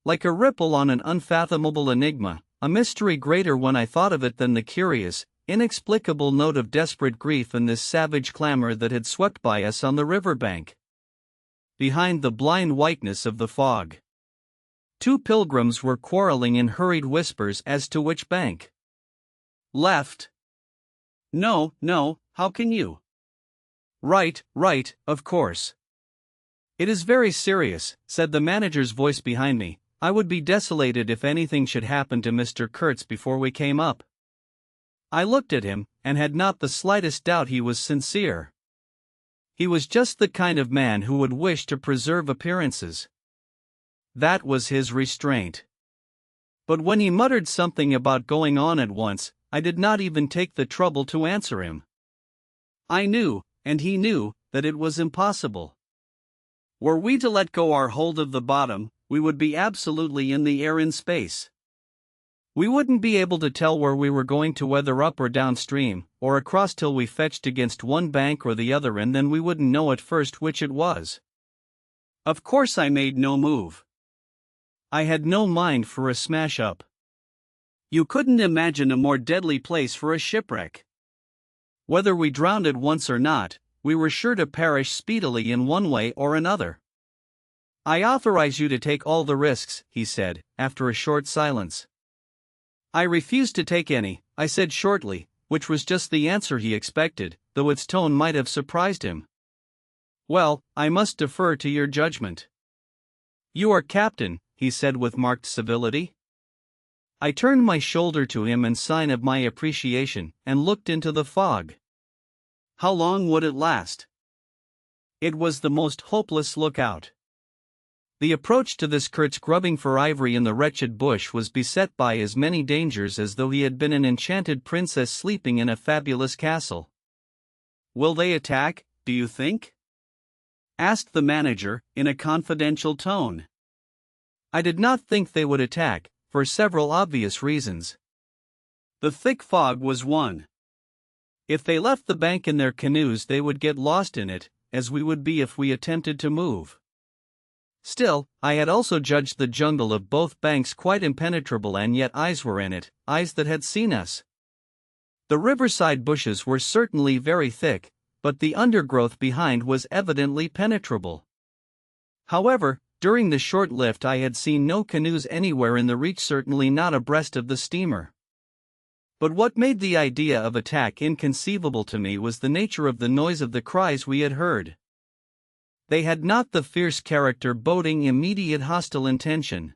Like a ripple on an unfathomable enigma, a mystery greater when I thought of it than the curious, inexplicable note of desperate grief in this savage clamor that had swept by us on the riverbank. Behind the blind whiteness of the fog, 2 pilgrims were quarreling in hurried whispers as to which bank. Left. No, how can you? Right, of course. It is very serious, said the manager's voice behind me. I would be desolated if anything should happen to Mr. Kurtz before we came up. I looked at him, and had not the slightest doubt he was sincere. He was just the kind of man who would wish to preserve appearances. That was his restraint. But when he muttered something about going on at once, I did not even take the trouble to answer him. I knew, and he knew, that it was impossible. Were we to let go our hold of the bottom, we would be absolutely in the air in space. We wouldn't be able to tell where we were going to, whether up or downstream, or across, till we fetched against one bank or the other, and then we wouldn't know at first which it was. Of course I made no move. I had no mind for a smash-up. You couldn't imagine a more deadly place for a shipwreck. Whether we drowned at once or not, we were sure to perish speedily in one way or another. I authorize you to take all the risks, he said, after a short silence. I refused to take any, I said shortly, which was just the answer he expected, though its tone might have surprised him. Well, I must defer to your judgment. You are captain, he said with marked civility. I turned my shoulder to him in sign of my appreciation, and looked into the fog. How long would it last? It was the most hopeless lookout. The approach to this Kurtz, grubbing for ivory in the wretched bush, was beset by as many dangers as though he had been an enchanted princess sleeping in a fabulous castle. Will they attack, do you think? Asked the manager, in a confidential tone. I did not think they would attack, for several obvious reasons. The thick fog was one. If they left the bank in their canoes, they would get lost in it, as we would be if we attempted to move. Still, I had also judged the jungle of both banks quite impenetrable, and yet eyes were in it, eyes that had seen us. The riverside bushes were certainly very thick, but the undergrowth behind was evidently penetrable. However, during the short lift I had seen no canoes anywhere in the reach, certainly not abreast of the steamer. But what made the idea of attack inconceivable to me was the nature of the noise of the cries we had heard. They had not the fierce character boding immediate hostile intention.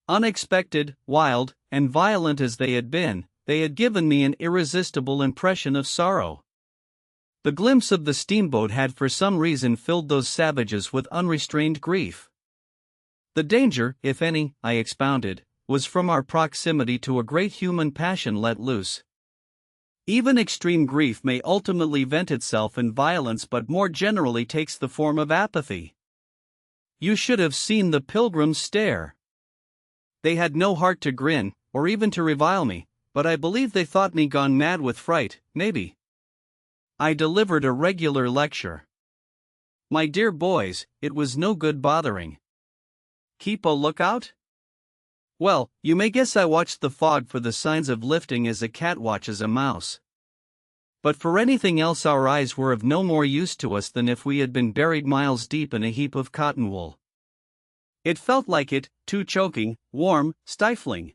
Unexpected, wild, and violent as they had been, they had given me an irresistible impression of sorrow. The glimpse of the steamboat had for some reason filled those savages with unrestrained grief. The danger, if any, I expounded, was from our proximity to a great human passion let loose. Even extreme grief may ultimately vent itself in violence, but more generally takes the form of apathy. You should have seen the pilgrims stare. They had no heart to grin, or even to revile me, but I believe they thought me gone mad with fright, maybe. I delivered a regular lecture. My dear boys, it was no good bothering. Keep a lookout? Well, you may guess I watched the fog for the signs of lifting as a cat watches a mouse. But for anything else our eyes were of no more use to us than if we had been buried miles deep in a heap of cotton wool. It felt like it, too choking, warm, stifling.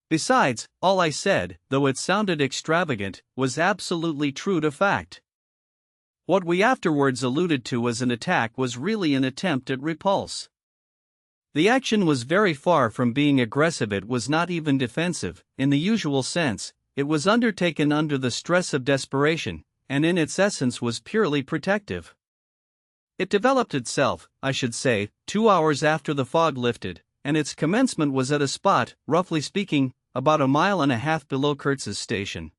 Besides, all I said, though it sounded extravagant, was absolutely true to fact. What we afterwards alluded to as an attack was really an attempt at repulse. The action was very far from being aggressive, it was not even defensive, in the usual sense, it was undertaken under the stress of desperation, and in its essence was purely protective. It developed itself, I should say, 2 hours after the fog lifted, and its commencement was at a spot, roughly speaking, about 1.5 miles below Kurtz's station.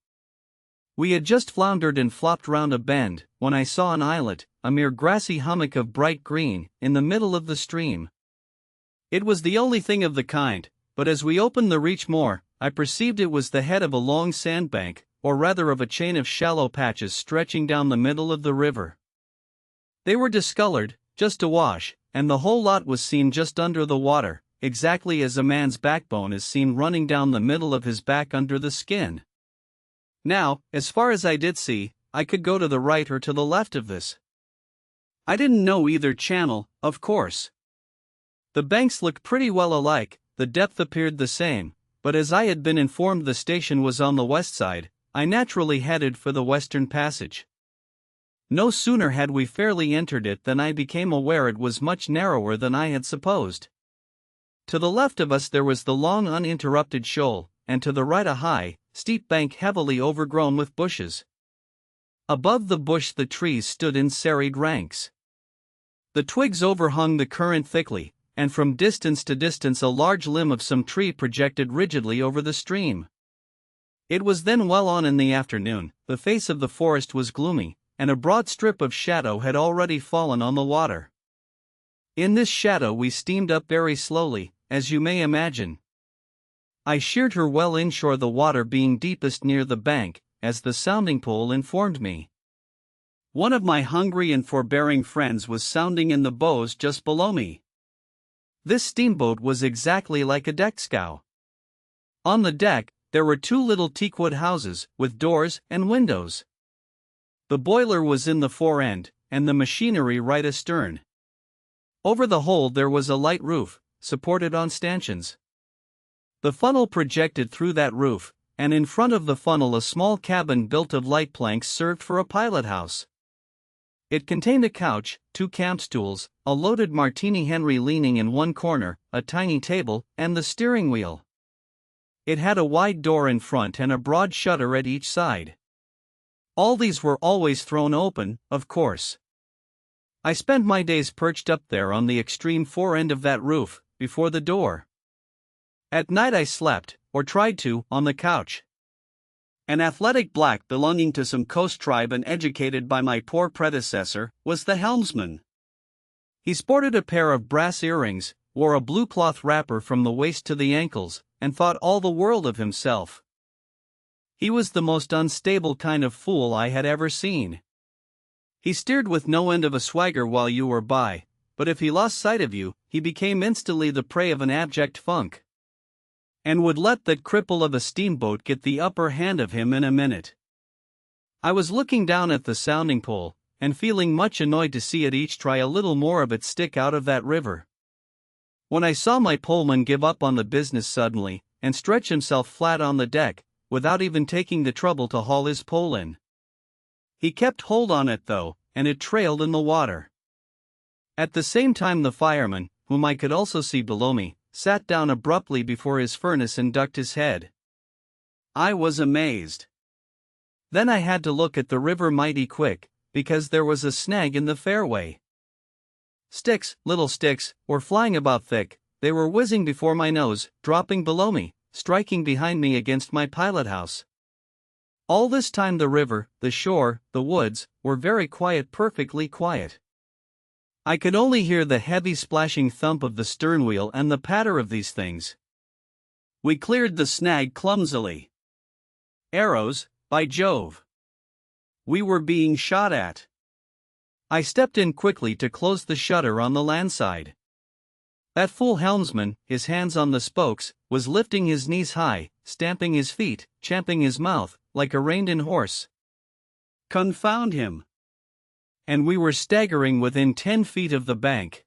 We had just floundered and flopped round a bend, when I saw an islet, a mere grassy hummock of bright green, in the middle of the stream. It was the only thing of the kind, but as we opened the reach more, I perceived it was the head of a long sandbank, or rather of a chain of shallow patches stretching down the middle of the river. They were discolored, just awash, and the whole lot was seen just under the water, exactly as a man's backbone is seen running down the middle of his back under the skin. Now, as far as I did see, I could go to the right or to the left of this. I didn't know either channel, of course. The banks looked pretty well alike, the depth appeared the same, but as I had been informed the station was on the west side, I naturally headed for the western passage. No sooner had we fairly entered it than I became aware it was much narrower than I had supposed. To the left of us there was the long uninterrupted shoal, and to the right a high, steep bank heavily overgrown with bushes. Above the bush the trees stood in serried ranks. The twigs overhung the current thickly, and from distance to distance a large limb of some tree projected rigidly over the stream. It was then well on in the afternoon, the face of the forest was gloomy, and a broad strip of shadow had already fallen on the water. In this shadow we steamed up very slowly, as you may imagine. I sheered her well inshore, the water being deepest near the bank, as the sounding pole informed me. One of my hungry and forbearing friends was sounding in the bows just below me. This steamboat was exactly like a deck scow. On the deck, there were 2 little teakwood houses, with doors and windows. The boiler was in the fore end, and the machinery right astern. Over the hold there was a light roof, supported on stanchions. The funnel projected through that roof, and in front of the funnel a small cabin built of light planks served for a pilot house. It contained a couch, 2 camp stools, a loaded Martini Henry leaning in one corner, a tiny table, and the steering wheel. It had a wide door in front and a broad shutter at each side. All these were always thrown open, of course. I spent my days perched up there on the extreme fore end of that roof, before the door. At night I slept, or tried to, on the couch. An athletic black belonging to some coast tribe and educated by my poor predecessor, was the helmsman. He sported a pair of brass earrings, wore a blue cloth wrapper from the waist to the ankles, and thought all the world of himself. He was the most unstable kind of fool I had ever seen. He steered with no end of a swagger while you were by, but if he lost sight of you, he became instantly the prey of an abject funk, and would let that cripple of a steamboat get the upper hand of him in a minute. I was looking down at the sounding pole, and feeling much annoyed to see it each try a little more of its stick out of that river, when I saw my poleman give up on the business suddenly, and stretch himself flat on the deck, without even taking the trouble to haul his pole in. He kept hold on it though, and it trailed in the water. At the same time the fireman, whom I could also see below me, sat down abruptly before his furnace and ducked his head. I was amazed. Then I had to look at the river mighty quick, because there was a snag in the fairway. Sticks, little sticks, were flying about thick. They were whizzing before my nose, dropping below me, striking behind me against my pilot house. All this time the river, the shore, the woods, were very quiet, perfectly quiet. I could only hear the heavy splashing thump of the stern wheel and the patter of these things. We cleared the snag clumsily. Arrows, by Jove! We were being shot at. I stepped in quickly to close the shutter on the land side. That fool helmsman, his hands on the spokes, was lifting his knees high, stamping his feet, champing his mouth, like a reined-in horse. Confound him! And we were staggering within 10 feet of the bank.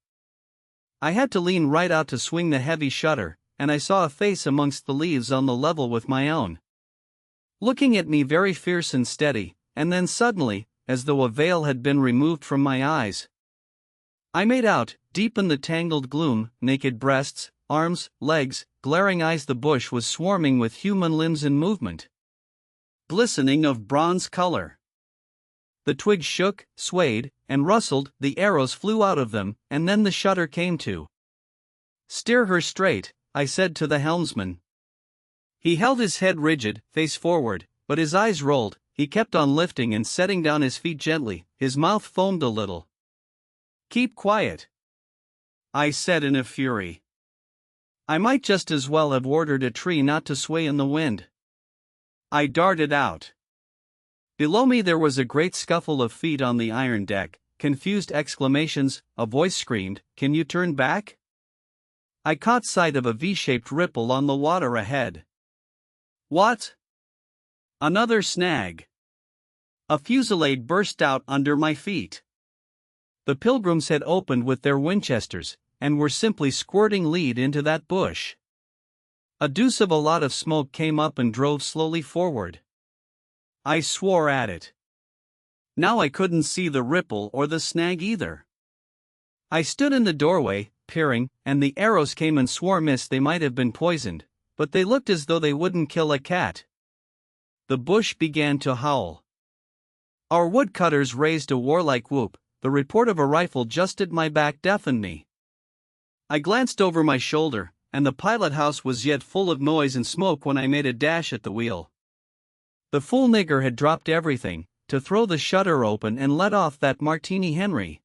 I had to lean right out to swing the heavy shutter, and I saw a face amongst the leaves on the level with my own, looking at me very fierce and steady, and then suddenly, as though a veil had been removed from my eyes, I made out, deep in the tangled gloom, naked breasts, arms, legs, glaring eyes. The bush was swarming with human limbs in movement, glistening of bronze color. The twigs shook, swayed, and rustled, the arrows flew out of them, and then the shutter came to. "Steer her straight," I said to the helmsman. He held his head rigid, face forward, but his eyes rolled. He kept on lifting and setting down his feet gently, his mouth foamed a little. "Keep quiet," I said in a fury. I might just as well have ordered a tree not to sway in the wind. I darted out. Below me there was a great scuffle of feet on the iron deck, confused exclamations, a voice screamed, "Can you turn back?" I caught sight of a V-shaped ripple on the water ahead. What? Another snag. A fusillade burst out under my feet. The Pilgrims had opened with their Winchesters, and were simply squirting lead into that bush. A deuce of a lot of smoke came up and drove slowly forward. I swore at it. Now I couldn't see the ripple or the snag either. I stood in the doorway, peering, and the arrows came and swore miss. They might have been poisoned, but they looked as though they wouldn't kill a cat. The bush began to howl. Our woodcutters raised a warlike whoop. The report of a rifle just at my back deafened me. I glanced over my shoulder, and the pilot house was yet full of noise and smoke when I made a dash at the wheel. The fool nigger had dropped everything, to throw the shutter open and let off that Martini Henry.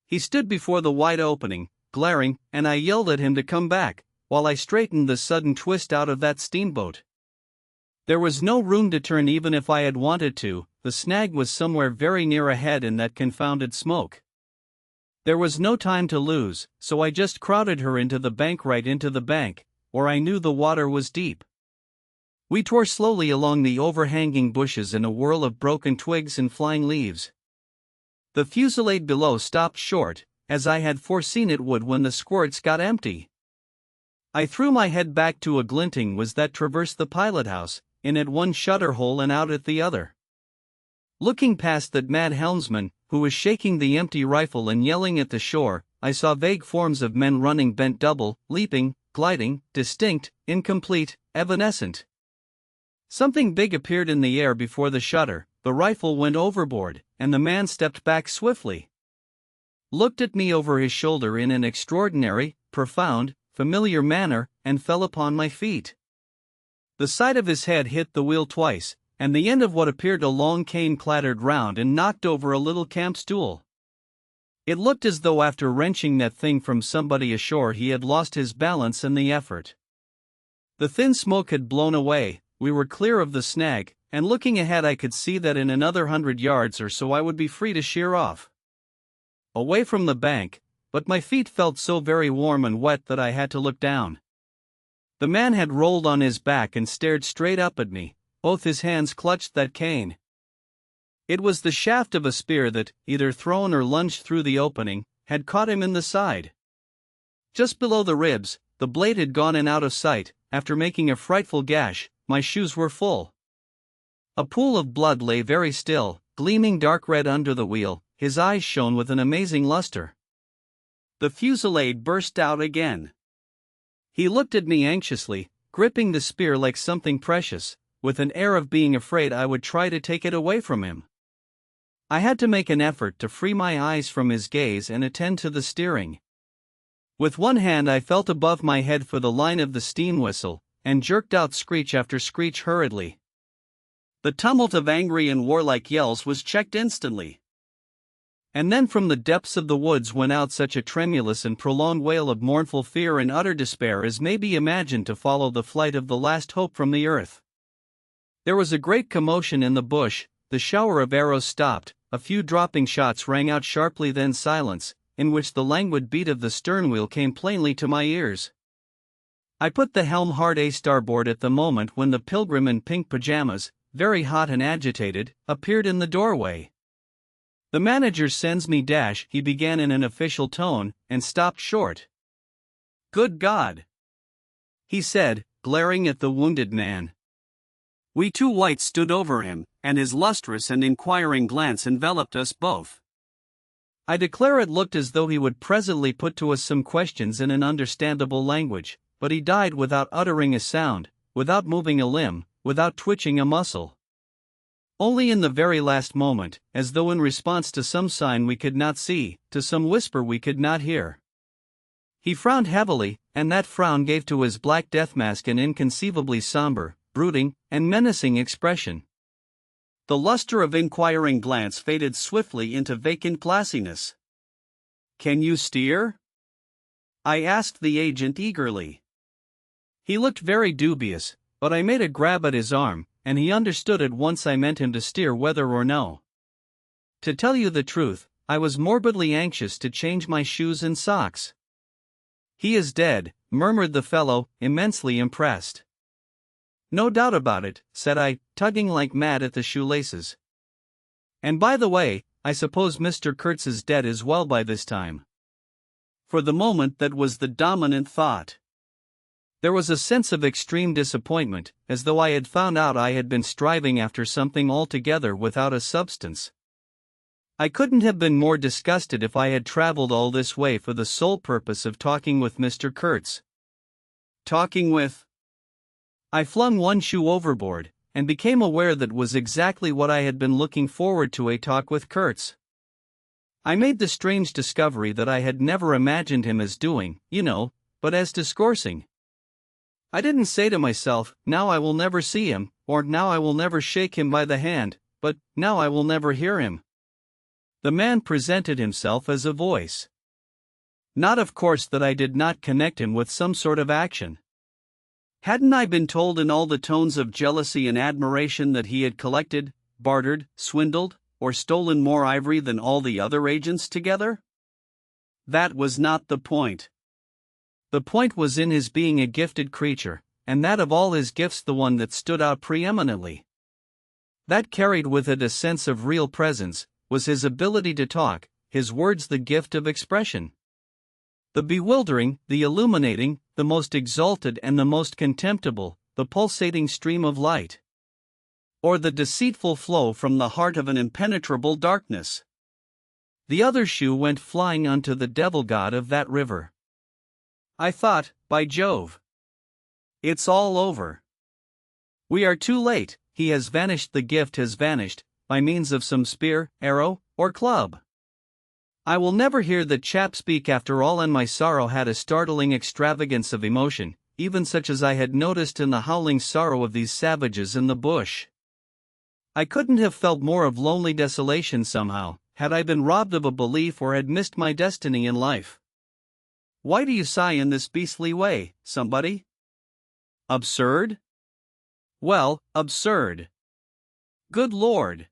He stood before the wide opening, glaring, and I yelled at him to come back, while I straightened the sudden twist out of that steamboat. There was no room to turn even if I had wanted to. The snag was somewhere very near ahead in that confounded smoke. There was no time to lose, so I just crowded her into the bank, right into the bank, where I knew the water was deep. We tore slowly along the overhanging bushes in a whirl of broken twigs and flying leaves. The fusillade below stopped short, as I had foreseen it would when the squirts got empty. I threw my head back to a glinting was that traversed the pilothouse, in at one shutter hole and out at the other. Looking past that mad helmsman, who was shaking the empty rifle and yelling at the shore, I saw vague forms of men running bent double, leaping, gliding, distinct, incomplete, evanescent. Something big appeared in the air before the shutter, the rifle went overboard, and the man stepped back swiftly. Looked at me over his shoulder in an extraordinary, profound, familiar manner, and fell upon my feet. The side of his head hit the wheel twice, and the end of what appeared a long cane clattered round and knocked over a little camp stool. It looked as though after wrenching that thing from somebody ashore he had lost his balance in the effort. The thin smoke had blown away, we were clear of the snag, and looking ahead I could see that in another 100 yards or so I would be free to sheer off. Away from the bank, but my feet felt so very warm and wet that I had to look down. The man had rolled on his back and stared straight up at me. Both his hands clutched that cane. It was the shaft of a spear that, either thrown or lunged through the opening, had caught him in the side. Just below the ribs, the blade had gone in out of sight. After making a frightful gash, my shoes were full. A pool of blood lay very still, gleaming dark red under the wheel. His eyes shone with an amazing luster. The fusillade burst out again. He looked at me anxiously, gripping the spear like something precious, with an air of being afraid I would try to take it away from him. I had to make an effort to free my eyes from his gaze and attend to the steering. With one hand I felt above my head for the line of the steam whistle, and jerked out screech after screech hurriedly. The tumult of angry and warlike yells was checked instantly. And then from the depths of the woods went out such a tremulous and prolonged wail of mournful fear and utter despair as may be imagined to follow the flight of the last hope from the earth. There was a great commotion in the bush, the shower of arrows stopped, a few dropping shots rang out sharply, then silence, in which the languid beat of the stern wheel came plainly to my ears. I put the helm hard a starboard at the moment when the pilgrim in pink pajamas, very hot and agitated, appeared in the doorway. "The manager sends me dash," he began in an official tone, and stopped short. "Good God!" he said, glaring at the wounded man. We two whites stood over him, and his lustrous and inquiring glance enveloped us both. I declare it looked as though he would presently put to us some questions in an understandable language, but he died without uttering a sound, without moving a limb, without twitching a muscle. Only in the very last moment, as though in response to some sign we could not see, to some whisper we could not hear. He frowned heavily, and that frown gave to his black death mask an inconceivably somber, brooding, and menacing expression. The luster of inquiring glance faded swiftly into vacant glassiness. "Can you steer?" I asked the agent eagerly. He looked very dubious, but I made a grab at his arm, and he understood at once I meant him to steer whether or no. To tell you the truth, I was morbidly anxious to change my shoes and socks. "He is dead," murmured the fellow, immensely impressed. "No doubt about it," said I, tugging like mad at the shoelaces. "And by the way, I suppose Mr. Kurtz is dead as well by this time." For the moment that was the dominant thought. There was a sense of extreme disappointment, as though I had found out I had been striving after something altogether without a substance. I couldn't have been more disgusted if I had traveled all this way for the sole purpose of talking with Mr. Kurtz. Talking with... I flung one shoe overboard, and became aware that was exactly what I had been looking forward to, a talk with Kurtz. I made the strange discovery that I had never imagined him as doing, but as discoursing. I didn't say to myself, "Now I will never see him," or "Now I will never shake him by the hand," but "Now I will never hear him." The man presented himself as a voice. Not of course that I did not connect him with some sort of action. Hadn't I been told in all the tones of jealousy and admiration that he had collected, bartered, swindled, or stolen more ivory than all the other agents together? That was not the point. The point was in his being a gifted creature, and that of all his gifts the one that stood out preeminently. That carried with it a sense of real presence, was his ability to talk, his words the gift of expression. The bewildering, the illuminating, the most exalted and the most contemptible, the pulsating stream of light. Or the deceitful flow from the heart of an impenetrable darkness. The other shoe went flying unto the devil god of that river. I thought, by Jove! It's all over. We are too late, he has vanished, the gift has vanished, by means of some spear, arrow, or club. I will never hear the chap speak after all, and my sorrow had a startling extravagance of emotion, even such as I had noticed in the howling sorrow of these savages in the bush. I couldn't have felt more of lonely desolation somehow, had I been robbed of a belief or had missed my destiny in life. Why do you sigh in this beastly way, somebody? Absurd? Well, absurd. Good Lord!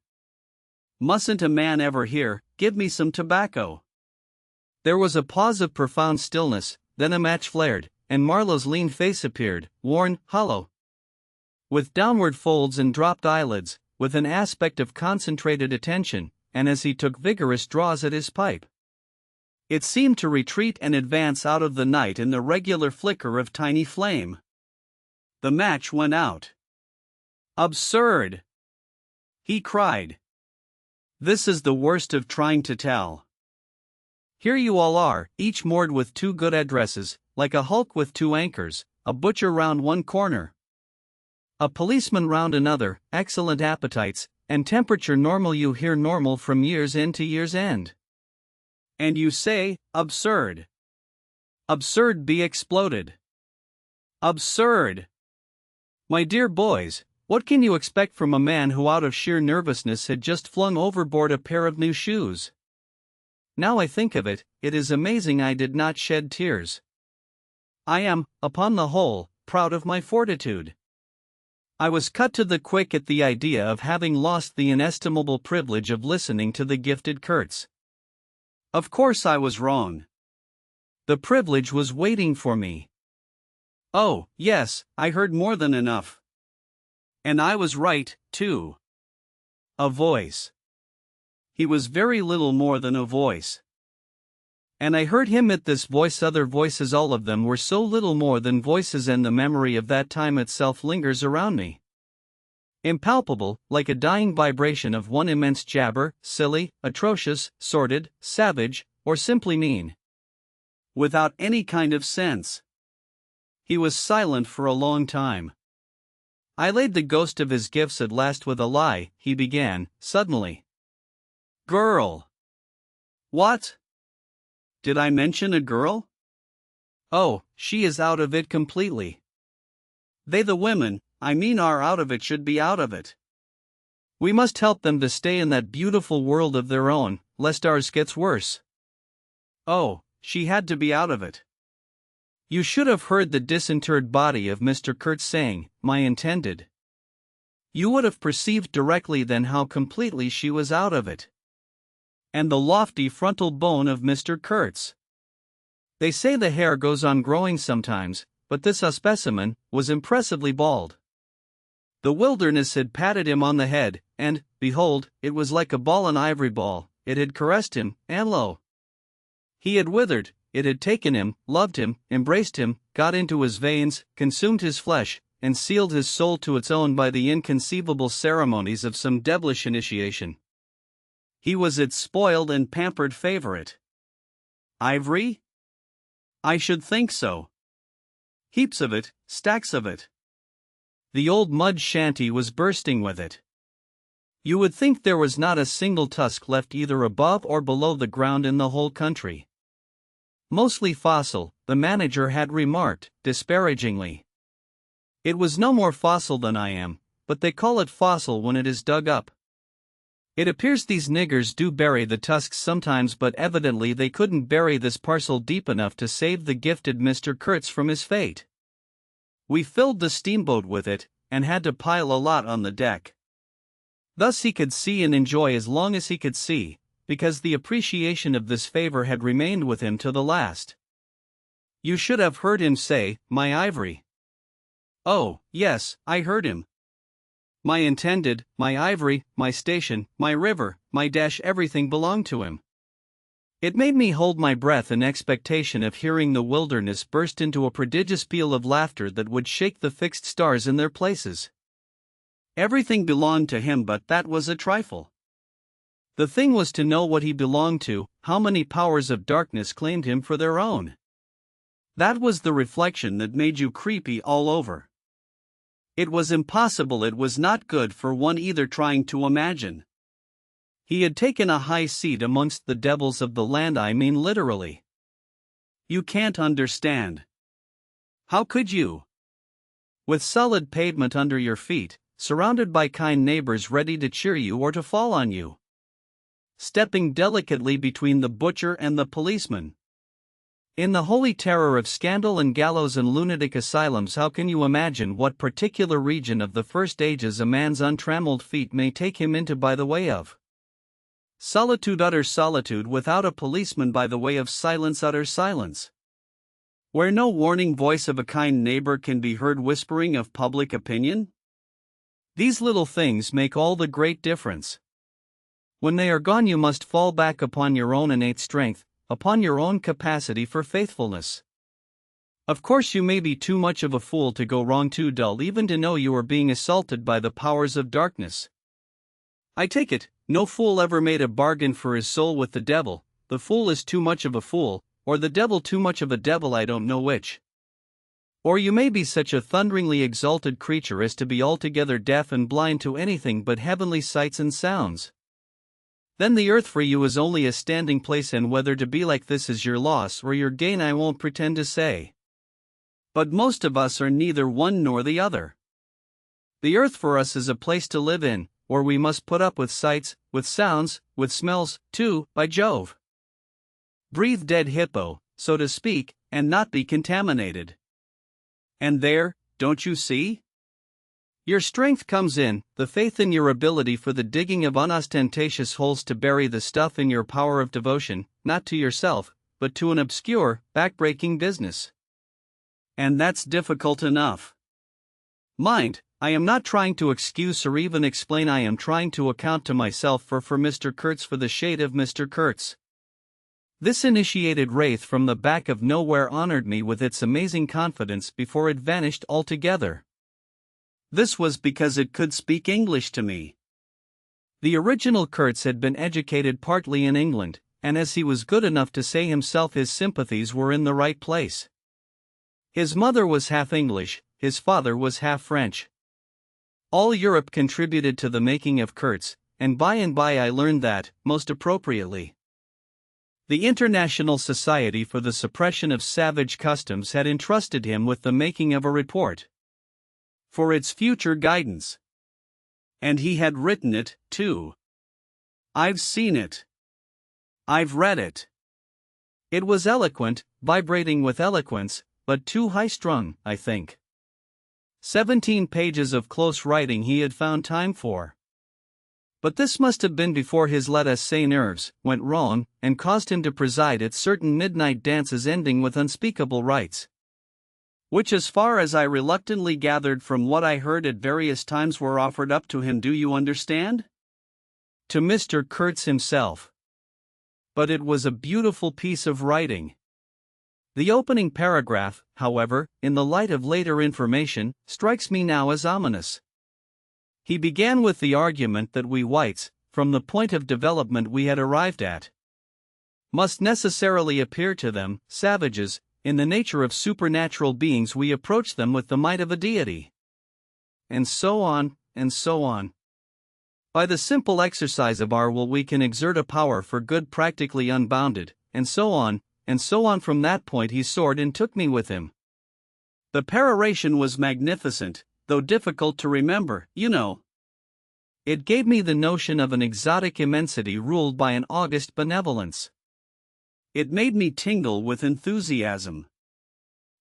Mustn't a man ever hear, "Give me some tobacco"? There was a pause of profound stillness, then a match flared, and Marlow's lean face appeared, worn, hollow, with downward folds and dropped eyelids, with an aspect of concentrated attention, and as he took vigorous draws at his pipe, it seemed to retreat and advance out of the night in the regular flicker of tiny flame. The match went out. Absurd! He cried. This is the worst of trying to tell. Here you all are, each moored with two good addresses, like a hulk with two anchors, a butcher round one corner, a policeman round another, excellent appetites, and temperature normal. You hear normal from year's end to year's end. And you say, absurd. Absurd be exploded. Absurd! My dear boys, what can you expect from a man who out of sheer nervousness had just flung overboard a pair of new shoes? Now I think of it, it is amazing I did not shed tears. I am, upon the whole, proud of my fortitude. I was cut to the quick at the idea of having lost the inestimable privilege of listening to the gifted Kurtz. Of course I was wrong. The privilege was waiting for me. Oh, yes, I heard more than enough. And I was right, too. A voice. He was very little more than a voice. And I heard him at this voice. Other voices, all of them, were so little more than voices, and the memory of that time itself lingers around me. Impalpable, like a dying vibration of one immense jabber, silly, atrocious, sordid, savage, or simply mean. Without any kind of sense. He was silent for a long time. I laid the ghost of his gifts at last with a lie, he began, suddenly. Girl. What? Did I mention a girl? Oh, she is out of it completely. They, the women, I mean, are out of it, should be out of it. We must help them to stay in that beautiful world of their own, lest ours gets worse. Oh, she had to be out of it. You should have heard the disinterred body of Mr. Kurtz saying, "My intended." You would have perceived directly then how completely she was out of it. And the lofty frontal bone of Mr. Kurtz. They say the hair goes on growing sometimes, but this specimen was impressively bald. The wilderness had patted him on the head, and, behold, it was like a ball, an ivory ball. It had caressed him, and lo! He had withered. It had taken him, loved him, embraced him, got into his veins, consumed his flesh, and sealed his soul to its own by the inconceivable ceremonies of some devilish initiation. He was its spoiled and pampered favorite. Ivory? I should think so. Heaps of it, stacks of it. The old mud shanty was bursting with it. You would think there was not a single tusk left either above or below the ground in the whole country. Mostly fossil, the manager had remarked, disparagingly. It was no more fossil than I am, but they call it fossil when it is dug up. It appears these niggers do bury the tusks sometimes, but evidently they couldn't bury this parcel deep enough to save the gifted Mr. Kurtz from his fate. We filled the steamboat with it, and had to pile a lot on the deck. Thus he could see and enjoy as long as he could see, because the appreciation of this favor had remained with him to the last. You should have heard him say, "My ivory." Oh, yes, I heard him. My intended, my ivory, my station, my river, my dash, everything belonged to him. It made me hold my breath in expectation of hearing the wilderness burst into a prodigious peal of laughter that would shake the fixed stars in their places. Everything belonged to him, but that was a trifle. The thing was to know what he belonged to, how many powers of darkness claimed him for their own. That was the reflection that made you creepy all over. It was impossible, it was not good for one either trying to imagine. He had taken a high seat amongst the devils of the land, I mean literally. You can't understand. How could you? With solid pavement under your feet, surrounded by kind neighbors ready to cheer you or to fall on you. Stepping delicately between the butcher and the policeman. In the holy terror of scandal and gallows and lunatic asylums, how can you imagine what particular region of the first ages a man's untrammeled feet may take him into by the way of solitude, utter solitude, without a policeman, by the way of silence, utter silence, where no warning voice of a kind neighbor can be heard whispering of public opinion? These little things make all the great difference. When they are gone, you must fall back upon your own innate strength, upon your own capacity for faithfulness. Of course, you may be too much of a fool to go wrong, too dull even to know you are being assaulted by the powers of darkness. I take it, no fool ever made a bargain for his soul with the devil. The fool is too much of a fool, or the devil too much of a devil, I don't know which. Or you may be such a thunderingly exalted creature as to be altogether deaf and blind to anything but heavenly sights and sounds. Then the earth for you is only a standing place, and whether to be like this is your loss or your gain I won't pretend to say. But most of us are neither one nor the other. The earth for us is a place to live in, or we must put up with sights, with sounds, with smells, too, by Jove. Breathe dead hippo, so to speak, and not be contaminated. And there, don't you see? Your strength comes in, the faith in your ability for the digging of unostentatious holes to bury the stuff, in your power of devotion, not to yourself, but to an obscure, backbreaking business. And that's difficult enough. Mind, I am not trying to excuse or even explain, I am trying to account to myself for Mr. Kurtz, for the shade of Mr. Kurtz. This initiated wraith from the back of nowhere honored me with its amazing confidence before it vanished altogether. This was because it could speak English to me. The original Kurtz had been educated partly in England, and as he was good enough to say himself, his sympathies were in the right place. His mother was half English, his father was half French. All Europe contributed to the making of Kurtz, and by I learned that, most appropriately, the International Society for the Suppression of Savage Customs had entrusted him with the making of a report for its future guidance. And he had written it, too. I've seen it. I've read it. It was eloquent, vibrating with eloquence, but too high-strung, I think. 17 pages of close writing he had found time for. But this must have been before his, let us say, nerves went wrong, and caused him to preside at certain midnight dances ending with unspeakable rites, which, as far as I reluctantly gathered from what I heard at various times, were offered up to him, do you understand? To Mr. Kurtz himself. But it was a beautiful piece of writing. The opening paragraph, however, in the light of later information, strikes me now as ominous. He began with the argument that we whites, from the point of development we had arrived at, must necessarily appear to them, savages. In the nature of supernatural beings, we approach them with the might of a deity. And so on, and so on. By the simple exercise of our will we can exert a power for good practically unbounded, and so on, and so on. From that point he soared and took me with him. The peroration was magnificent, though difficult to remember, you know. it gave me the notion of an exotic immensity ruled by an august benevolence. It made me tingle with enthusiasm.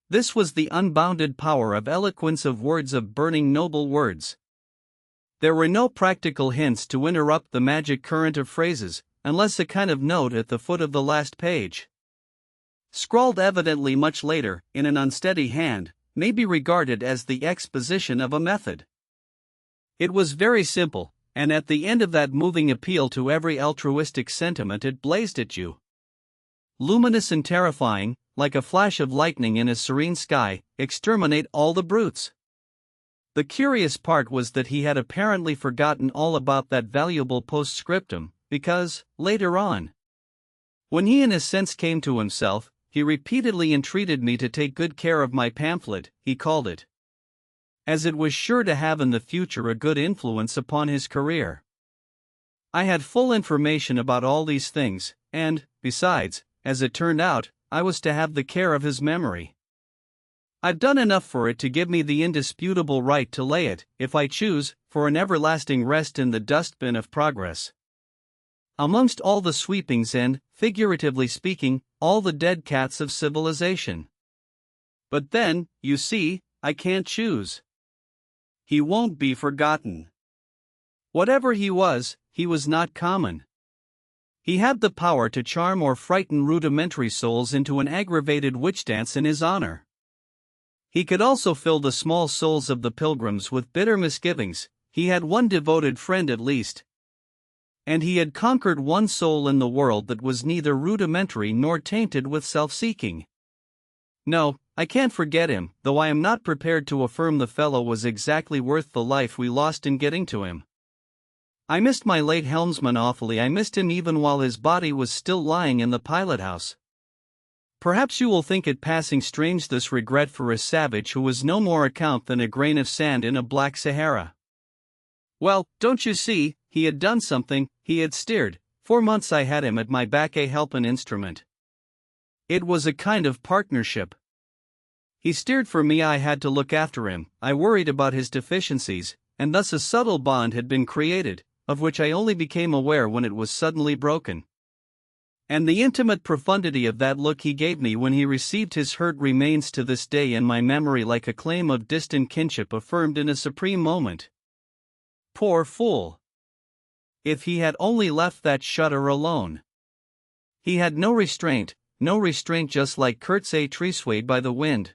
This was the unbounded power of eloquence, of words, of burning noble words. There were no practical hints to interrupt the magic current of phrases, unless a kind of note at the foot of the last page, scrawled evidently much later, in an unsteady hand, may be regarded as the exposition of a method. It was very simple, and at the end of that moving appeal to every altruistic sentiment it blazed at you. Luminous and terrifying, like a flash of lightning in a serene sky, exterminate all the brutes. The curious part was that he had apparently forgotten all about that valuable postscriptum, because, later on, when he in a sense came to himself, he repeatedly entreated me to take good care of my pamphlet, he called it, as it was sure to have in the future a good influence upon his career. I had full information about all these things, and, besides, as it turned out, I was to have the care of his memory. I'd done enough for it to give me the indisputable right to lay it, if I choose, for an everlasting rest in the dustbin of progress, amongst all the sweepings and, figuratively speaking, all the dead cats of civilization. But then, you see, I can't choose. He won't be forgotten. Whatever he was not common. He had the power to charm or frighten rudimentary souls into an aggravated witch dance in his honor. He could also fill the small souls of the pilgrims with bitter misgivings. He had one devoted friend at least, and he had conquered one soul in the world that was neither rudimentary nor tainted with self-seeking. No, I can't forget him, though I am not prepared to affirm the fellow was exactly worth the life we lost in getting to him. I missed my late helmsman awfully. I missed him even while his body was still lying in the pilot-house. Perhaps you will think it passing strange, this regret for a savage who was no more account than a grain of sand in a black Sahara. Well, don't you see, he had done something, he had steered. 4 months I had him at my back, a helpin' instrument. It was a kind of partnership. He steered for me, I had to look after him, I worried about his deficiencies, and thus a subtle bond had been created, of which I only became aware when it was suddenly broken. And the intimate profundity of that look he gave me when he received his hurt remains to this day in my memory like a claim of distant kinship affirmed in a supreme moment. Poor fool! If he had only left that shutter alone! He had no restraint, just like Kurtz, a tree swayed by the wind.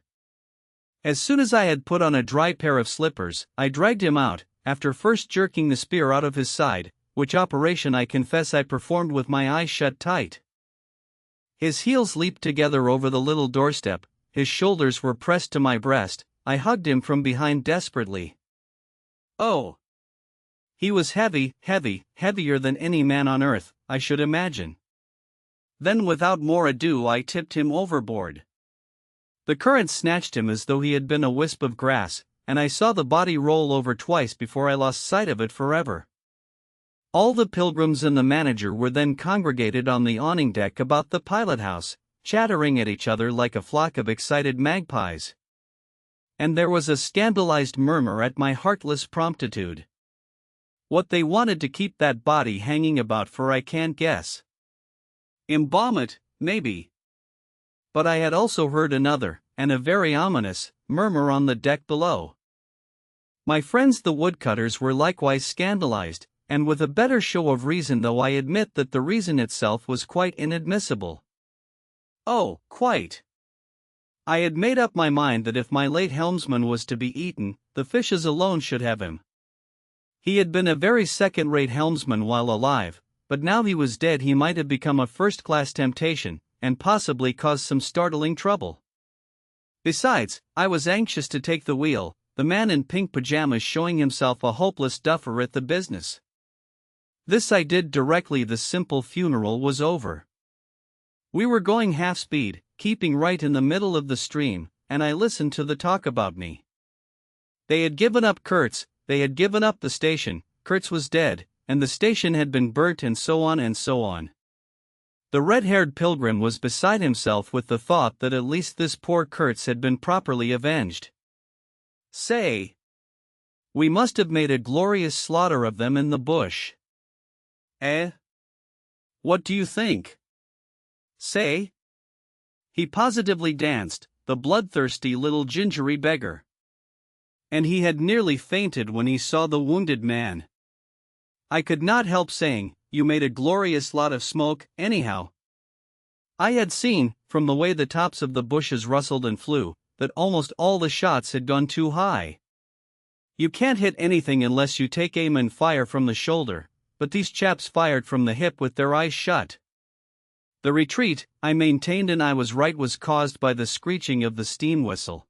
As soon as I had put on a dry pair of slippers, I dragged him out, after first jerking the spear out of his side, which operation I confess I performed with my eyes shut tight. His heels leaped together over the little doorstep, his shoulders were pressed to my breast, I hugged him from behind desperately. Oh! He was heavier than any man on earth, I should imagine. Then without more ado I tipped him overboard. The current snatched him as though he had been a wisp of grass, and I saw the body roll over twice before I lost sight of it forever. All the pilgrims and the manager were then congregated on the awning deck about the pilot-house, chattering at each other like a flock of excited magpies. And there was a scandalized murmur at my heartless promptitude. What they wanted to keep that body hanging about for I can't guess. Embalm it, maybe. But I had also heard another, and a very ominous, murmur on the deck below. My friends the woodcutters were likewise scandalized, and with a better show of reason, though I admit that the reason itself was quite inadmissible. Oh, quite. I had made up my mind that if my late helmsman was to be eaten, the fishes alone should have him. He had been a very second-rate helmsman while alive, but now he was dead he might have become a first-class temptation, and possibly caused some startling trouble. Besides, I was anxious to take the wheel, the man in pink pajamas showing himself a hopeless duffer at the business. This I did directly the simple funeral was over. We were going half-speed, keeping right in the middle of the stream, and I listened to the talk about me. They had given up Kurtz, they had given up the station, Kurtz was dead, and the station had been burnt, and so on and so on. The red-haired pilgrim was beside himself with the thought that at least this poor Kurtz had been properly avenged. Say! We must have made a glorious slaughter of them in the bush. Eh? What do you think? Say? He positively danced, the bloodthirsty little gingery beggar. And he had nearly fainted when he saw the wounded man. I could not help saying, "You made a glorious lot of smoke, anyhow." I had seen, from the way the tops of the bushes rustled and flew, that almost all the shots had gone too high. You can't hit anything unless you take aim and fire from the shoulder, but these chaps fired from the hip with their eyes shut. The retreat, I maintained, and I was right, was caused by the screeching of the steam whistle.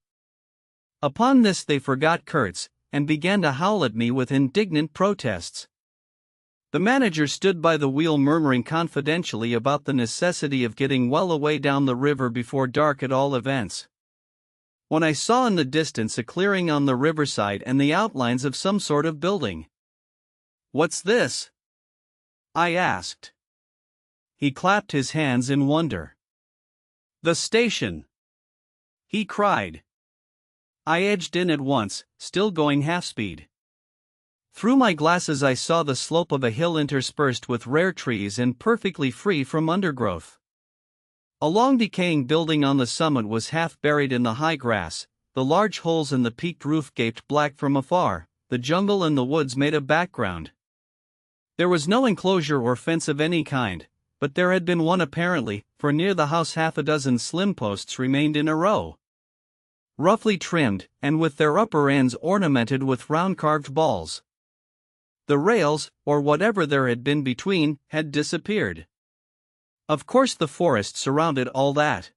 Upon this they forgot Kurtz, and began to howl at me with indignant protests. The manager stood by the wheel murmuring confidentially about the necessity of getting well away down the river before dark at all events. When I saw in the distance a clearing on the riverside and the outlines of some sort of building. "What's this?" I asked. He clapped his hands in wonder. "The station!" he cried. I edged in at once, still going half-speed. Through my glasses I saw the slope of a hill interspersed with rare trees and perfectly free from undergrowth. A long decaying building on the summit was half buried in the high grass, the large holes in the peaked roof gaped black from afar, the jungle and the woods made a background. There was no enclosure or fence of any kind, but there had been one apparently, for near the house half a dozen slim posts remained in a row. Roughly trimmed, and with their upper ends ornamented with round carved balls. The rails, or whatever there had been between, had disappeared. Of course the forest surrounded all that.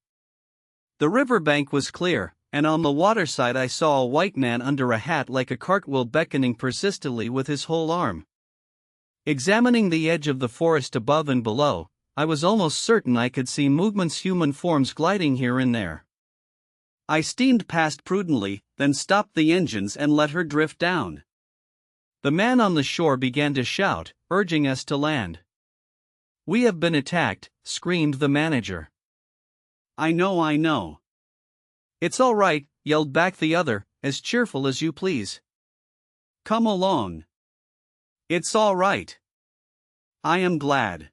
The river bank was clear, and on the waterside I saw a white man under a hat like a cartwheel beckoning persistently with his whole arm. Examining the edge of the forest above and below, I was almost certain I could see movements, human forms gliding here and there. I steamed past prudently, then stopped the engines and let her drift down. The man on the shore began to shout, urging us to land. "We have been attacked," screamed the manager. I know. "It's all right," yelled back the other, as cheerful as you please. "Come along. It's all right. I am glad."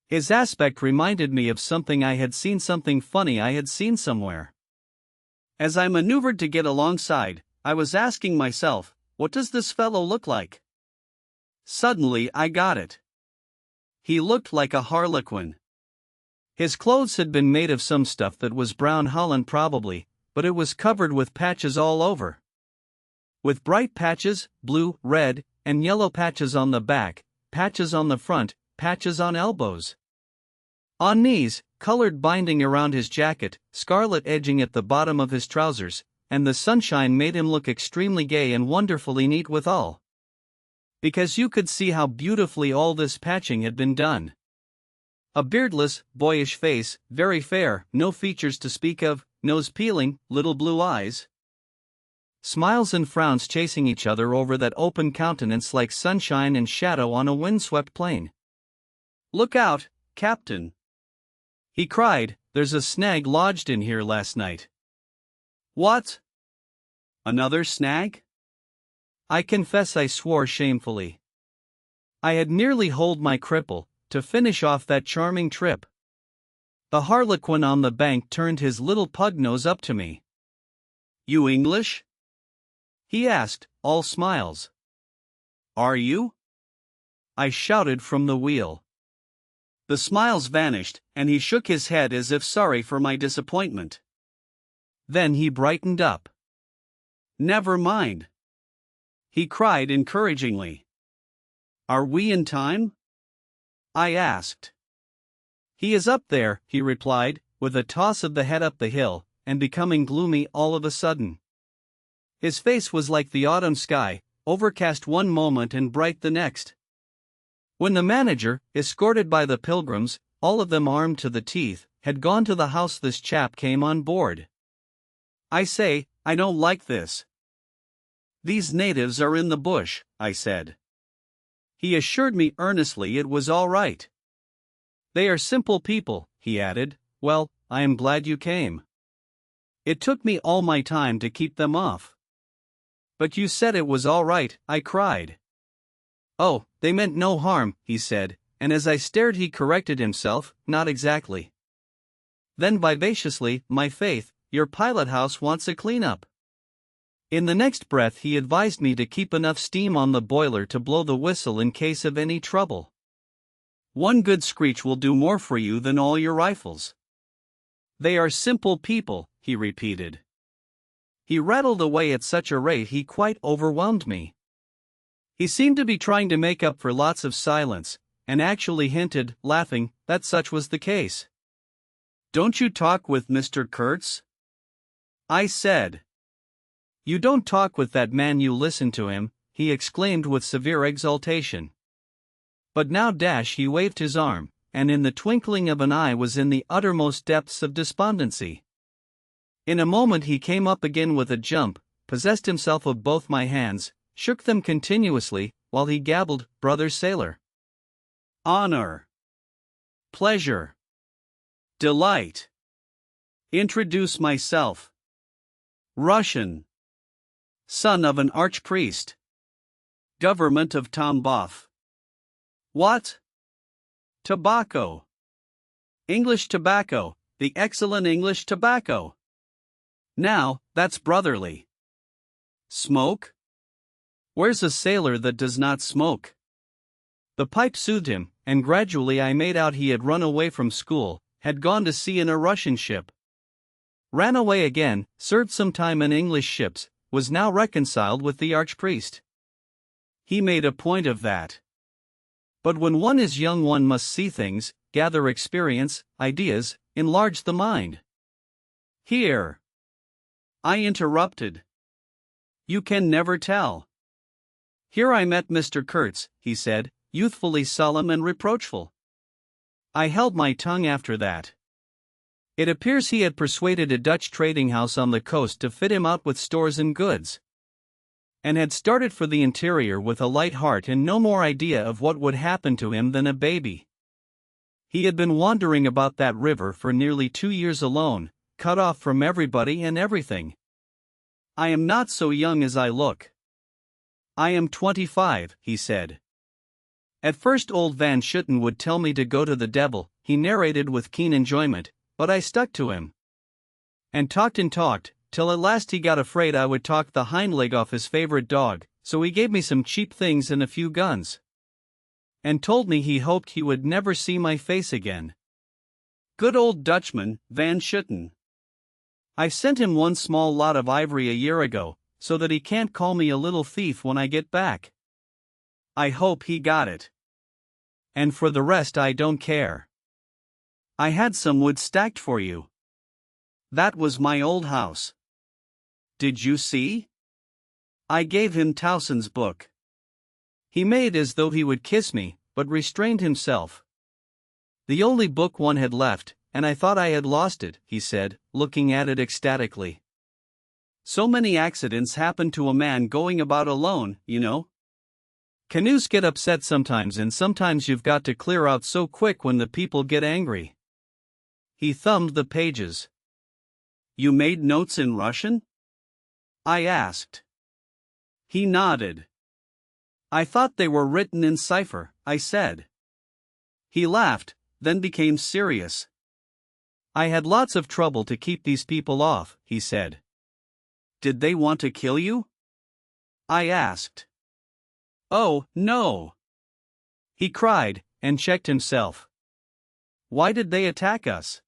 His aspect reminded me of something I had seen, something funny I had seen somewhere. As I maneuvered to get alongside, I was asking myself, what does this fellow look like? Suddenly I got it. He looked like a harlequin. His clothes had been made of some stuff that was brown holland probably, but it was covered with patches all over. With bright patches, blue, red, and yellow patches on the back, patches on the front, patches on elbows. On knees, colored binding around his jacket, scarlet edging at the bottom of his trousers, and the sunshine made him look extremely gay and wonderfully neat withal. Because you could see how beautifully all this patching had been done. A beardless, boyish face, very fair, no features to speak of, nose peeling, little blue eyes. Smiles and frowns chasing each other over that open countenance like sunshine and shadow on a windswept plain. "Look out, Captain!" he cried, "there's a snag lodged in here last night." "What? Another snag?" I confess I swore shamefully. I had nearly holed my cripple, to finish off that charming trip. The harlequin on the bank turned his little pug nose up to me. "You English?" he asked, all smiles. "Are you?" I shouted from the wheel. The smiles vanished, and he shook his head as if sorry for my disappointment. Then he brightened up. "Never mind," he cried encouragingly. "Are we in time?" I asked. "He is up there," he replied, with a toss of the head up the hill, and becoming gloomy all of a sudden. His face was like the autumn sky, overcast one moment and bright the next. When the manager, escorted by the pilgrims, all of them armed to the teeth, had gone to the house, this chap came on board. "I say, I don't like this. These natives are in the bush," I said. He assured me earnestly it was all right. "They are simple people," he added. "Well, I am glad you came. It took me all my time to keep them off." But you said it was all right, I cried. Oh, they meant no harm, he said, and as I stared he corrected himself, not exactly. Then vivaciously, my faith, your pilot house wants a clean-up. In the next breath he advised me to keep enough steam on the boiler to blow the whistle in case of any trouble. One good screech will do more for you than all your rifles. They are simple people, he repeated. He rattled away at such a rate he quite overwhelmed me. He seemed to be trying to make up for lots of silence, and actually hinted, laughing, that such was the case. Don't you talk with Mr. Kurtz? I said. You don't talk with that man, you listen to him, he exclaimed with severe exultation. But now he waved his arm, and in the twinkling of an eye was in the uttermost depths of despondency. In a moment he came up again with a jump, possessed himself of both my hands, shook them continuously, while he gabbled, brother sailor. Honor. Pleasure. Delight. Introduce myself. Russian. Son of an archpriest. Government of Tamboff. What? Tobacco. English tobacco, the excellent English tobacco. Now, that's brotherly. Smoke? Where's a sailor that does not smoke? The pipe soothed him, and gradually I made out he had run away from school, had gone to sea in a Russian ship. Ran away again, served some time in English ships, was now reconciled with the archpriest. He made a point of that. But when one is young one must see things, gather experience, ideas, enlarge the mind. Here. I interrupted. You can never tell. Here I met Mr. Kurtz, he said, youthfully solemn and reproachful. I held my tongue after that. It appears he had persuaded a Dutch trading house on the coast to fit him out with stores and goods, and had started for the interior with a light heart and no more idea of what would happen to him than a baby. He had been wandering about that river for nearly 2 years alone, cut off from everybody and everything. I am not so young as I look. I am 25, he said. At first old Van Schutten would tell me to go to the devil, he narrated with keen enjoyment, but I stuck to him. And talked, till at last he got afraid I would talk the hind leg off his favorite dog, so he gave me some cheap things and a few guns. And told me he hoped he would never see my face again. Good old Dutchman, Van Schutten. I sent him one small lot of ivory a year ago, so that he can't call me a little thief when I get back. I hope he got it. And for the rest I don't care. I had some wood stacked for you. That was my old house. Did you see? I gave him Towson's book. He made as though he would kiss me, but restrained himself. The only book one had left, and I thought I had lost it, he said, looking at it ecstatically. So many accidents happen to a man going about alone, you know. Canoes get upset sometimes, and sometimes you've got to clear out so quick when the people get angry. He thumbed the pages. You made notes in Russian? I asked. He nodded. I thought they were written in cipher, I said. He laughed, then became serious. I had lots of trouble to keep these people off, he said. Did they want to kill you? I asked. Oh, no! He cried, and checked himself. Why did they attack us?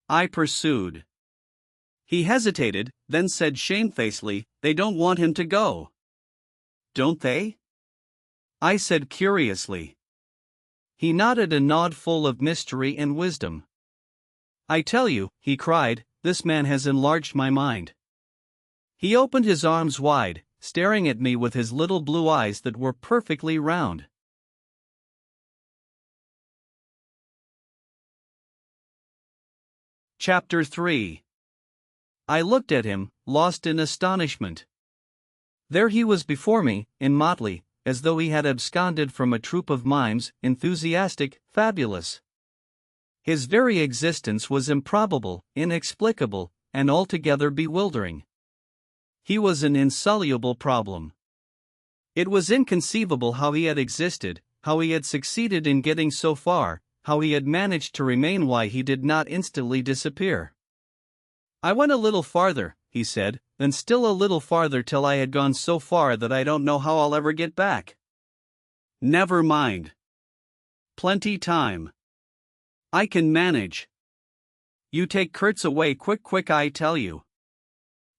I pursued. He hesitated, then said shamefacedly, they don't want him to go. Don't they? I said curiously. He nodded a nod full of mystery and wisdom. I tell you, he cried, this man has enlarged my mind. He opened his arms wide, staring at me with his little blue eyes that were perfectly round. Chapter 3. I looked at him, lost in astonishment. There he was before me, in motley, as though he had absconded from a troupe of mimes, enthusiastic, fabulous. His very existence was improbable, inexplicable, and altogether bewildering. He was an insoluble problem. It was inconceivable how he had existed, how he had succeeded in getting so far, how he had managed to remain, why he did not instantly disappear. I went a little farther, he said, then still a little farther till I had gone so far that I don't know how I'll ever get back. Never mind. Plenty time. I can manage. You take Kurtz away quick, I tell you.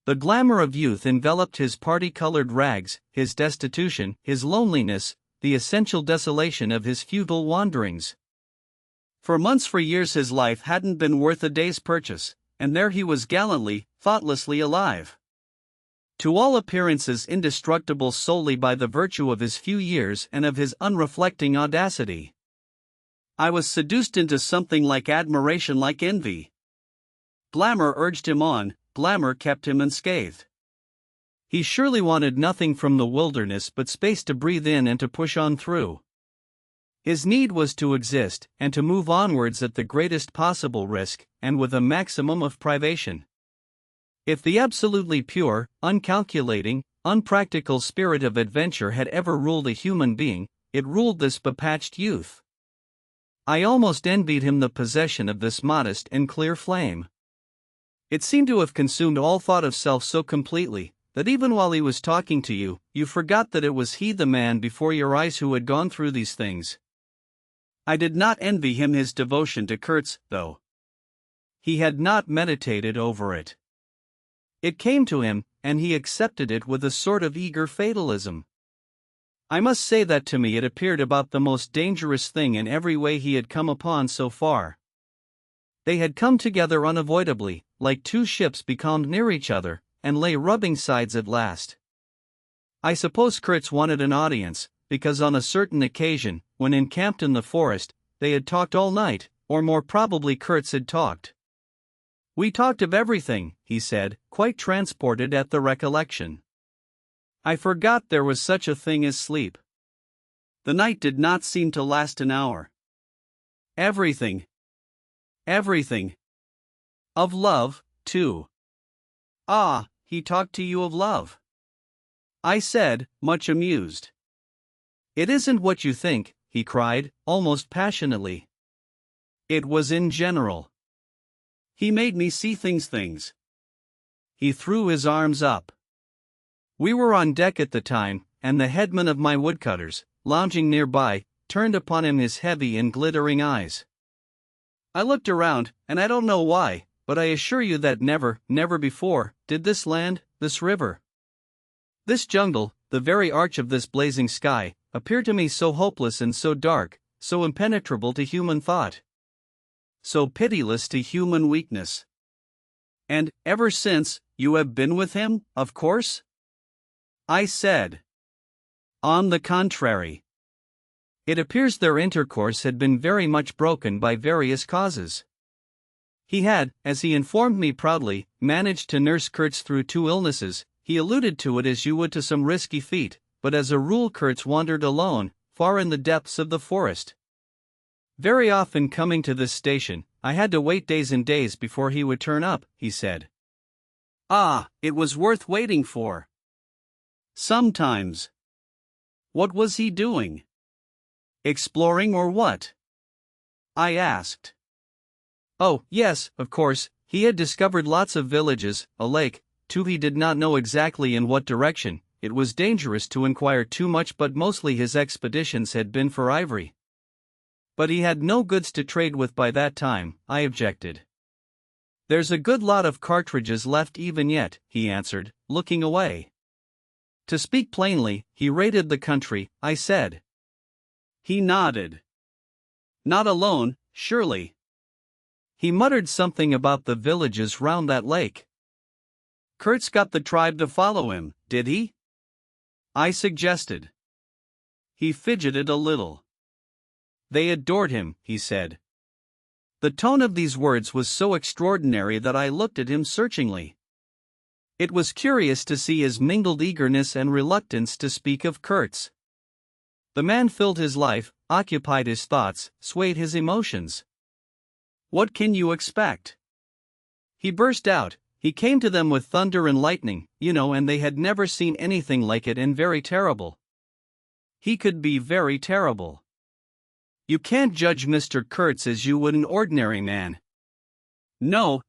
The glamour of youth enveloped his party-colored rags, his destitution, his loneliness, the essential desolation of his futile wanderings. For months, for years, his life hadn't been worth a day's purchase, and there he was gallantly, thoughtlessly alive. To all appearances indestructible solely by the virtue of his few years and of his unreflecting audacity. I was seduced into something like admiration, like envy. Glamour urged him on, glamour kept him unscathed. He surely wanted nothing from the wilderness but space to breathe in and to push on through. His need was to exist, and to move onwards at the greatest possible risk, and with a maximum of privation. If the absolutely pure, uncalculating, unpractical spirit of adventure had ever ruled a human being, it ruled this bepatched youth. I almost envied him the possession of this modest and clear flame. It seemed to have consumed all thought of self so completely, that even while he was talking to you, you forgot that it was he, the man before your eyes, who had gone through these things. I did not envy him his devotion to Kurtz, though. He had not meditated over it. It came to him, and he accepted it with a sort of eager fatalism. I must say that to me it appeared about the most dangerous thing in every way he had come upon so far. They had come together unavoidably, like two ships becalmed near each other, and lay rubbing sides at last. I suppose Kurtz wanted an audience, because on a certain occasion, when encamped in the forest, they had talked all night, or more probably Kurtz had talked. We talked of everything, he said, quite transported at the recollection. I forgot there was such a thing as sleep. The night did not seem to last an hour. Everything. Everything. Of love, too. Ah, he talked to you of love? I said, much amused. It isn't what you think, he cried, almost passionately. It was in general. He made me see things. He threw his arms up. We were on deck at the time, and the headman of my woodcutters, lounging nearby, turned upon him his heavy and glittering eyes. I looked around, and I don't know why, but I assure you that never before, did this land, this river, this jungle, the very arch of this blazing sky, appear to me so hopeless and so dark, so impenetrable to human thought, so pitiless to human weakness. And, ever since, you have been with him, of course? I said. On the contrary. It appears their intercourse had been very much broken by various causes. He had, as he informed me proudly, managed to nurse Kurtz through 2 illnesses. He alluded to it as you would to some risky feat, but as a rule Kurtz wandered alone, far in the depths of the forest. Very often coming to this station, I had to wait days and days before he would turn up, he said. Ah, it was worth waiting for. Sometimes. What was he doing? Exploring or what? I asked. Oh, yes, of course, he had discovered lots of villages, a lake, too. He did not know exactly in what direction. It was dangerous to inquire too much, but mostly his expeditions had been for ivory. But he had no goods to trade with by that time, I objected. There's a good lot of cartridges left even yet, he answered, looking away. To speak plainly, he raided the country, I said. He nodded. Not alone, surely. He muttered something about the villages round that lake. Kurtz got the tribe to follow him, did he? I suggested. He fidgeted a little. They adored him, he said. The tone of these words was so extraordinary that I looked at him searchingly. It was curious to see his mingled eagerness and reluctance to speak of Kurtz. The man filled his life, occupied his thoughts, swayed his emotions. What can you expect? He burst out, He came to them with thunder and lightning, and they had never seen anything like it, and very terrible. He could be very terrible. You can't judge Mr. Kurtz as you would an ordinary man. No.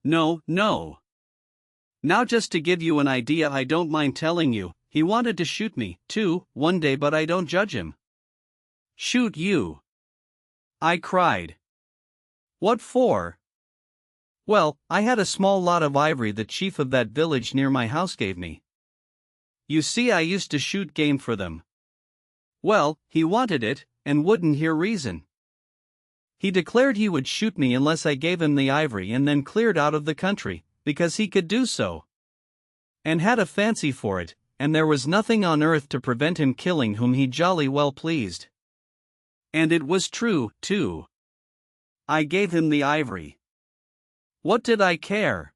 Now, just to give you an idea, I don't mind telling you, he wanted to shoot me, too, one day, but I don't judge him. Shoot you? I cried. What for? Well, I had a small lot of ivory the chief of that village near my house gave me. You see, I used to shoot game for them. Well, he wanted it, and wouldn't hear reason. He declared he would shoot me unless I gave him the ivory, and then cleared out of the country, because he could do so. And had a fancy for it, and there was nothing on earth to prevent him killing whom he jolly well pleased. And it was true, too. I gave him the ivory. What did I care?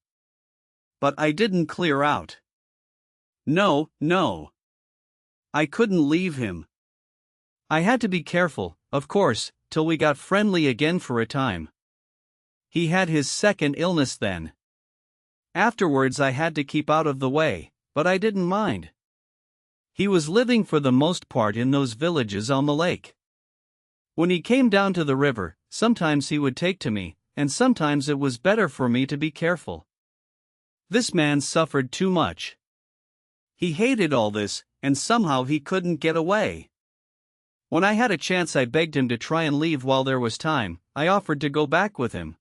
But I didn't clear out. No. I couldn't leave him. I had to be careful, of course, till we got friendly again for a time. He had his second illness then. Afterwards I had to keep out of the way, but I didn't mind. He was living for the most part in those villages on the lake. When he came down to the river, sometimes he would take to me, and sometimes it was better for me to be careful. This man suffered too much. He hated all this, and somehow he couldn't get away. When I had a chance, I begged him to try and leave while there was time. I offered to go back with him.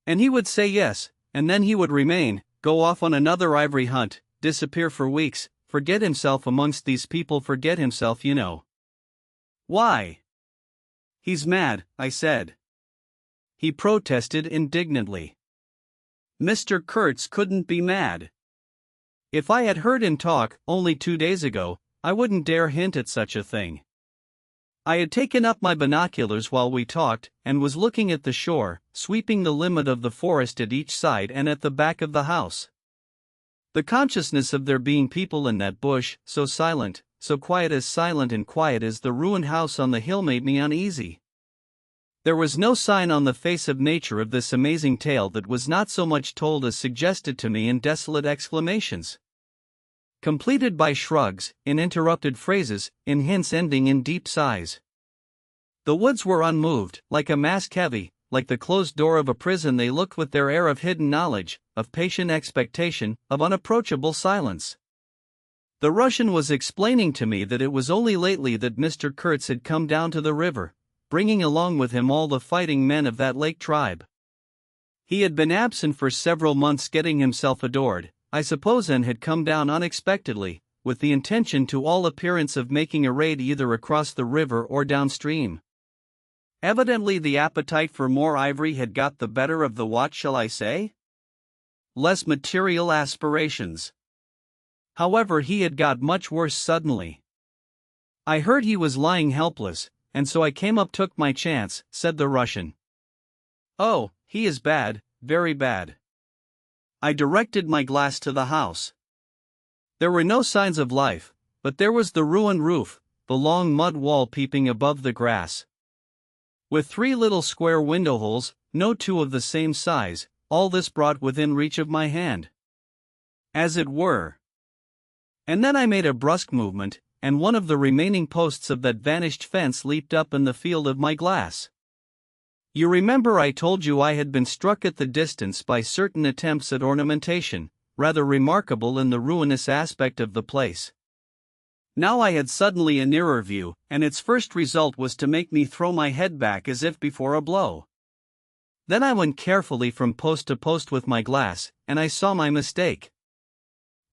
And he would say yes, and then he would remain, go off on another ivory hunt, disappear for weeks, forget himself amongst these people, forget himself, Why? He's mad, I said. He protested indignantly. Mr. Kurtz couldn't be mad. If I had heard him talk only 2 days ago, I wouldn't dare hint at such a thing. I had taken up my binoculars while we talked, and was looking at the shore, sweeping the limit of the forest at each side and at the back of the house. The consciousness of there being people in that bush, so silent, so quiet and quiet as the ruined house on the hill, made me uneasy. There was no sign on the face of nature of this amazing tale that was not so much told as suggested to me in desolate exclamations, completed by shrugs, in interrupted phrases, in hints ending in deep sighs. The woods were unmoved, like a mask heavy, like the closed door of a prison. They looked with their air of hidden knowledge, of patient expectation, of unapproachable silence. The Russian was explaining to me that it was only lately that Mr. Kurtz had come down to the river, bringing along with him all the fighting men of that lake tribe. He had been absent for several months getting himself adored, I suppose, and had come down unexpectedly, with the intention to all appearance of making a raid either across the river or downstream. Evidently the appetite for more ivory had got the better of the what shall I say? Less material aspirations. However, he had got much worse suddenly. I heard he was lying helpless, and so I came up, took my chance, said the Russian. Oh, he is bad, very bad. I directed my glass to the house. There were no signs of life, but there was the ruined roof, the long mud wall peeping above the grass, with 3 little square window holes, no 2 of the same size, all this brought within reach of my hand, as it were. And then I made a brusque movement, and one of the remaining posts of that vanished fence leaped up in the field of my glass. You remember I told you I had been struck at the distance by certain attempts at ornamentation, rather remarkable in the ruinous aspect of the place. Now I had suddenly a nearer view, and its first result was to make me throw my head back as if before a blow. Then I went carefully from post to post with my glass, and I saw my mistake.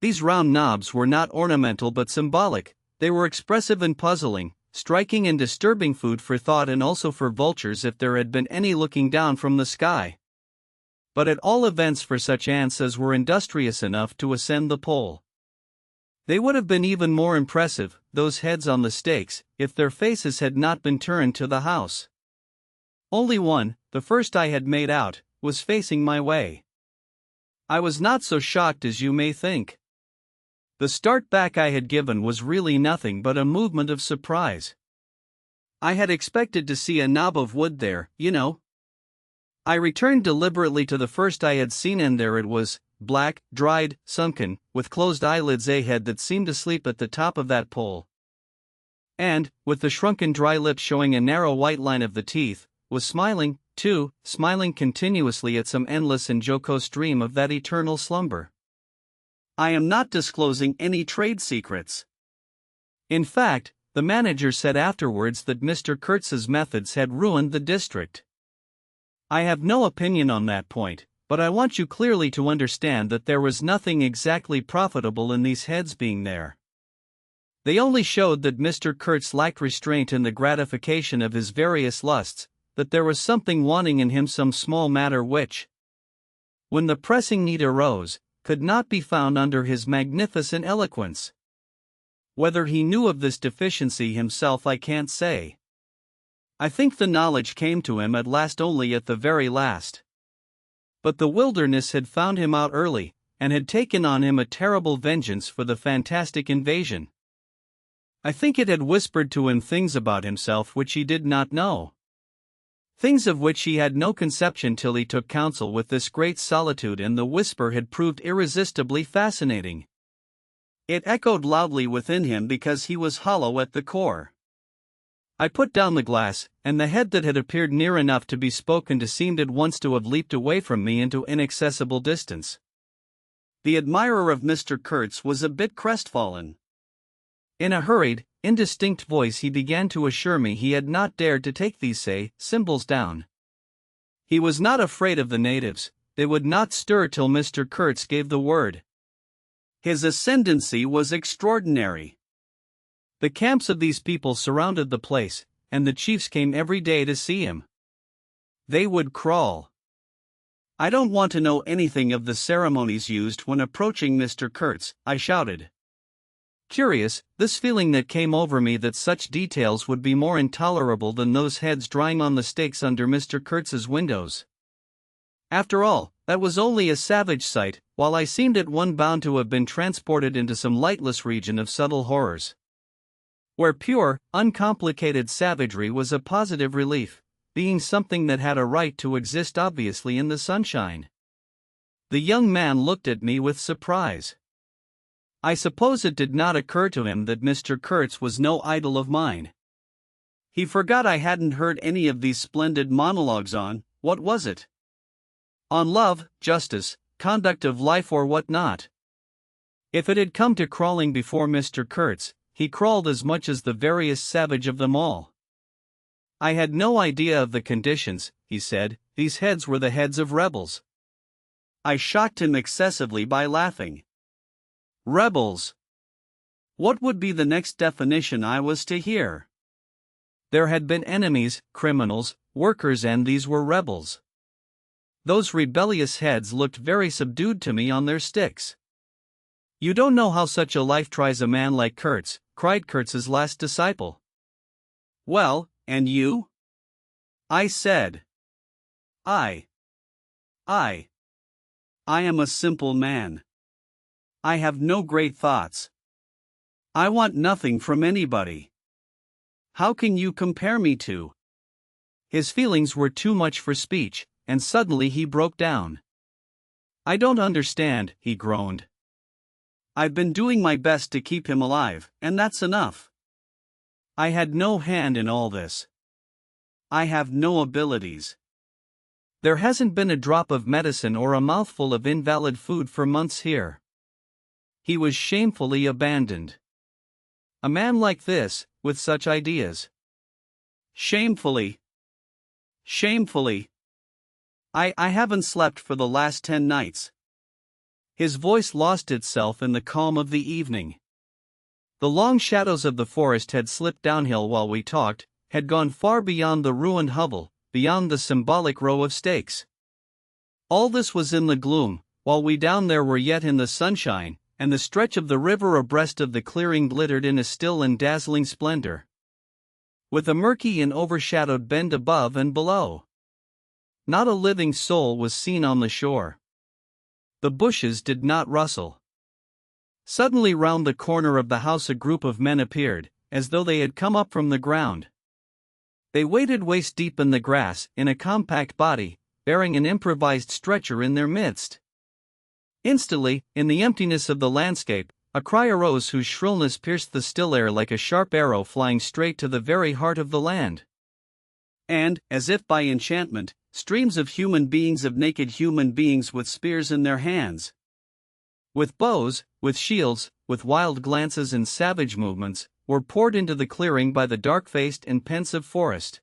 These round knobs were not ornamental but symbolic. They were expressive and puzzling, striking and disturbing, food for thought and also for vultures if there had been any looking down from the sky. But at all events for such ants as were industrious enough to ascend the pole. They would have been even more impressive, those heads on the stakes, if their faces had not been turned to the house. Only one, the first I had made out, was facing my way. I was not so shocked as you may think. The start back I had given was really nothing but a movement of surprise. I had expected to see a knob of wood there, I returned deliberately to the first I had seen, and there it was, black, dried, sunken, with closed eyelids, a head that seemed asleep at the top of that pole. And, with the shrunken dry lips showing a narrow white line of the teeth, was smiling, too, smiling continuously at some endless and jocose dream of that eternal slumber. I am not disclosing any trade secrets. In fact, the manager said afterwards that Mr. Kurtz's methods had ruined the district. I have no opinion on that point, but I want you clearly to understand that there was nothing exactly profitable in these heads being there. They only showed that Mr. Kurtz lacked restraint in the gratification of his various lusts, that there was something wanting in him, some small matter which, when the pressing need arose, could not be found under his magnificent eloquence. Whether he knew of this deficiency himself I can't say. I think the knowledge came to him at last, only at the very last. But the wilderness had found him out early, and had taken on him a terrible vengeance for the fantastic invasion. I think it had whispered to him things about himself which he did not know. Things of which he had no conception till he took counsel with this great solitude, and the whisper had proved irresistibly fascinating. It echoed loudly within him because he was hollow at the core. I put down the glass, and the head that had appeared near enough to be spoken to seemed at once to have leaped away from me into inaccessible distance. The admirer of Mr. Kurtz was a bit crestfallen. In a hurried, indistinct voice he began to assure me he had not dared to take these symbols down. He was not afraid of the natives, they would not stir till Mr. Kurtz gave the word. His ascendancy was extraordinary. The camps of these people surrounded the place, and the chiefs came every day to see him. They would crawl. I don't want to know anything of the ceremonies used when approaching Mr. Kurtz, I shouted. Curious, this feeling that came over me that such details would be more intolerable than those heads drying on the stakes under Mr. Kurtz's windows. After all, that was only a savage sight, while I seemed at one bound to have been transported into some lightless region of subtle horrors, where pure, uncomplicated savagery was a positive relief, being something that had a right to exist obviously in the sunshine. The young man looked at me with surprise. I suppose it did not occur to him that Mr. Kurtz was no idol of mine. He forgot I hadn't heard any of these splendid monologues on, what was it? On love, justice, conduct of life, or what not. If it had come to crawling before Mr. Kurtz, he crawled as much as the veriest savage of them all. I had no idea of the conditions, he said, these heads were the heads of rebels. I shocked him excessively by laughing. Rebels! What would be the next definition I was to hear? There had been enemies, criminals, workers, and these were rebels. Those rebellious heads looked very subdued to me on their sticks. You don't know how such a life tries a man like Kurtz, cried Kurtz's last disciple. Well, and you? I said. I am a simple man. I have no great thoughts. I want nothing from anybody. How can you compare me to? His feelings were too much for speech, and suddenly he broke down. I don't understand, he groaned. I've been doing my best to keep him alive, and that's enough. I had no hand in all this. I have no abilities. There hasn't been a drop of medicine or a mouthful of invalid food for months here. He was shamefully abandoned. A man like this, with such ideas. Shamefully. I haven't slept for the last 10 nights. His voice lost itself in the calm of the evening. The long shadows of the forest had slipped downhill while we talked, had gone far beyond the ruined hovel, beyond the symbolic row of stakes. All this was in the gloom, while we down there were yet in the sunshine, and the stretch of the river abreast of the clearing glittered in a still and dazzling splendor, with a murky and overshadowed bend above and below. Not a living soul was seen on the shore. The bushes did not rustle. Suddenly round the corner of the house a group of men appeared, as though they had come up from the ground. They waded waist deep in the grass, in a compact body, bearing an improvised stretcher in their midst. Instantly, in the emptiness of the landscape, a cry arose whose shrillness pierced the still air like a sharp arrow flying straight to the very heart of the land. And, as if by enchantment, streams of naked human beings with spears in their hands, with bows, with shields, with wild glances and savage movements, were poured into the clearing by the dark-faced and pensive forest.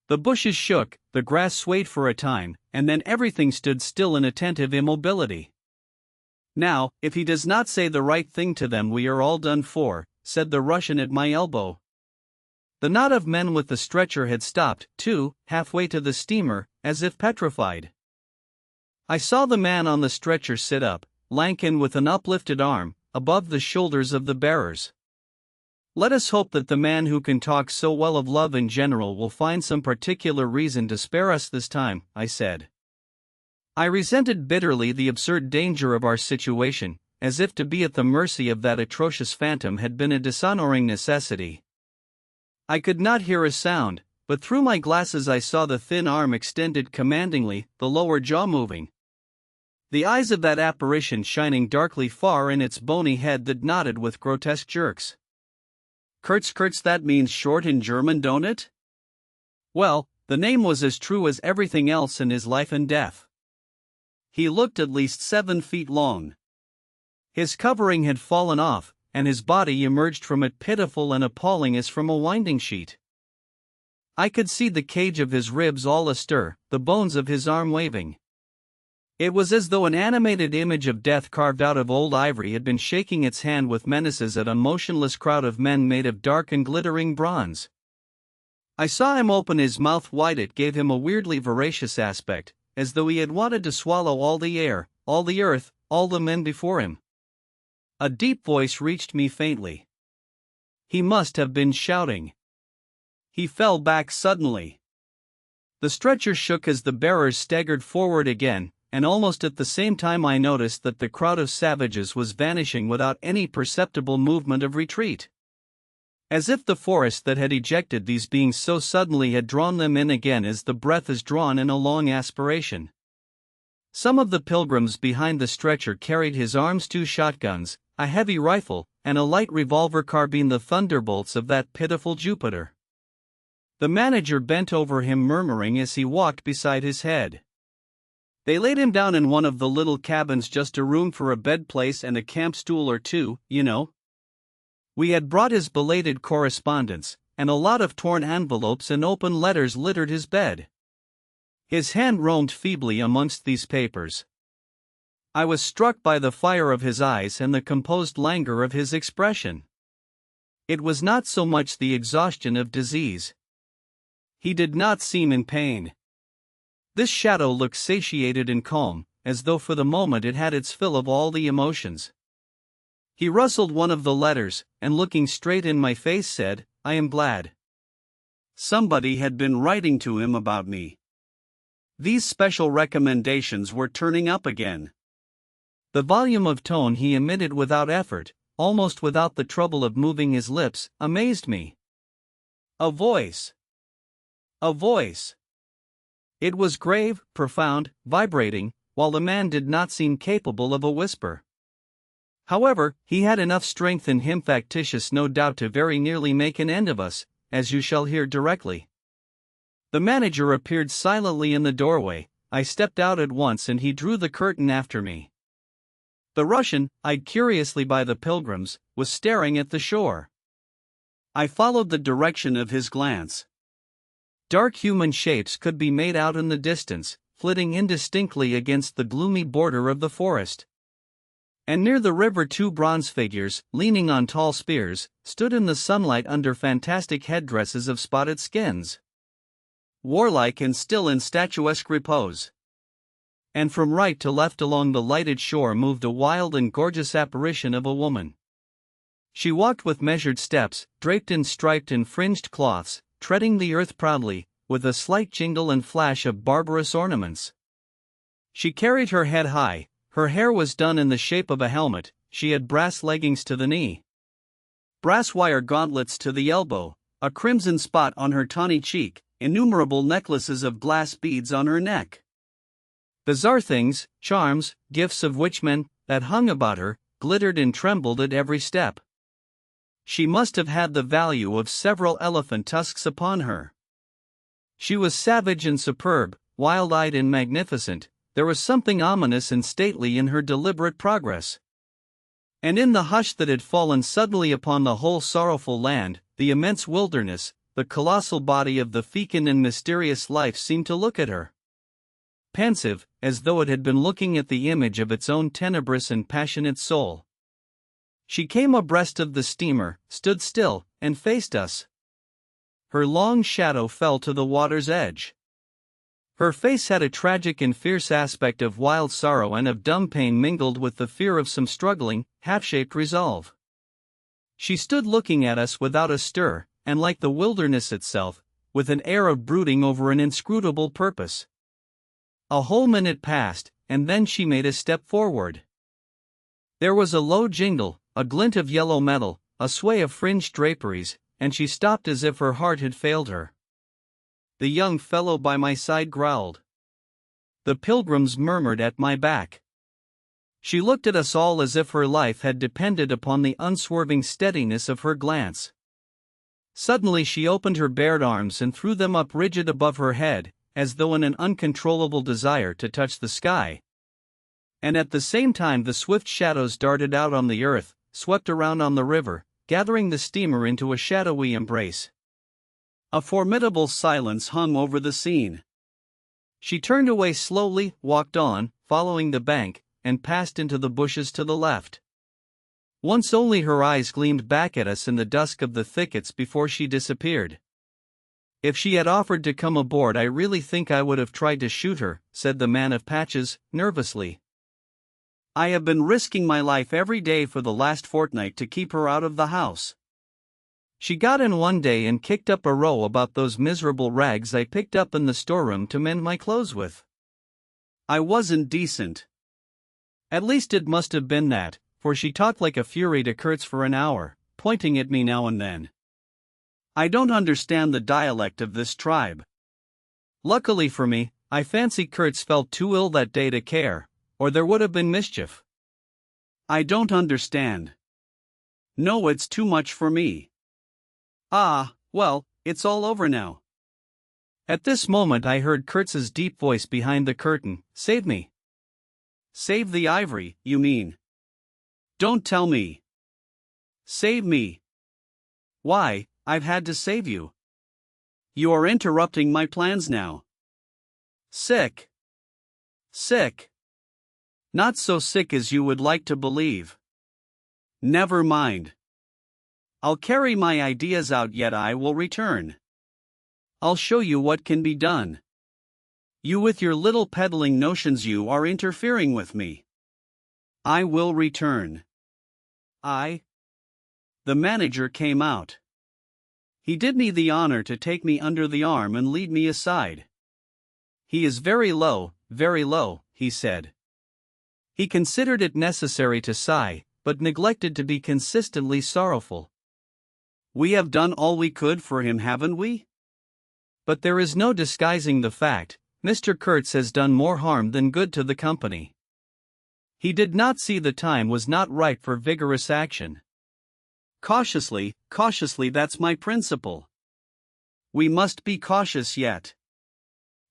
The bushes shook, the grass swayed for a time, and then everything stood still in attentive immobility. "Now, if he does not say the right thing to them, we are all done for," said the Russian at my elbow. The knot of men with the stretcher had stopped, too, halfway to the steamer, as if petrified. I saw the man on the stretcher sit up, lank and with an uplifted arm, above the shoulders of the bearers. Let us hope that the man who can talk so well of love in general will find some particular reason to spare us this time, I said. I resented bitterly the absurd danger of our situation, as if to be at the mercy of that atrocious phantom had been a dishonoring necessity. I could not hear a sound, but through my glasses I saw the thin arm extended commandingly, the lower jaw moving. The eyes of that apparition shining darkly far in its bony head that nodded with grotesque jerks. Kurtz, that means short in German, don't it? Well, the name was as true as everything else in his life and death. He looked at least 7 feet long. His covering had fallen off, and his body emerged from it pitiful and appalling as from a winding sheet. I could see the cage of his ribs all astir, the bones of his arm waving. It was as though an animated image of death carved out of old ivory had been shaking its hand with menaces at a motionless crowd of men made of dark and glittering bronze. I saw him open his mouth wide. It gave him a weirdly voracious aspect, as though he had wanted to swallow all the air, all the earth, all the men before him. A deep voice reached me faintly. He must have been shouting. He fell back suddenly. The stretcher shook as the bearers staggered forward again, and almost at the same time I noticed that the crowd of savages was vanishing without any perceptible movement of retreat. As if the forest that had ejected these beings so suddenly had drawn them in again as the breath is drawn in a long aspiration. Some of the pilgrims behind the stretcher carried his arms 2 shotguns, a heavy rifle, and a light revolver carbine, the thunderbolts of that pitiful Jupiter. The manager bent over him murmuring as he walked beside his head. They laid him down in one of the little cabins, just a room for a bed place and a camp stool or two, you know. We had brought his belated correspondence, and a lot of torn envelopes and open letters littered his bed. His hand roamed feebly amongst these papers. I was struck by the fire of his eyes and the composed languor of his expression. It was not so much the exhaustion of disease. He did not seem in pain. This shadow looked satiated and calm, as though for the moment it had its fill of all the emotions. He rustled one of the letters, and looking straight in my face said, "I am glad. Somebody had been writing to him about me." These special recommendations were turning up again. The volume of tone he emitted without effort, almost without the trouble of moving his lips, amazed me. A voice. A voice. It was grave, profound, vibrating, while the man did not seem capable of a whisper. However, he had enough strength in him, factitious no doubt, to very nearly make an end of us, as you shall hear directly. The manager appeared silently in the doorway. I stepped out at once and he drew the curtain after me. The Russian, eyed curiously by the pilgrims, was staring at the shore. I followed the direction of his glance. Dark human shapes could be made out in the distance, flitting indistinctly against the gloomy border of the forest. And near the river 2 bronze figures, leaning on tall spears, stood in the sunlight under fantastic headdresses of spotted skins, warlike and still in statuesque repose. And from right to left along the lighted shore moved a wild and gorgeous apparition of a woman. She walked with measured steps, draped in striped and fringed cloths, treading the earth proudly, with a slight jingle and flash of barbarous ornaments. She carried her head high, her hair was done in the shape of a helmet, she had brass leggings to the knee, brass wire gauntlets to the elbow, a crimson spot on her tawny cheek, innumerable necklaces of glass beads on her neck. Bizarre things, charms, gifts of witchmen, that hung about her, glittered and trembled at every step. She must have had the value of several elephant tusks upon her. She was savage and superb, wild-eyed and magnificent. There was something ominous and stately in her deliberate progress. And in the hush that had fallen suddenly upon the whole sorrowful land, the immense wilderness, the colossal body of the fecund and mysterious life seemed to look at her. Pensive, as though it had been looking at the image of its own tenebrous and passionate soul. She came abreast of the steamer, stood still, and faced us. Her long shadow fell to the water's edge. Her face had a tragic and fierce aspect of wild sorrow and of dumb pain mingled with the fear of some struggling, half-shaped resolve. She stood looking at us without a stir, and like the wilderness itself, with an air of brooding over an inscrutable purpose. A whole minute passed, and then she made a step forward. There was a low jingle, a glint of yellow metal, a sway of fringed draperies, and she stopped as if her heart had failed her. The young fellow by my side growled. The pilgrims murmured at my back. She looked at us all as if her life had depended upon the unswerving steadiness of her glance. Suddenly she opened her bared arms and threw them up rigid above her head, as though in an uncontrollable desire to touch the sky. And at the same time the swift shadows darted out on the earth, swept around on the river, gathering the steamer into a shadowy embrace. A formidable silence hung over the scene. She turned away slowly, walked on, following the bank, and passed into the bushes to the left. Once only her eyes gleamed back at us in the dusk of the thickets before she disappeared. If she had offered to come aboard, I really think I would have tried to shoot her, said the man of patches, nervously. I have been risking my life every day for the last fortnight to keep her out of the house. She got in one day and kicked up a row about those miserable rags I picked up in the storeroom to mend my clothes with. I wasn't decent. At least it must have been that, for she talked like a fury to Kurtz for an hour, pointing at me now and then. I don't understand the dialect of this tribe. Luckily for me, I fancy Kurtz felt too ill that day to care, or there would have been mischief. I don't understand. No, it's too much for me. Ah, well, it's all over now. At this moment I heard Kurtz's deep voice behind the curtain. Save me. Save the ivory, you mean? Don't tell me. Save me. Why, I've had to save you. You are interrupting my plans now. Sick. Sick. Not so sick as you would like to believe. Never mind. I'll carry my ideas out, yet I will return. I'll show you what can be done. You with your little peddling notions, you are interfering with me. I will return. The manager came out. He did me the honor to take me under the arm and lead me aside. He is very low, he said. He considered it necessary to sigh, but neglected to be consistently sorrowful. We have done all we could for him, haven't we? But there is no disguising the fact, Mr. Kurtz has done more harm than good to the company. He did not see the time was not ripe for vigorous action. Cautiously, that's my principle. We must be cautious yet.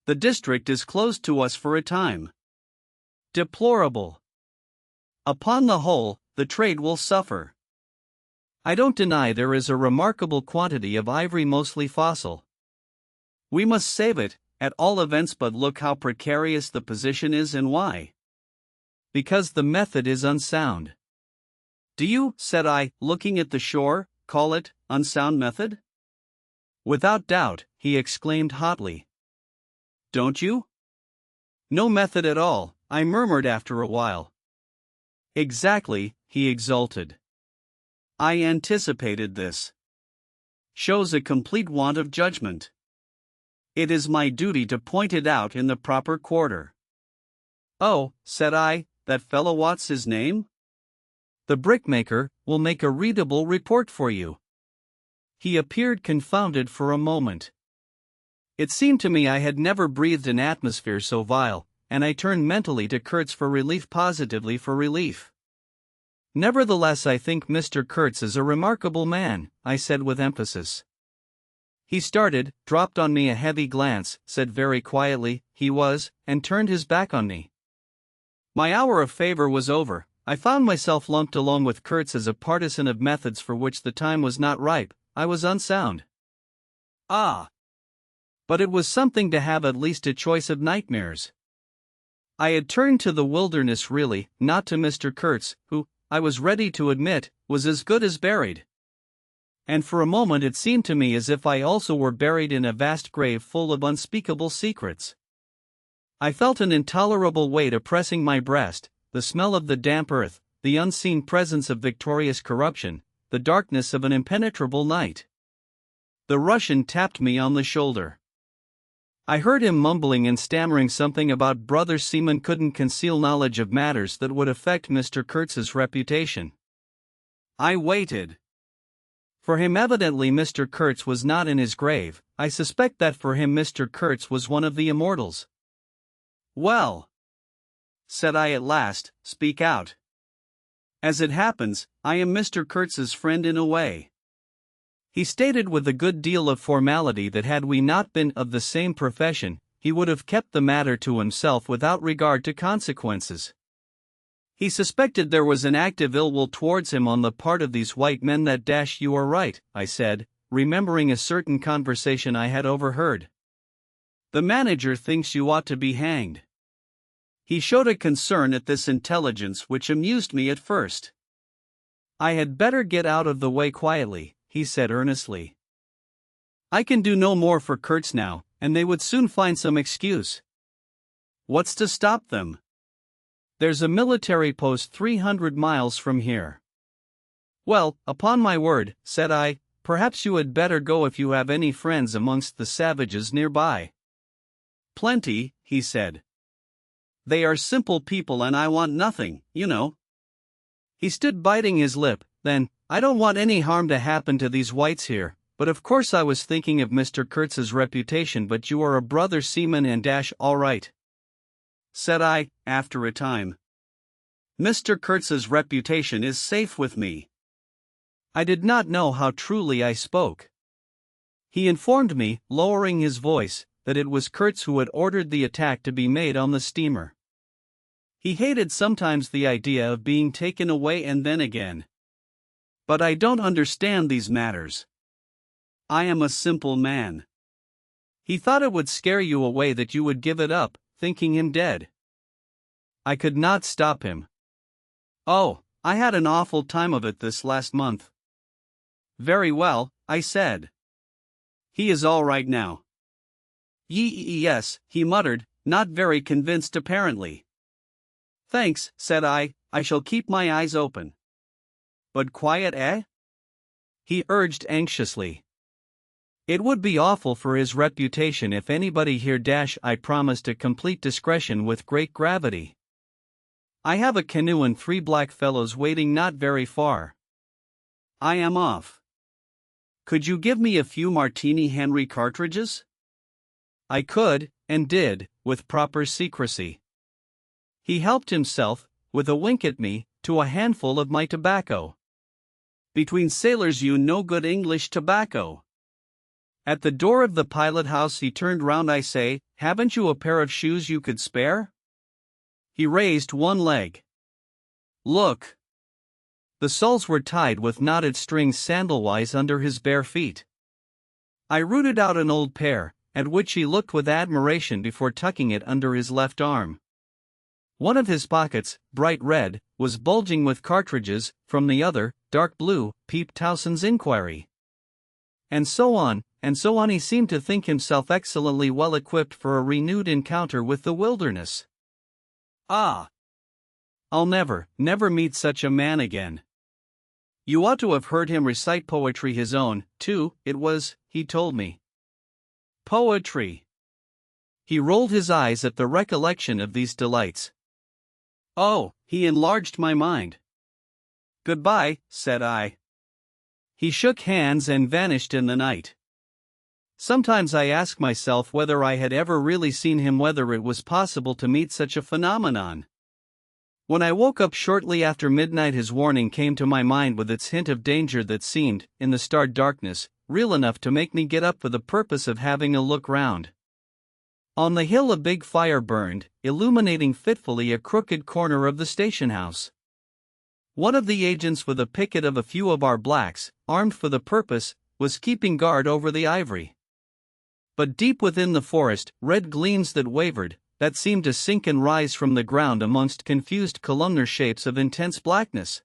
The district is closed to us for a time. Deplorable. Upon the whole, the trade will suffer. I don't deny there is a remarkable quantity of ivory, mostly fossil. We must save it, at all events, but look how precarious the position is and why. Because the method is unsound. Do you, said I, looking at the shore, call it unsound method? Without doubt, he exclaimed hotly. Don't you? No method at all, I murmured after a while. Exactly, he exulted. I anticipated this. Shows a complete want of judgment. It is my duty to point it out in the proper quarter. Oh, said I, that fellow, what's his name? The brickmaker will make a readable report for you. He appeared confounded for a moment. It seemed to me I had never breathed an atmosphere so vile, and I turned mentally to Kurtz for relief, positively for relief. "Nevertheless, I think Mr. Kurtz is a remarkable man," I said with emphasis. He started, dropped on me a heavy glance, said very quietly, "He was," and turned his back on me. My hour of favor was over. I found myself lumped along with Kurtz as a partisan of methods for which the time was not ripe. I was unsound. Ah! But it was something to have at least a choice of nightmares. I had turned to the wilderness really, not to Mr. Kurtz, who, I was ready to admit, was as good as buried. And for a moment it seemed to me as if I also were buried in a vast grave full of unspeakable secrets. I felt an intolerable weight oppressing my breast, the smell of the damp earth, the unseen presence of victorious corruption, the darkness of an impenetrable night. The Russian tapped me on the shoulder. I heard him mumbling and stammering something about brother seamen couldn't conceal knowledge of matters that would affect Mr. Kurtz's reputation. I waited. For him evidently Mr. Kurtz was not in his grave. I suspect that for him Mr. Kurtz was one of the immortals. "Well," said I at last, "speak out. As it happens, I am Mr. Kurtz's friend in a way." He stated with a good deal of formality that had we not been of the same profession, he would have kept the matter to himself without regard to consequences. He suspected there was an active ill will towards him on the part of these white men. That you are right, I said, remembering a certain conversation I had overheard. "The manager thinks you ought to be hanged." He showed a concern at this intelligence which amused me at first. "I had better get out of the way quietly," he said earnestly. "I can do no more for Kurtz now, and they would soon find some excuse." "What's to stop them?" "There's a military post 300 miles from here." "Well, upon my word," said I, "perhaps you had better go if you have any friends amongst the savages nearby." "Plenty," he said. "They are simple people and I want nothing, you know." He stood biting his lip, then, "I don't want any harm to happen to these whites here, but of course I was thinking of Mr. Kurtz's reputation. But you are a brother seaman and all right," said I, after a time. "Mr. Kurtz's reputation is safe with me." I did not know how truly I spoke. He informed me, lowering his voice, that it was Kurtz who had ordered the attack to be made on the steamer. He hated sometimes the idea of being taken away and then again. "But I don't understand these matters. I am a simple man." He thought it would scare you away that you would give it up, thinking him dead. I could not stop him. "Oh, I had an awful time of it this last month." "Very well," I said. "He is all right now." Yes," he muttered, not very convinced apparently. "Thanks," said I shall keep my eyes open." "But quiet, eh?" he urged anxiously. "It would be awful for his reputation if anybody here I promised a complete discretion with great gravity. I have a canoe and 3 black fellows waiting not very far. I am off. Could you give me a few Martini Henry cartridges?" I could, and did, with proper secrecy. He helped himself, with a wink at me, to a handful of my tobacco. "Between sailors you no good English tobacco." At the door of the pilot house he turned round. I say, "Haven't you a pair of shoes you could spare?" He raised one leg. "Look." The soles were tied with knotted strings sandalwise under his bare feet. I rooted out an old pair, at which he looked with admiration before tucking it under his left arm. One of his pockets, bright red, was bulging with cartridges, from the other, dark blue, peeped Towson's inquiry. And so on, he seemed to think himself excellently well equipped for a renewed encounter with the wilderness. Ah! I'll never meet such a man again. You ought to have heard him recite poetry, his own, too. It was, he told me. Poetry. He rolled his eyes at the recollection of these delights. Oh, he enlarged my mind. "Goodbye," said I. He shook hands and vanished in the night. Sometimes I ask myself whether I had ever really seen him, whether it was possible to meet such a phenomenon. When I woke up shortly after midnight, his warning came to my mind with its hint of danger that seemed, in the starred darkness, real enough to make me get up for the purpose of having a look round. On the hill a big fire burned, illuminating fitfully a crooked corner of the station house. One of the agents, with a picket of a few of our blacks, armed for the purpose, was keeping guard over the ivory. But deep within the forest, red gleams that wavered, that seemed to sink and rise from the ground amongst confused columnar shapes of intense blackness,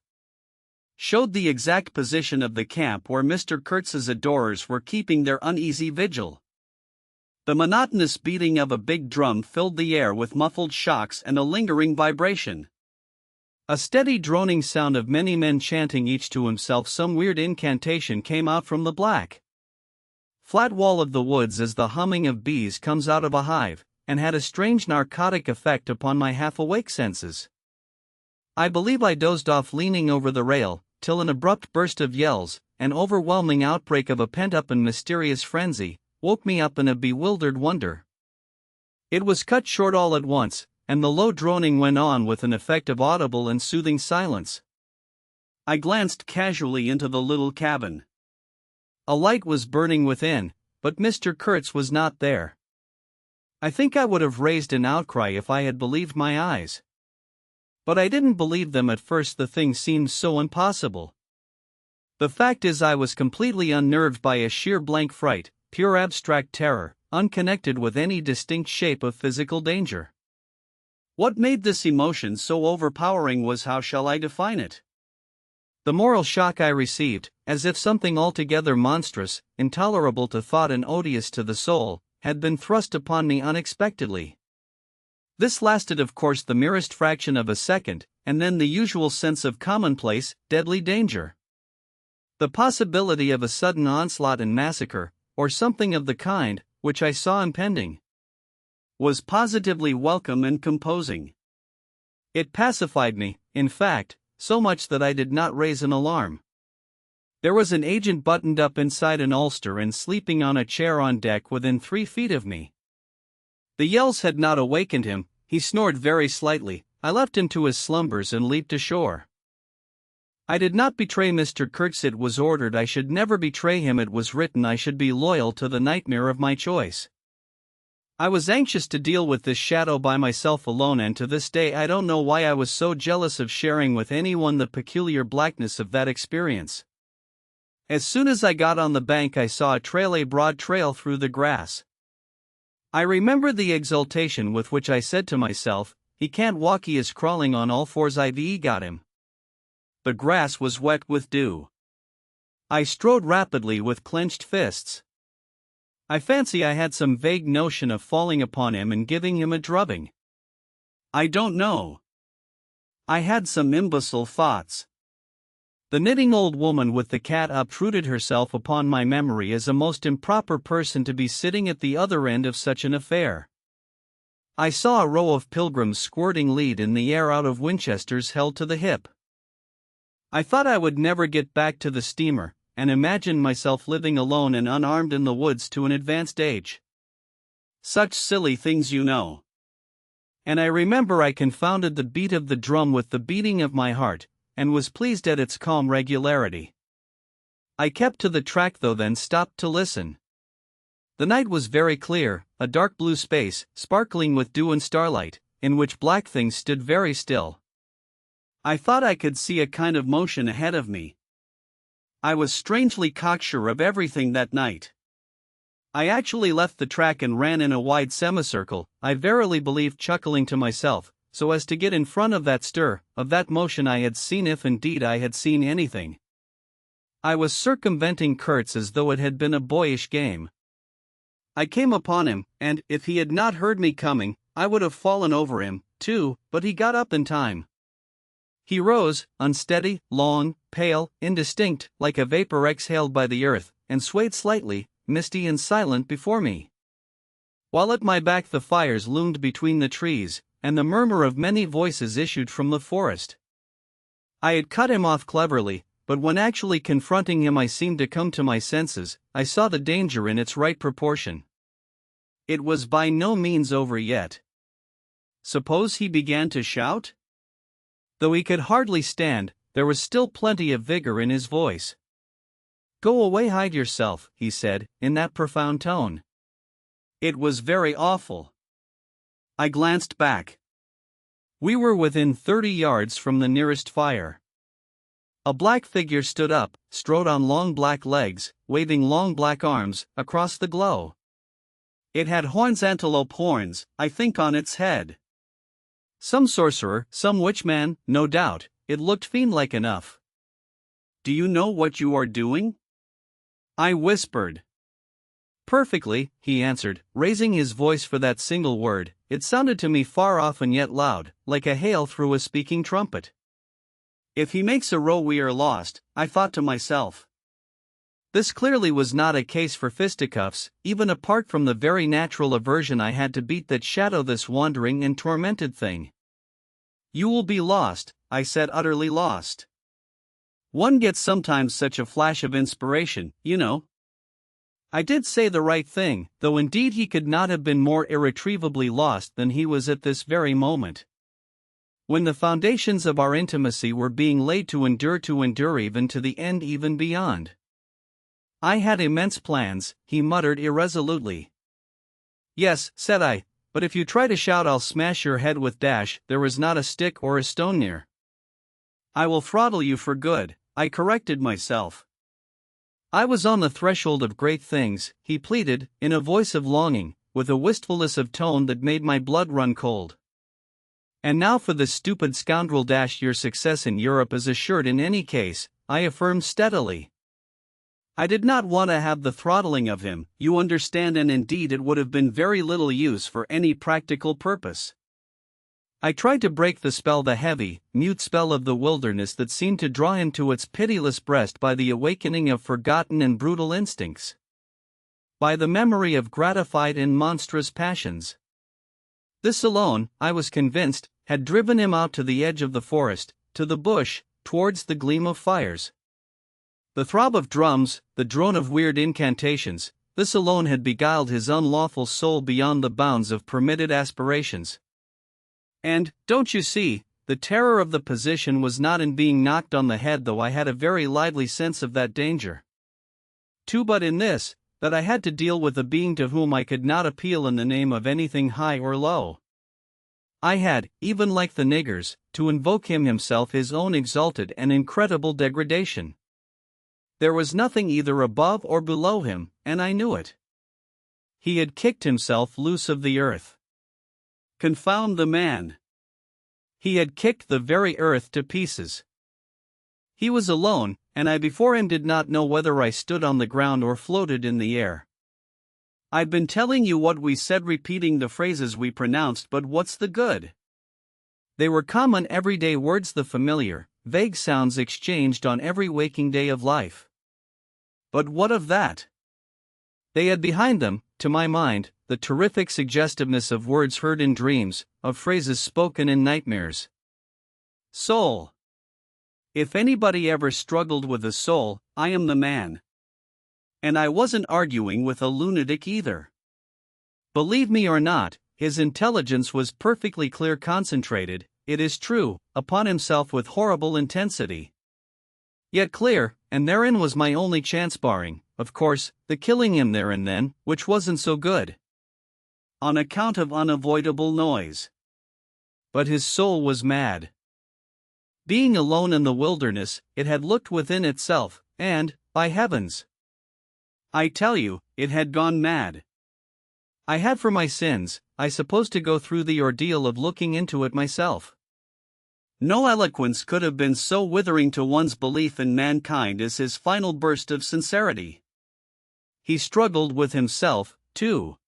showed the exact position of the camp where Mr. Kurtz's adorers were keeping their uneasy vigil. The monotonous beating of a big drum filled the air with muffled shocks and a lingering vibration. A steady droning sound of many men chanting each to himself some weird incantation came out from the black flat wall of the woods as the humming of bees comes out of a hive, and had a strange narcotic effect upon my half-awake senses. I believe I dozed off leaning over the rail, till an abrupt burst of yells, an overwhelming outbreak of a pent-up and mysterious frenzy, woke me up in a bewildered wonder. It was cut short all at once, and the low droning went on with an effect of audible and soothing silence. I glanced casually into the little cabin. A light was burning within, but Mr. Kurtz was not there. I think I would have raised an outcry if I had believed my eyes. But I didn't believe them at first. The thing seemed so impossible. The fact is, I was completely unnerved by a sheer blank fright, pure abstract terror, unconnected with any distinct shape of physical danger. What made this emotion so overpowering was, how shall I define it? The moral shock I received, as if something altogether monstrous, intolerable to thought and odious to the soul, had been thrust upon me unexpectedly. This lasted, of course, the merest fraction of a second, and then the usual sense of commonplace, deadly danger. The possibility of a sudden onslaught and massacre, or something of the kind, which I saw impending, was positively welcome and composing. It pacified me, in fact, so much that I did not raise an alarm. There was an agent buttoned up inside an ulster and sleeping on a chair on deck within 3 feet of me. The yells had not awakened him. He snored very slightly. I left him to his slumbers and leaped ashore. I did not betray Mr. Kurtz. It was ordered I should never betray him. It was written I should be loyal to the nightmare of my choice. I was anxious to deal with this shadow by myself alone, and to this day I don't know why I was so jealous of sharing with anyone the peculiar blackness of that experience. As soon as I got on the bank, I saw a broad trail through the grass. I remember the exultation with which I said to myself, "He can't walk, he is crawling on all fours. I've got him." The grass was wet with dew. I strode rapidly with clenched fists. I fancy I had some vague notion of falling upon him and giving him a drubbing. I don't know. I had some imbecile thoughts. The knitting old woman with the cat obtruded herself upon my memory as a most improper person to be sitting at the other end of such an affair. I saw a row of pilgrims squirting lead in the air out of Winchesters held to the hip. I thought I would never get back to the steamer, and imagined myself living alone and unarmed in the woods to an advanced age. Such silly things, you know. And I remember I confounded the beat of the drum with the beating of my heart, and was pleased at its calm regularity. I kept to the track though, then stopped to listen. The night was very clear, a dark blue space, sparkling with dew and starlight, in which black things stood very still. I thought I could see a kind of motion ahead of me. I was strangely cocksure of everything that night. I actually left the track and ran in a wide semicircle, I verily believe chuckling to myself, so as to get in front of that stir, of that motion I had seen, if indeed I had seen anything. I was circumventing Kurtz as though it had been a boyish game. I came upon him, and, if he had not heard me coming, I would have fallen over him, too, but he got up in time. He rose, unsteady, long, pale, indistinct, like a vapor exhaled by the earth, and swayed slightly, misty and silent before me. While at my back the fires loomed between the trees, and the murmur of many voices issued from the forest. I had cut him off cleverly, but when actually confronting him I seemed to come to my senses. I saw the danger in its right proportion. It was by no means over yet. Suppose he began to shout? Though he could hardly stand, there was still plenty of vigor in his voice. "Go away, hide yourself," he said, in that profound tone. It was very awful. I glanced back. We were within 30 yards from the nearest fire. A black figure stood up, strode on long black legs, waving long black arms, across the glow. It had horns, antelope horns, I think, on its head. Some sorcerer, some witchman, no doubt. It looked fiend-like enough. "Do you know what you are doing?" I whispered. "Perfectly," he answered, raising his voice for that single word. It sounded to me far off and yet loud, like a hail through a speaking trumpet. "If he makes a row we are lost," I thought to myself. This clearly was not a case for fisticuffs, even apart from the very natural aversion I had to beat that shadow this wandering and tormented thing. "You will be lost," I said, "utterly lost. One gets sometimes such a flash of inspiration, you know." I did say the right thing, though indeed he could not have been more irretrievably lost than he was at this very moment. When the foundations of our intimacy were being laid to endure even to the end, even beyond. "I had immense plans," he muttered irresolutely. "Yes," said I, "but if you try to shout I'll smash your head with dash. There is not a stick or a stone near." "I will throttle you for good," I corrected myself. I was on the threshold of great things, he pleaded, in a voice of longing, with a wistfulness of tone that made my blood run cold. "And now for this stupid scoundrel dash. Your success in Europe is assured in any case," I affirmed steadily. I did not want to have the throttling of him, you understand, and indeed it would have been very little use for any practical purpose. I tried to break the spell, the heavy, mute spell of the wilderness that seemed to draw him to its pitiless breast by the awakening of forgotten and brutal instincts. By the memory of gratified and monstrous passions. This alone, I was convinced, had driven him out to the edge of the forest, to the bush, towards the gleam of fires. The throb of drums, the drone of weird incantations, this alone had beguiled his unlawful soul beyond the bounds of permitted aspirations. And, don't you see, the terror of the position was not in being knocked on the head, though I had a very lively sense of that danger, too, but in this, that I had to deal with a being to whom I could not appeal in the name of anything high or low. I had, even like the niggers, to invoke him himself, his own exalted and incredible degradation. There was nothing either above or below him, and I knew it. He had kicked himself loose of the earth. Confound the man! He had kicked the very earth to pieces. He was alone, and I before him did not know whether I stood on the ground or floated in the air. I've been telling you what we said, repeating the phrases we pronounced, but what's the good? They were common everyday words, the familiar, vague sounds exchanged on every waking day of life. But what of that? They had behind them, to my mind, the terrific suggestiveness of words heard in dreams, of phrases spoken in nightmares. Soul. If anybody ever struggled with a soul, I am the man. And I wasn't arguing with a lunatic either. Believe me or not, his intelligence was perfectly clear, concentrated, it is true, upon himself with horrible intensity. Yet clear, and therein was my only chance, barring, of course, the killing him there and then, which wasn't so good, on account of unavoidable noise. But his soul was mad. Being alone in the wilderness, it had looked within itself, and, by heavens, I tell you, it had gone mad. I had for my sins, I suppose, to go through the ordeal of looking into it myself. No eloquence could have been so withering to one's belief in mankind as his final burst of sincerity. He struggled with himself, too.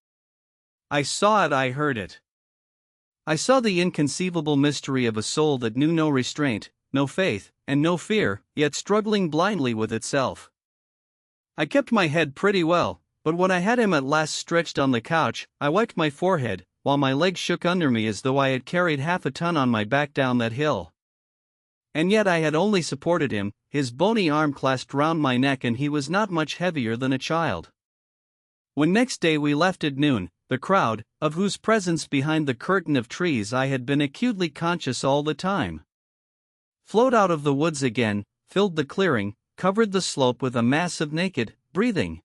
I saw it, I heard it. I saw the inconceivable mystery of a soul that knew no restraint, no faith, and no fear, yet struggling blindly with itself. I kept my head pretty well, but when I had him at last stretched on the couch, I wiped my forehead, while my legs shook under me as though I had carried half a ton on my back down that hill. And yet I had only supported him, his bony arm clasped round my neck, and he was not much heavier than a child. When next day we left at noon, the crowd, of whose presence behind the curtain of trees I had been acutely conscious all the time, flowed out of the woods again, filled the clearing, covered the slope with a mass of naked, breathing,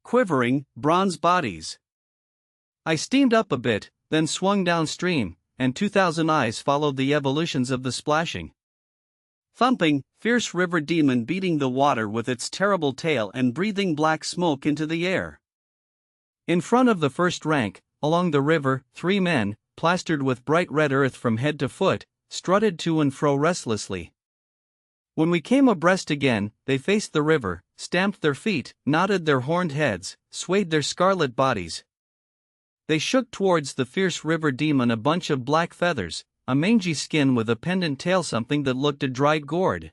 quivering, bronze bodies. I steamed up a bit, then swung downstream, and 2,000 eyes followed the evolutions of the splashing, thumping, fierce river demon beating the water with its terrible tail and breathing black smoke into the air. In front of the first rank, along the river, 3 men, plastered with bright red earth from head to foot, strutted to and fro restlessly. When we came abreast again, they faced the river, stamped their feet, nodded their horned heads, swayed their scarlet bodies. They shook towards the fierce river demon a bunch of black feathers, a mangy skin with a pendant tail, something that looked a dried gourd.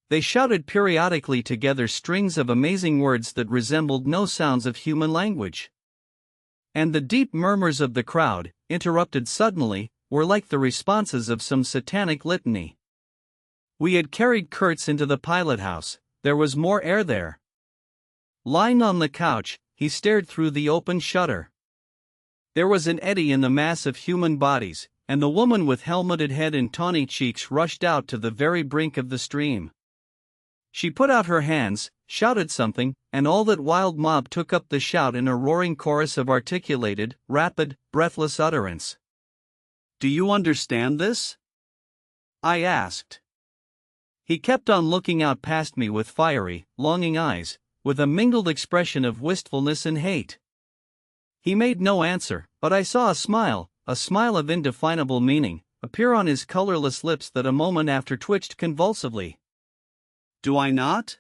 They shouted periodically together strings of amazing words that resembled no sounds of human language. And the deep murmurs of the crowd, interrupted suddenly, were like the responses of some satanic litany. We had carried Kurtz into the pilot house. There was more air there. Lying on the couch, he stared through the open shutter. There was an eddy in the mass of human bodies, and the woman with helmeted head and tawny cheeks rushed out to the very brink of the stream. She put out her hands, shouted something, and all that wild mob took up the shout in a roaring chorus of articulated, rapid, breathless utterance. "Do you understand this?" I asked. He kept on looking out past me with fiery, longing eyes, with a mingled expression of wistfulness and hate. He made no answer, but I saw a smile of indefinable meaning, appear on his colorless lips that a moment after twitched convulsively. "Do I not?"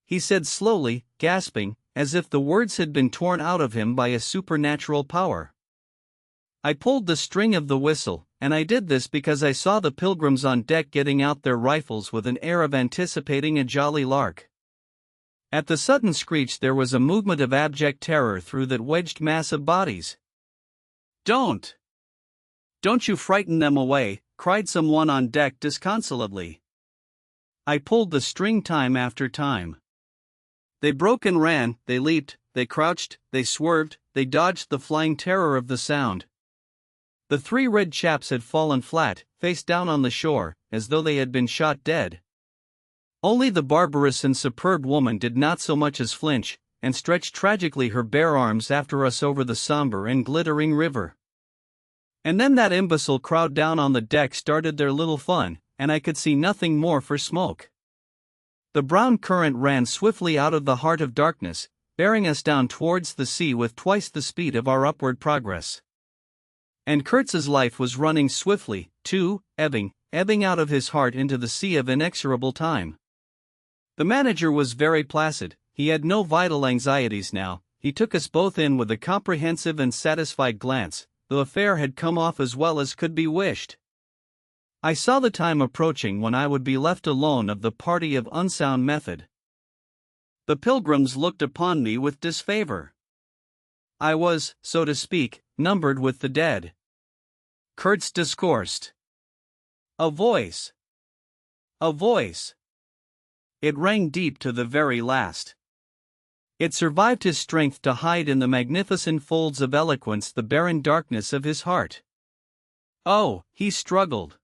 he said slowly, gasping, as if the words had been torn out of him by a supernatural power. I pulled the string of the whistle, and I did this because I saw the pilgrims on deck getting out their rifles with an air of anticipating a jolly lark. At the sudden screech there was a movement of abject terror through that wedged mass of bodies. Don't you frighten them away," cried someone on deck disconsolately. I pulled the string time after time. They broke and ran, they leaped, they crouched, they swerved, they dodged the flying terror of the sound. The 3 red chaps had fallen flat, face down on the shore, as though they had been shot dead. Only the barbarous and superb woman did not so much as flinch, and stretched tragically her bare arms after us over the somber and glittering river. And then that imbecile crowd down on the deck started their little fun, and I could see nothing more for smoke. The brown current ran swiftly out of the heart of darkness, bearing us down towards the sea with twice the speed of our upward progress. And Kurtz's life was running swiftly, too, ebbing out of his heart into the sea of inexorable time. The manager was very placid. He had no vital anxieties now. He took us both in with a comprehensive and satisfied glance. The affair had come off as well as could be wished. I saw the time approaching when I would be left alone of the party of unsound method. The pilgrims looked upon me with disfavor. I was, so to speak, numbered with the dead. Kurtz discoursed. A voice. It rang deep to the very last. It survived his strength to hide in the magnificent folds of eloquence the barren darkness of his heart. Oh, he struggled.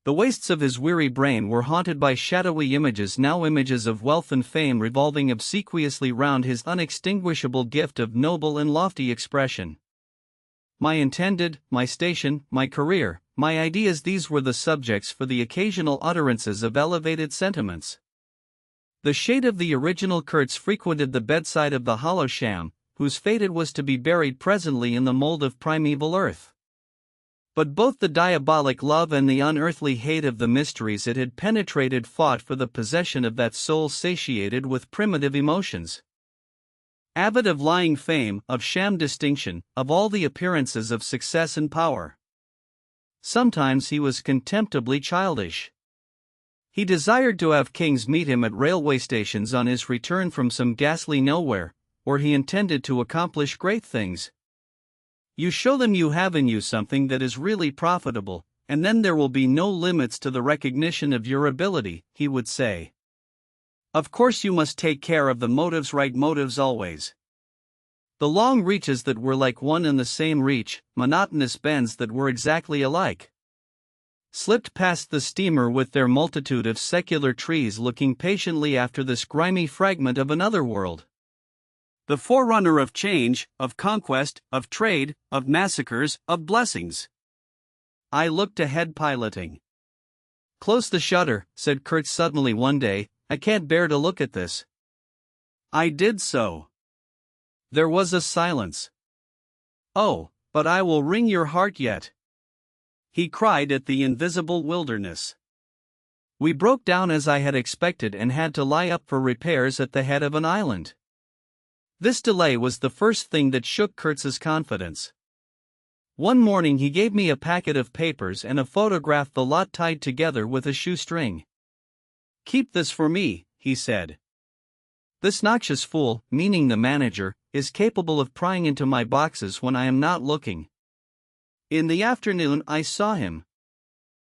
The wastes of his weary brain were haunted by shadowy images, now images of wealth and fame revolving obsequiously round his unextinguishable gift of noble and lofty expression. My intended, my station, my career, my ideas, these were the subjects for the occasional utterances of elevated sentiments. The shade of the original Kurtz frequented the bedside of the hollow sham, whose fate it was to be buried presently in the mold of primeval earth. But both the diabolic love and the unearthly hate of the mysteries it had penetrated fought for the possession of that soul satiated with primitive emotions. Avid of lying fame, of sham distinction, of all the appearances of success and power. Sometimes he was contemptibly childish. He desired to have kings meet him at railway stations on his return from some ghastly nowhere, where he intended to accomplish great things. You show them you have in you something that is really profitable, and then there will be no limits to the recognition of your ability, he would say. Of course, you must take care of the motives, right motives always. The long reaches that were like one and the same reach, monotonous bends that were exactly alike. Slipped past the steamer with their multitude of secular trees looking patiently after this grimy fragment of another world. The forerunner of change, of conquest, of trade, of massacres, of blessings. I looked ahead, piloting. Close the shutter, said Kurtz suddenly one day. I can't bear to look at this. I did so. There was a silence. Oh, but I will wring your heart yet, he cried at the invisible wilderness. We broke down as I had expected and had to lie up for repairs at the head of an island. This delay was the first thing that shook Kurtz's confidence. One morning he gave me a packet of papers and a photograph, the lot tied together with a shoestring. Keep this for me, he said. This noxious fool, meaning the manager, is capable of prying into my boxes when I am not looking. In the afternoon I saw him.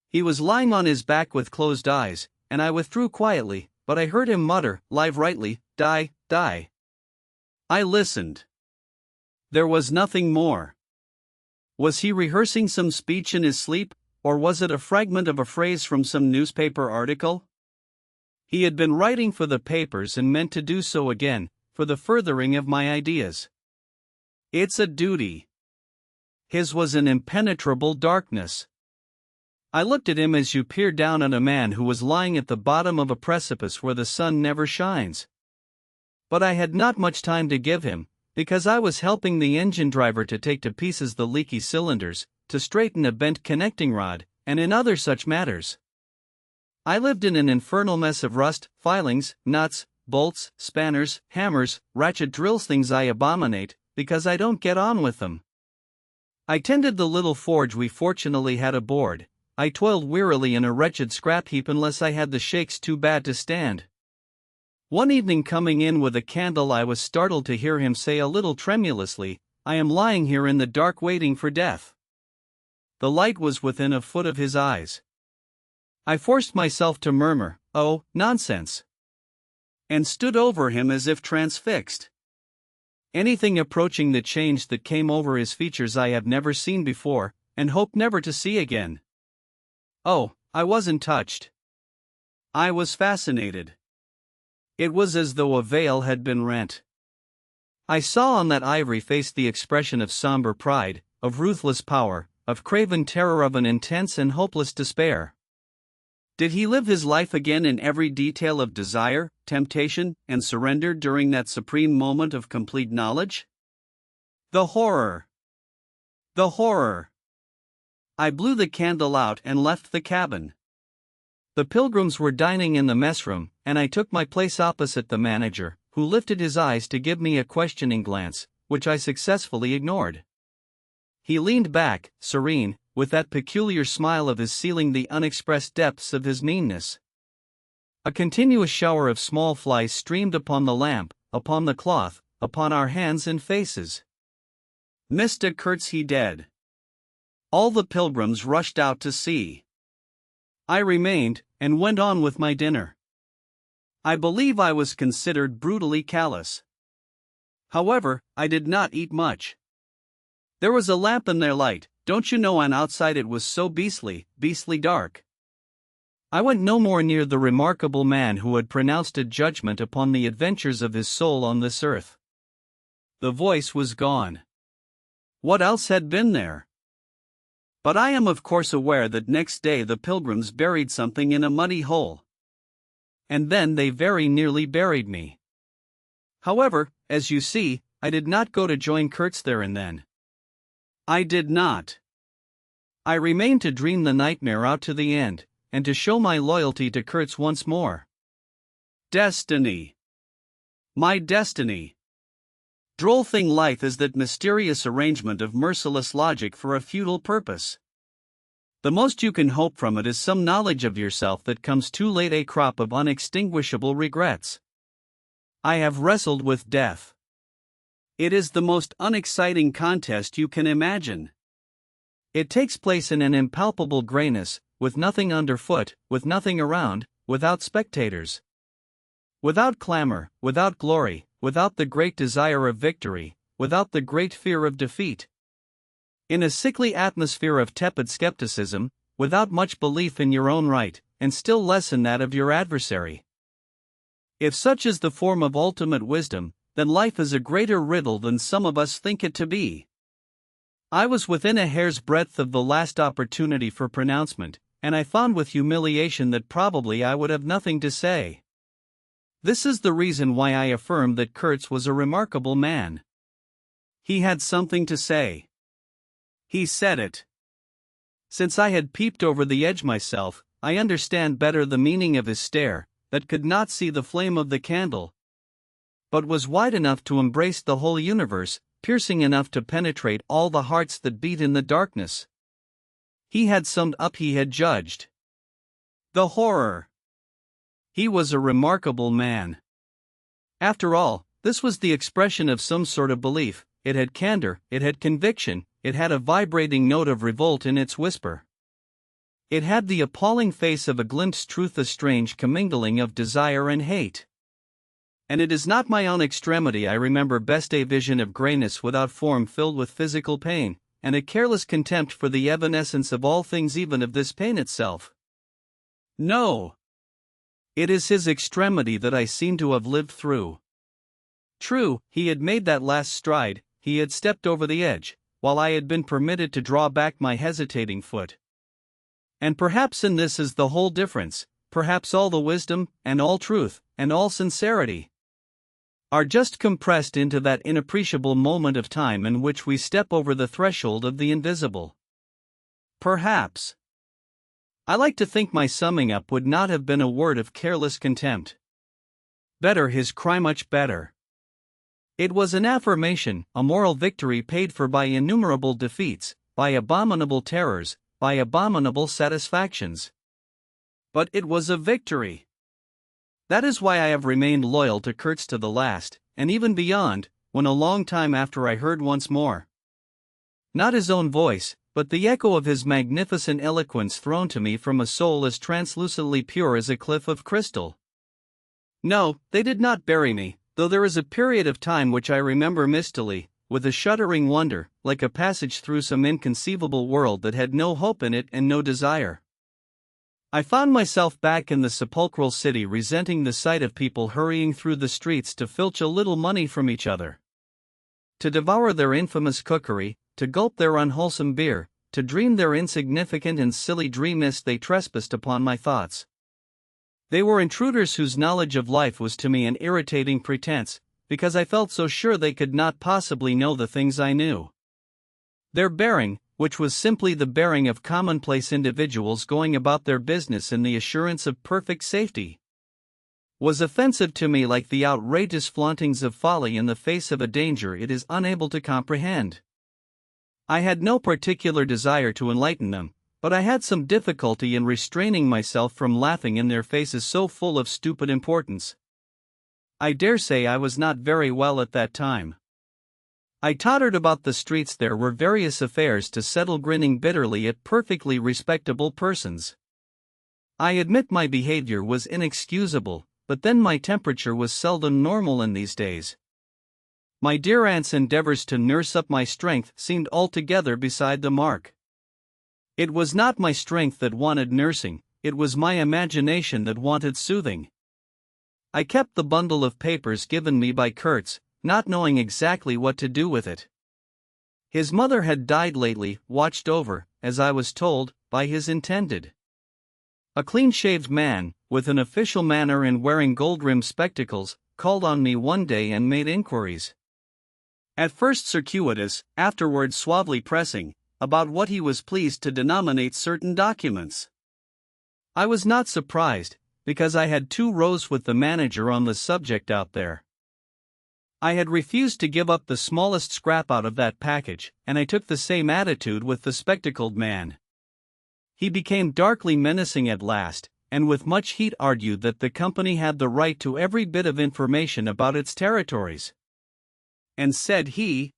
He was lying on his back with closed eyes, and I withdrew quietly, but I heard him mutter, "Live rightly, die, die." I listened. There was nothing more. Was he rehearsing some speech in his sleep, or was it a fragment of a phrase from some newspaper article? He had been writing for the papers and meant to do so again, for the furthering of my ideas. It's a duty. His was an impenetrable darkness. I looked at him as you peer down at a man who was lying at the bottom of a precipice where the sun never shines. But I had not much time to give him, because I was helping the engine driver to take to pieces the leaky cylinders, to straighten a bent connecting rod, and in other such matters. I lived in an infernal mess of rust, filings, nuts, bolts, spanners, hammers, ratchet drills, things I abominate, because I don't get on with them. I tended the little forge we fortunately had aboard. I toiled wearily in a wretched scrap heap unless I had the shakes too bad to stand. One evening, coming in with a candle, I was startled to hear him say a little tremulously, "I am lying here in the dark waiting for death." The light was within a foot of his eyes. I forced myself to murmur, "Oh, nonsense," and stood over him as if transfixed. Anything approaching the change that came over his features I have never seen before, and hope never to see again. Oh, I wasn't touched. I was fascinated. It was as though a veil had been rent. I saw on that ivory face the expression of somber pride, of ruthless power, of craven terror, of an intense and hopeless despair. Did he live his life again in every detail of desire, temptation, and surrender during that supreme moment of complete knowledge? The horror! The horror! I blew the candle out and left the cabin. The pilgrims were dining in the messroom, and I took my place opposite the manager, who lifted his eyes to give me a questioning glance, which I successfully ignored. He leaned back, serene, with that peculiar smile of his sealing the unexpressed depths of his meanness. A continuous shower of small flies streamed upon the lamp, upon the cloth, upon our hands and faces. Mr. Kurtz, he dead. All the pilgrims rushed out to see. I remained, and went on with my dinner. I believe I was considered brutally callous. However, I did not eat much. There was a lamp in their light, don't you know, and outside it was so beastly dark. I went no more near the remarkable man who had pronounced a judgment upon the adventures of his soul on this earth. The voice was gone. What else had been there? But I am of course aware that next day the pilgrims buried something in a muddy hole. And then they very nearly buried me. However, as you see, I did not go to join Kurtz there and then. I did not. I remained to dream the nightmare out to the end, and to show my loyalty to Kurtz once more. Destiny. My destiny. Droll thing life is, that mysterious arrangement of merciless logic for a futile purpose. The most you can hope from it is some knowledge of yourself that comes too late, a crop of unextinguishable regrets. I have wrestled with death. It is the most unexciting contest you can imagine. It takes place in an impalpable grayness, with nothing underfoot, with nothing around, without spectators. Without clamor, without glory, without the great desire of victory, without the great fear of defeat. In a sickly atmosphere of tepid skepticism, without much belief in your own right, and still less in that of your adversary. If such is the form of ultimate wisdom, then life is a greater riddle than some of us think it to be. I was within a hair's breadth of the last opportunity for pronouncement, and I found with humiliation that probably I would have nothing to say. This is the reason why I affirm that Kurtz was a remarkable man. He had something to say. He said it. Since I had peeped over the edge myself, I understand better the meaning of his stare, that could not see the flame of the candle, but was wide enough to embrace the whole universe, piercing enough to penetrate all the hearts that beat in the darkness. He had summed up, he had judged. The horror. He was a remarkable man. After all, this was the expression of some sort of belief. It had candor, it had conviction, it had a vibrating note of revolt in its whisper. It had the appalling face of a glimpsed truth, a strange commingling of desire and hate. And it is not my own extremity I remember best, a vision of grayness without form filled with physical pain, and a careless contempt for the evanescence of all things, even of this pain itself. No. It is his extremity that I seem to have lived through. True, he had made that last stride, he had stepped over the edge, while I had been permitted to draw back my hesitating foot. And perhaps in this is the whole difference, perhaps all the wisdom, and all truth, and all sincerity are just compressed into that inappreciable moment of time in which we step over the threshold of the invisible. Perhaps. I like to think my summing up would not have been a word of careless contempt. Better his cry, much better. It was an affirmation, a moral victory paid for by innumerable defeats, by abominable terrors, by abominable satisfactions. But it was a victory. That is why I have remained loyal to Kurtz to the last, and even beyond, when a long time after I heard once more, not his own voice, but the echo of his magnificent eloquence thrown to me from a soul as translucently pure as a cliff of crystal. No, they did not bury me, though there is a period of time which I remember mistily, with a shuddering wonder, like a passage through some inconceivable world that had no hope in it and no desire. I found myself back in the sepulchral city, resenting the sight of people hurrying through the streets to filch a little money from each other, to devour their infamous cookery, to gulp their unwholesome beer, to dream their insignificant and silly dream as they trespassed upon my thoughts. They were intruders whose knowledge of life was to me an irritating pretense, because I felt so sure they could not possibly know the things I knew. Their bearing, which was simply the bearing of commonplace individuals going about their business in the assurance of perfect safety, was offensive to me like the outrageous flauntings of folly in the face of a danger it is unable to comprehend. I had no particular desire to enlighten them, but I had some difficulty in restraining myself from laughing in their faces so full of stupid importance. I dare say I was not very well at that time. I tottered about the streets. There were various affairs to settle, grinning bitterly at perfectly respectable persons. I admit my behavior was inexcusable, but then my temperature was seldom normal in these days. My dear aunt's endeavors to nurse up my strength seemed altogether beside the mark. It was not my strength that wanted nursing, it was my imagination that wanted soothing. I kept the bundle of papers given me by Kurtz, not knowing exactly what to do with it. His mother had died lately, watched over, as I was told, by his intended. A clean-shaved man, with an official manner and wearing gold-rimmed spectacles, called on me one day and made inquiries. At first circuitous, afterward suavely pressing, about what he was pleased to denominate certain documents. I was not surprised, because I had 2 rows with the manager on the subject out there. I had refused to give up the smallest scrap out of that package, and I took the same attitude with the spectacled man. He became darkly menacing at last, and with much heat argued that the company had the right to every bit of information about its territories. and said he,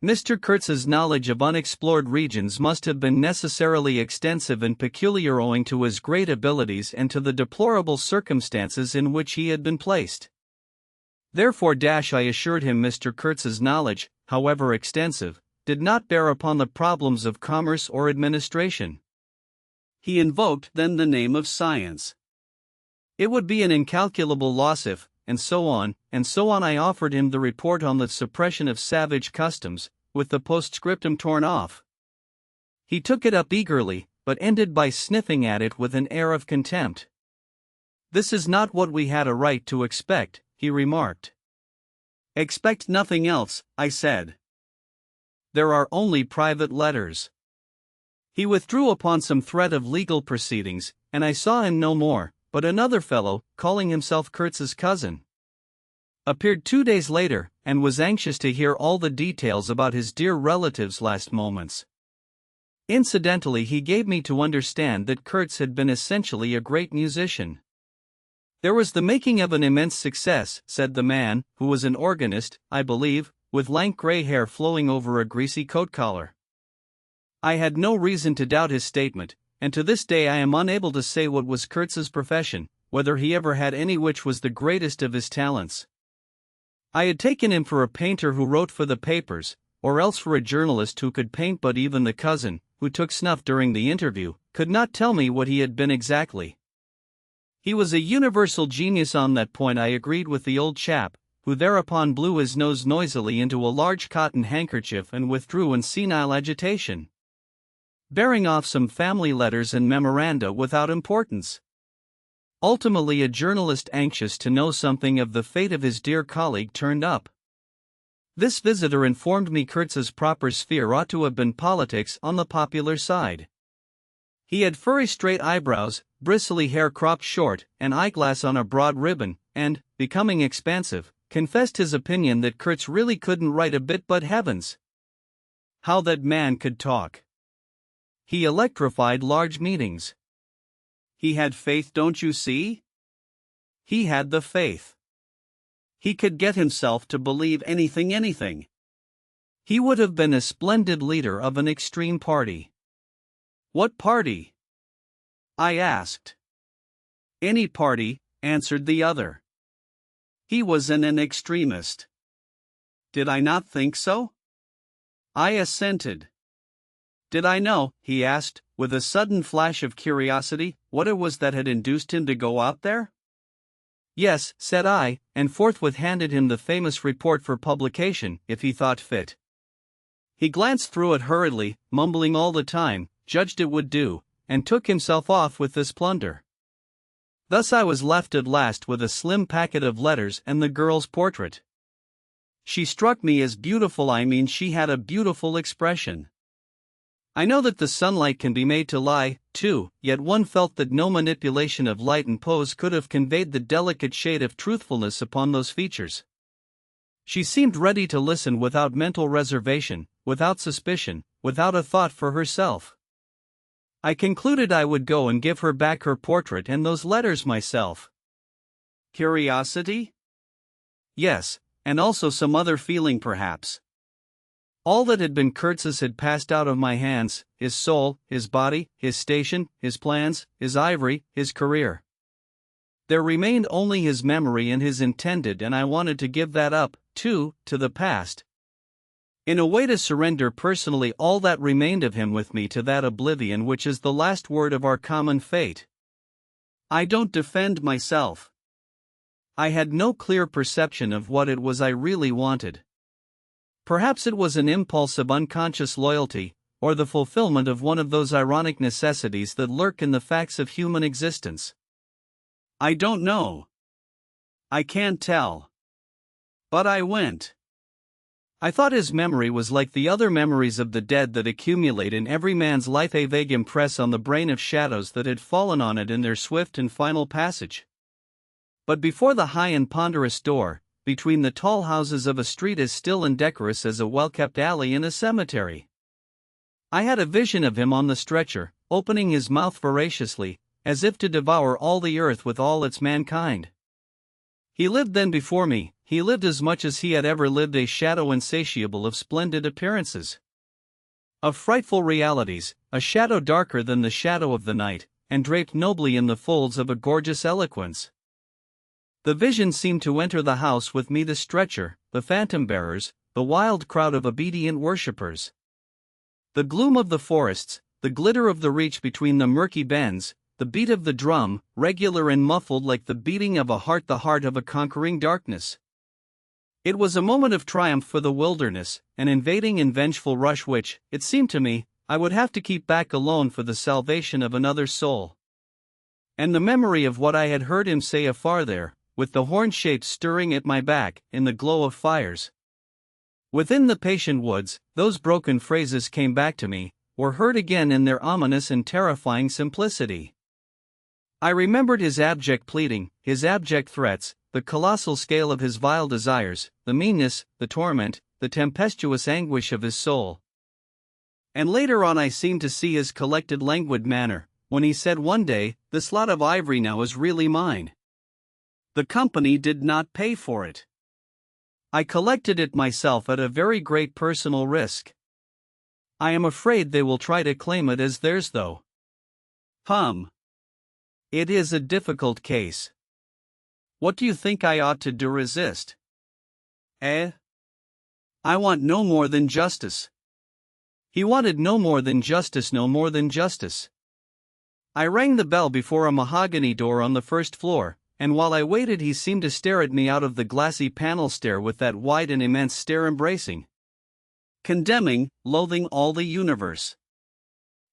Mr. Kurtz's knowledge of unexplored regions must have been necessarily extensive and peculiar owing to his great abilities and to the deplorable circumstances in which he had been placed. Therefore, I assured him Mr. Kurtz's knowledge, however extensive, did not bear upon the problems of commerce or administration. He invoked then the name of science. It would be an incalculable loss if, and so on. I offered him the report on the suppression of savage customs, with the postscriptum torn off. He took it up eagerly, but ended by sniffing at it with an air of contempt. This is not what we had a right to expect, he remarked. Expect nothing else, I said. There are only private letters. He withdrew upon some threat of legal proceedings, and I saw him no more, but another fellow, calling himself Kurtz's cousin, appeared 2 days later, and was anxious to hear all the details about his dear relative's last moments. Incidentally, he gave me to understand that Kurtz had been essentially a great musician. There was the making of an immense success, said the man, who was an organist, I believe, with lank grey hair flowing over a greasy coat collar. I had no reason to doubt his statement, and to this day I am unable to say what was Kurtz's profession, whether he ever had any, which was the greatest of his talents. I had taken him for a painter who wrote for the papers, or else for a journalist who could paint, but even the cousin, who took snuff during the interview, could not tell me what he had been exactly. He was a universal genius on that point, I agreed with the old chap, who thereupon blew his nose noisily into a large cotton handkerchief and withdrew in senile agitation, bearing off some family letters and memoranda without importance. Ultimately, a journalist anxious to know something of the fate of his dear colleague turned up. This visitor informed me Kurtz's proper sphere ought to have been politics on the popular side. He had furry straight eyebrows, bristly hair cropped short, an eyeglass on a broad ribbon, and, becoming expansive, confessed his opinion that Kurtz really couldn't write a bit, but heavens, how that man could talk! He electrified large meetings. He had faith, don't you see? He had the faith. He could get himself to believe anything. He would have been a splendid leader of an extreme party. What party? I asked. Any party, answered the other. He was an extremist. Did I not think so? I assented. Did I know, he asked, with a sudden flash of curiosity, what it was that had induced him to go out there? Yes, said I, and forthwith handed him the famous report for publication, if he thought fit. He glanced through it hurriedly, mumbling all the time, judged it would do, and took himself off with this plunder. Thus I was left at last with a slim packet of letters and the girl's portrait. She struck me as beautiful, she had a beautiful expression. I know that the sunlight can be made to lie, too, yet one felt that no manipulation of light and pose could have conveyed the delicate shade of truthfulness upon those features. She seemed ready to listen without mental reservation, without suspicion, without a thought for herself. I concluded I would go and give her back her portrait and those letters myself. Curiosity? Yes, and also some other feeling perhaps. All that had been Kurtz's had passed out of my hands, his soul, his body, his station, his plans, his ivory, his career. There remained only his memory and his intended, and I wanted to give that up, too, to the past. In a way to surrender personally all that remained of him with me to that oblivion which is the last word of our common fate. I don't defend myself. I had no clear perception of what it was I really wanted. Perhaps it was an impulse of unconscious loyalty, or the fulfillment of one of those ironic necessities that lurk in the facts of human existence. I don't know. I can't tell. But I went. I thought his memory was like the other memories of the dead that accumulate in every man's life, a vague impress on the brain of shadows that had fallen on it in their swift and final passage. But before the high and ponderous door, between the tall houses of a street as still and decorous as a well-kept alley in a cemetery, I had a vision of him on the stretcher, opening his mouth voraciously, as if to devour all the earth with all its mankind. He lived then before me, he lived as much as he had ever lived, a shadow insatiable of splendid appearances, of frightful realities, a shadow darker than the shadow of the night, and draped nobly in the folds of a gorgeous eloquence. The vision seemed to enter the house with me, the stretcher, the phantom-bearers, the wild crowd of obedient worshippers. The gloom of the forests, the glitter of the reach between the murky bends, the beat of the drum, regular and muffled like the beating of a heart, the heart of a conquering darkness. It was a moment of triumph for the wilderness, an invading and vengeful rush which, it seemed to me, I would have to keep back alone for the salvation of another soul. And the memory of what I had heard him say afar there, with the horn shapes stirring at my back, in the glow of fires within the patient woods, those broken phrases came back to me, were heard again in their ominous and terrifying simplicity. I remembered his abject pleading, his abject threats, the colossal scale of his vile desires, the meanness, the torment, the tempestuous anguish of his soul. And later on I seemed to see his collected languid manner, when he said one day, "This lot of ivory now is really mine. The company did not pay for it. I collected it myself at a very great personal risk. I am afraid they will try to claim it as theirs though. It is a difficult case. What do you think I ought to do? Resist? I want no more than justice." He wanted no more than justice, no more than justice. I rang the bell before a mahogany door on the first floor, and while I waited he seemed to stare at me out of the glassy panel stare with that wide and immense stare, embracing, condemning, loathing all the universe.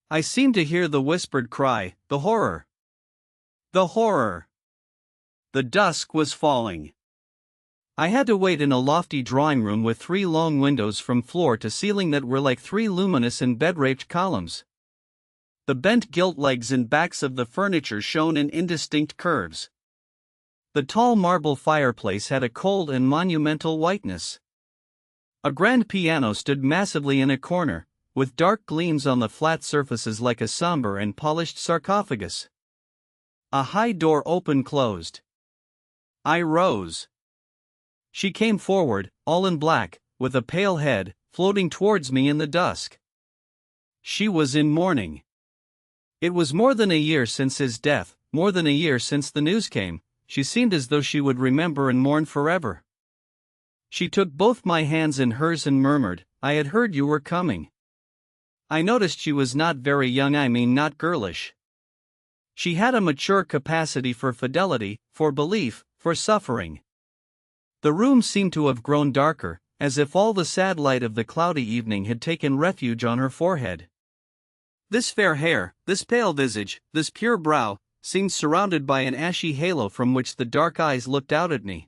I seemed to hear the whispered cry, "The horror! The horror!" The dusk was falling. I had to wait in a lofty drawing room with 3 long windows from floor to ceiling that were like 3 luminous and bed-raped columns. The bent gilt legs and backs of the furniture shone in indistinct curves. The tall marble fireplace had a cold and monumental whiteness. A grand piano stood massively in a corner, with dark gleams on the flat surfaces like a somber and polished sarcophagus. A high door open-closed. I rose. She came forward, all in black, with a pale head, floating towards me in the dusk. She was in mourning. It was more than a year since his death, more than a year since the news came. She seemed as though she would remember and mourn forever. She took both my hands in hers and murmured, "I had heard you were coming." I noticed she was not very young, I mean not girlish. She had a mature capacity for fidelity, for belief, for suffering. The room seemed to have grown darker, as if all the sad light of the cloudy evening had taken refuge on her forehead. This fair hair, this pale visage, this pure brow, seemed surrounded by an ashy halo from which the dark eyes looked out at me.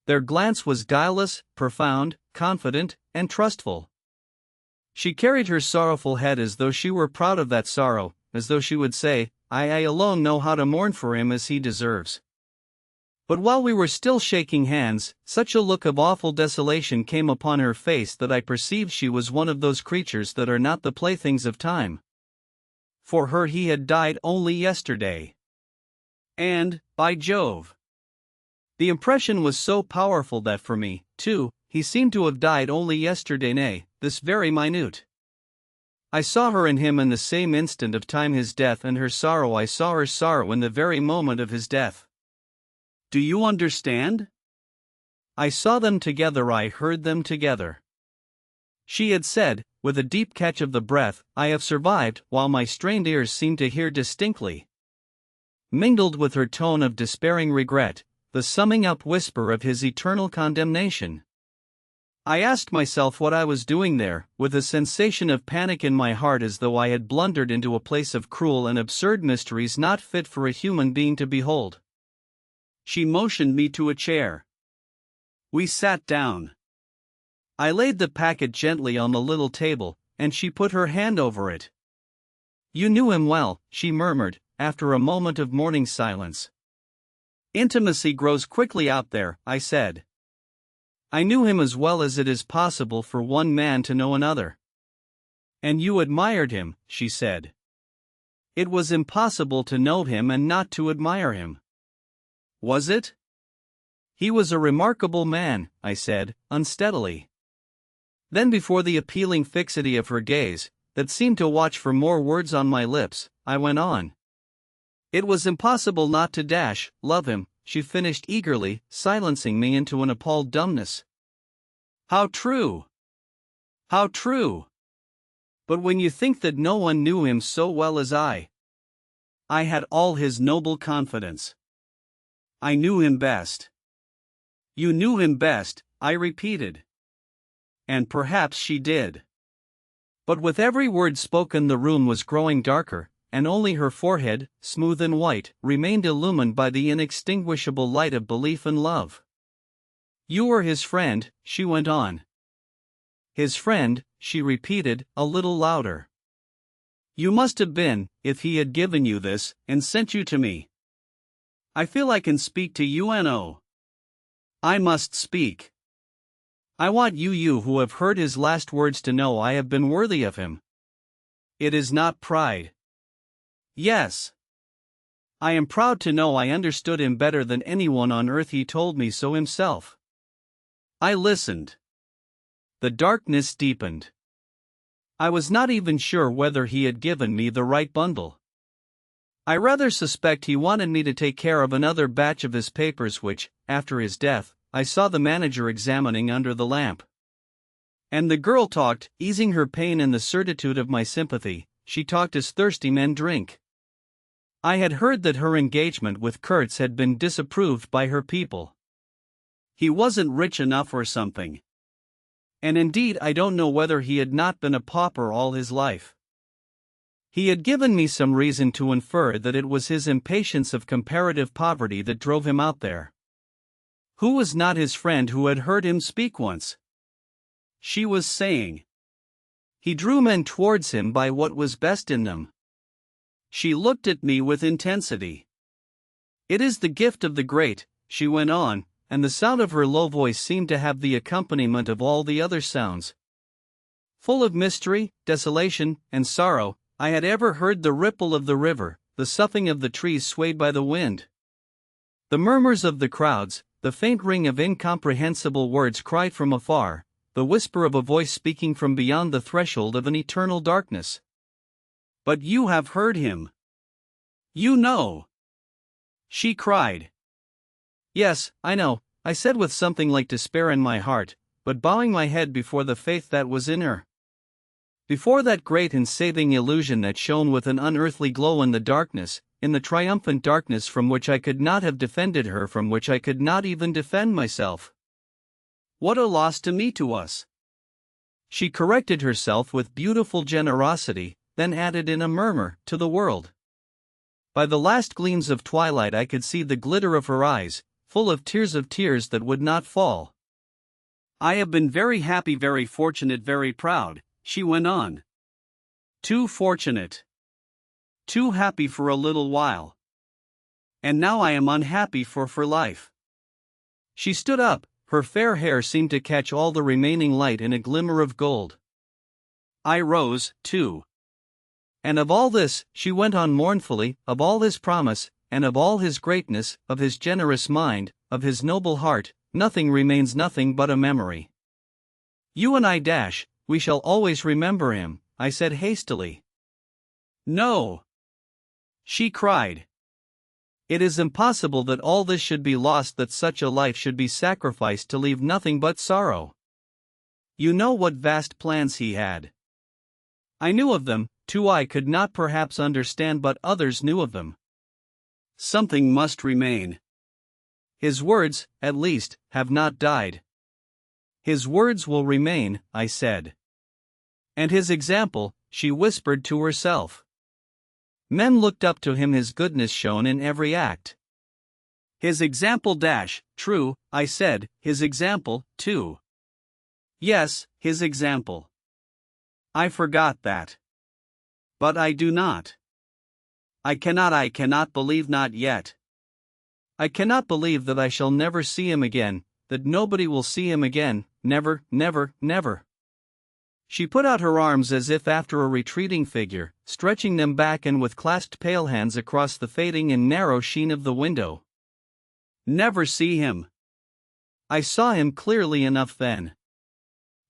Their glance was guileless, profound, confident, and trustful. She carried her sorrowful head as though she were proud of that sorrow, as though she would say, I alone know how to mourn for him as he deserves." But while we were still shaking hands, such a look of awful desolation came upon her face that I perceived she was one of those creatures that are not the playthings of time. For her he had died only yesterday. And, by Jove! The impression was so powerful that for me, too, he seemed to have died only yesterday, nay, this very minute. I saw her in him in the same instant of time, his death and her sorrow. I saw her sorrow in the very moment of his death. Do you understand? I saw them together, I heard them together. She had said, with a deep catch of the breath, I have survived, while my strained ears seemed to hear distinctly, mingled with her tone of despairing regret, the summing up whisper of his eternal condemnation. I asked myself what I was doing there, with a sensation of panic in my heart, as though I had blundered into a place of cruel and absurd mysteries not fit for a human being to behold. She motioned me to a chair. We sat down. I laid the packet gently on the little table, and she put her hand over it. You knew him well, she murmured, after a moment of mourning silence. Intimacy grows quickly out there, I said. I knew him as well as it is possible for one man to know another. And you admired him, she said. It was impossible to know him and not to admire him. Was it? He was a remarkable man, I said, unsteadily. Then before the appealing fixity of her gaze, that seemed to watch for more words on my lips, I went on. It was impossible not to love him, she finished eagerly, silencing me into an appalled dumbness. How true! How true! But when you think that no one knew him so well as I had all his noble confidence. I knew him best. You knew him best, I repeated. And perhaps she did. But with every word spoken the room was growing darker, and only her forehead, smooth and white, remained illumined by the inextinguishable light of belief and love. You were his friend, she went on. His friend, she repeated, a little louder. You must have been, if he had given you this, and sent you to me. I feel I can speak to you. I must speak. I want you who have heard his last words to know I have been worthy of him. It is not pride. Yes. I am proud to know I understood him better than anyone on earth. He told me so himself. I listened. The darkness deepened. I was not even sure whether he had given me the right bundle. I rather suspect he wanted me to take care of another batch of his papers which, after his death, I saw the manager examining under the lamp. And the girl talked, easing her pain in the certitude of my sympathy. She talked as thirsty men drink. I had heard that her engagement with Kurtz had been disapproved by her people. He wasn't rich enough or something. And indeed I don't know whether he had not been a pauper all his life. He had given me some reason to infer that it was his impatience of comparative poverty that drove him out there. Who was not his friend who had heard him speak once? She was saying. He drew men towards him by what was best in them. She looked at me with intensity. It is the gift of the great, she went on, and the sound of her low voice seemed to have the accompaniment of all the other sounds. Full of mystery, desolation, and sorrow, I had ever heard the ripple of the river, the soughing of the trees swayed by the wind. The murmurs of the crowds, the faint ring of incomprehensible words cried from afar, the whisper of a voice speaking from beyond the threshold of an eternal darkness. But you have heard him. You know. She cried. Yes, I know, I said with something like despair in my heart, but bowing my head before the faith that was in her. Before that great and saving illusion that shone with an unearthly glow in the triumphant darkness from which I could not have defended her, from which I could not even defend myself. What a loss to us. She corrected herself with beautiful generosity, then added in a murmur, to the world. By the last gleams of twilight I could see the glitter of her eyes, full of tears that would not fall. I have been very happy, very fortunate, very proud, she went on. Too fortunate. Too happy for a little while. And now I am unhappy for life. She stood up, her fair hair seemed to catch all the remaining light in a glimmer of gold. I rose, too. And of all this, she went on mournfully, of all his promise, and of all his greatness, of his generous mind, of his noble heart, nothing remains, nothing but a memory. You and I we shall always remember him, I said hastily. No. She cried. It is impossible that all this should be lost, that such a life should be sacrificed to leave nothing but sorrow. You know what vast plans he had. I knew of them, too. I could not perhaps understand, but others knew of them. Something must remain. His words, at least, have not died. His words will remain, I said. And his example, she whispered to herself. Men looked up to him, his goodness shone in every act. His example true, I said, his example, too. Yes, his example. I forgot that. But I do not. I cannot believe, not yet. I cannot believe that I shall never see him again, that nobody will see him again, never, never, never. She put out her arms as if after a retreating figure, stretching them back and with clasped pale hands across the fading and narrow sheen of the window. Never see him. I saw him clearly enough then.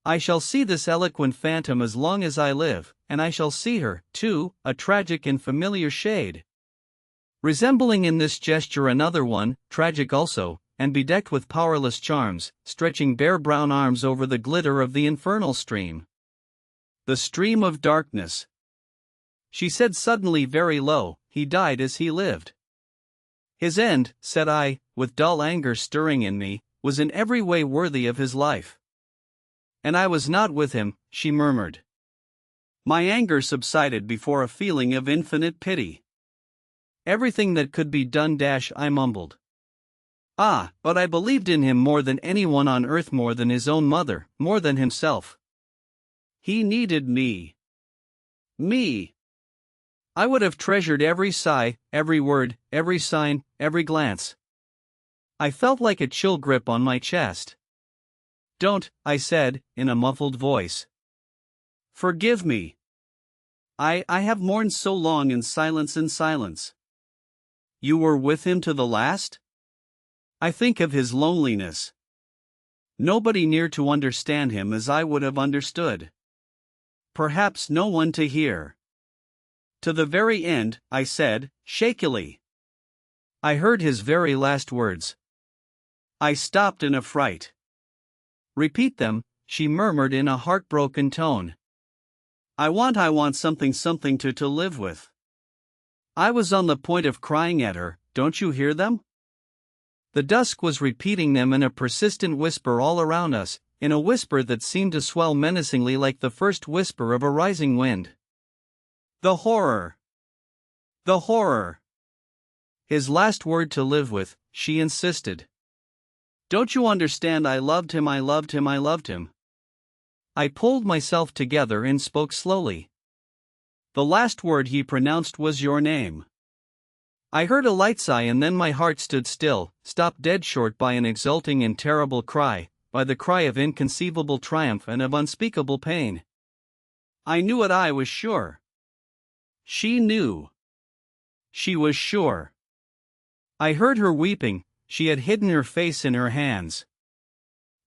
I shall see this eloquent phantom as long as I live, and I shall see her, too, a tragic and familiar shade, resembling in this gesture another one, tragic also, and bedecked with powerless charms, stretching bare brown arms over the glitter of the infernal stream. The stream of darkness. She said suddenly very low, he died as he lived. His end, said I, with dull anger stirring in me, was in every way worthy of his life. And I was not with him, she murmured. My anger subsided before a feeling of infinite pity. Everything that could be done, I mumbled. Ah, but I believed in him more than anyone on earth, more than his own mother, more than himself. He needed me. Me. I would have treasured every sigh, every word, every sign, every glance. I felt like a chill grip on my chest. Don't, I said, in a muffled voice. Forgive me. I have mourned so long in silence. You were with him to the last? I think of his loneliness. Nobody near to understand him as I would have understood. Perhaps no one to hear. To the very end, I said, shakily. I heard his very last words. I stopped in a fright. Repeat them, she murmured in a heartbroken tone. I want something to live with. I was on the point of crying at her, don't you hear them? The dusk was repeating them in a persistent whisper all around us, in a whisper that seemed to swell menacingly like the first whisper of a rising wind. The horror! The horror! His last word to live with, she insisted. Don't you understand? I loved him. I pulled myself together and spoke slowly. The last word he pronounced was your name. I heard a light sigh and then my heart stood still, stopped dead short by an exulting and terrible cry, by the cry of inconceivable triumph and of unspeakable pain. I knew it, I was sure. She knew. She was sure. I heard her weeping, she had hidden her face in her hands.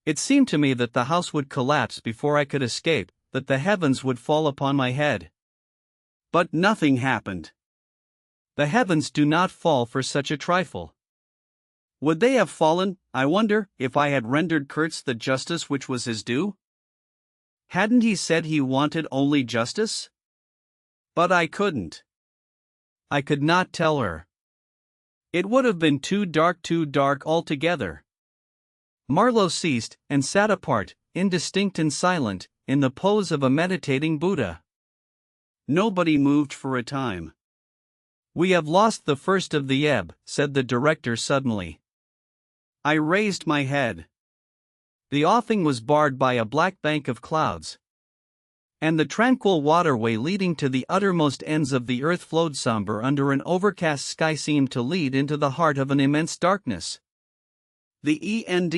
It seemed to me that the house would collapse before I could escape, that the heavens would fall upon my head. But nothing happened. The heavens do not fall for such a trifle. Would they have fallen, I wonder, if I had rendered Kurtz the justice which was his due? Hadn't he said he wanted only justice? But I couldn't. I could not tell her. It would have been too dark altogether. Marlow ceased, and sat apart, indistinct and silent, in the pose of a meditating Buddha. Nobody moved for a time. We have lost the first of the ebb, said the director suddenly. I raised my head. The offing was barred by a black bank of clouds, and the tranquil waterway leading to the uttermost ends of the earth flowed somber under an overcast sky, seemed to lead into the heart of an immense darkness. The end.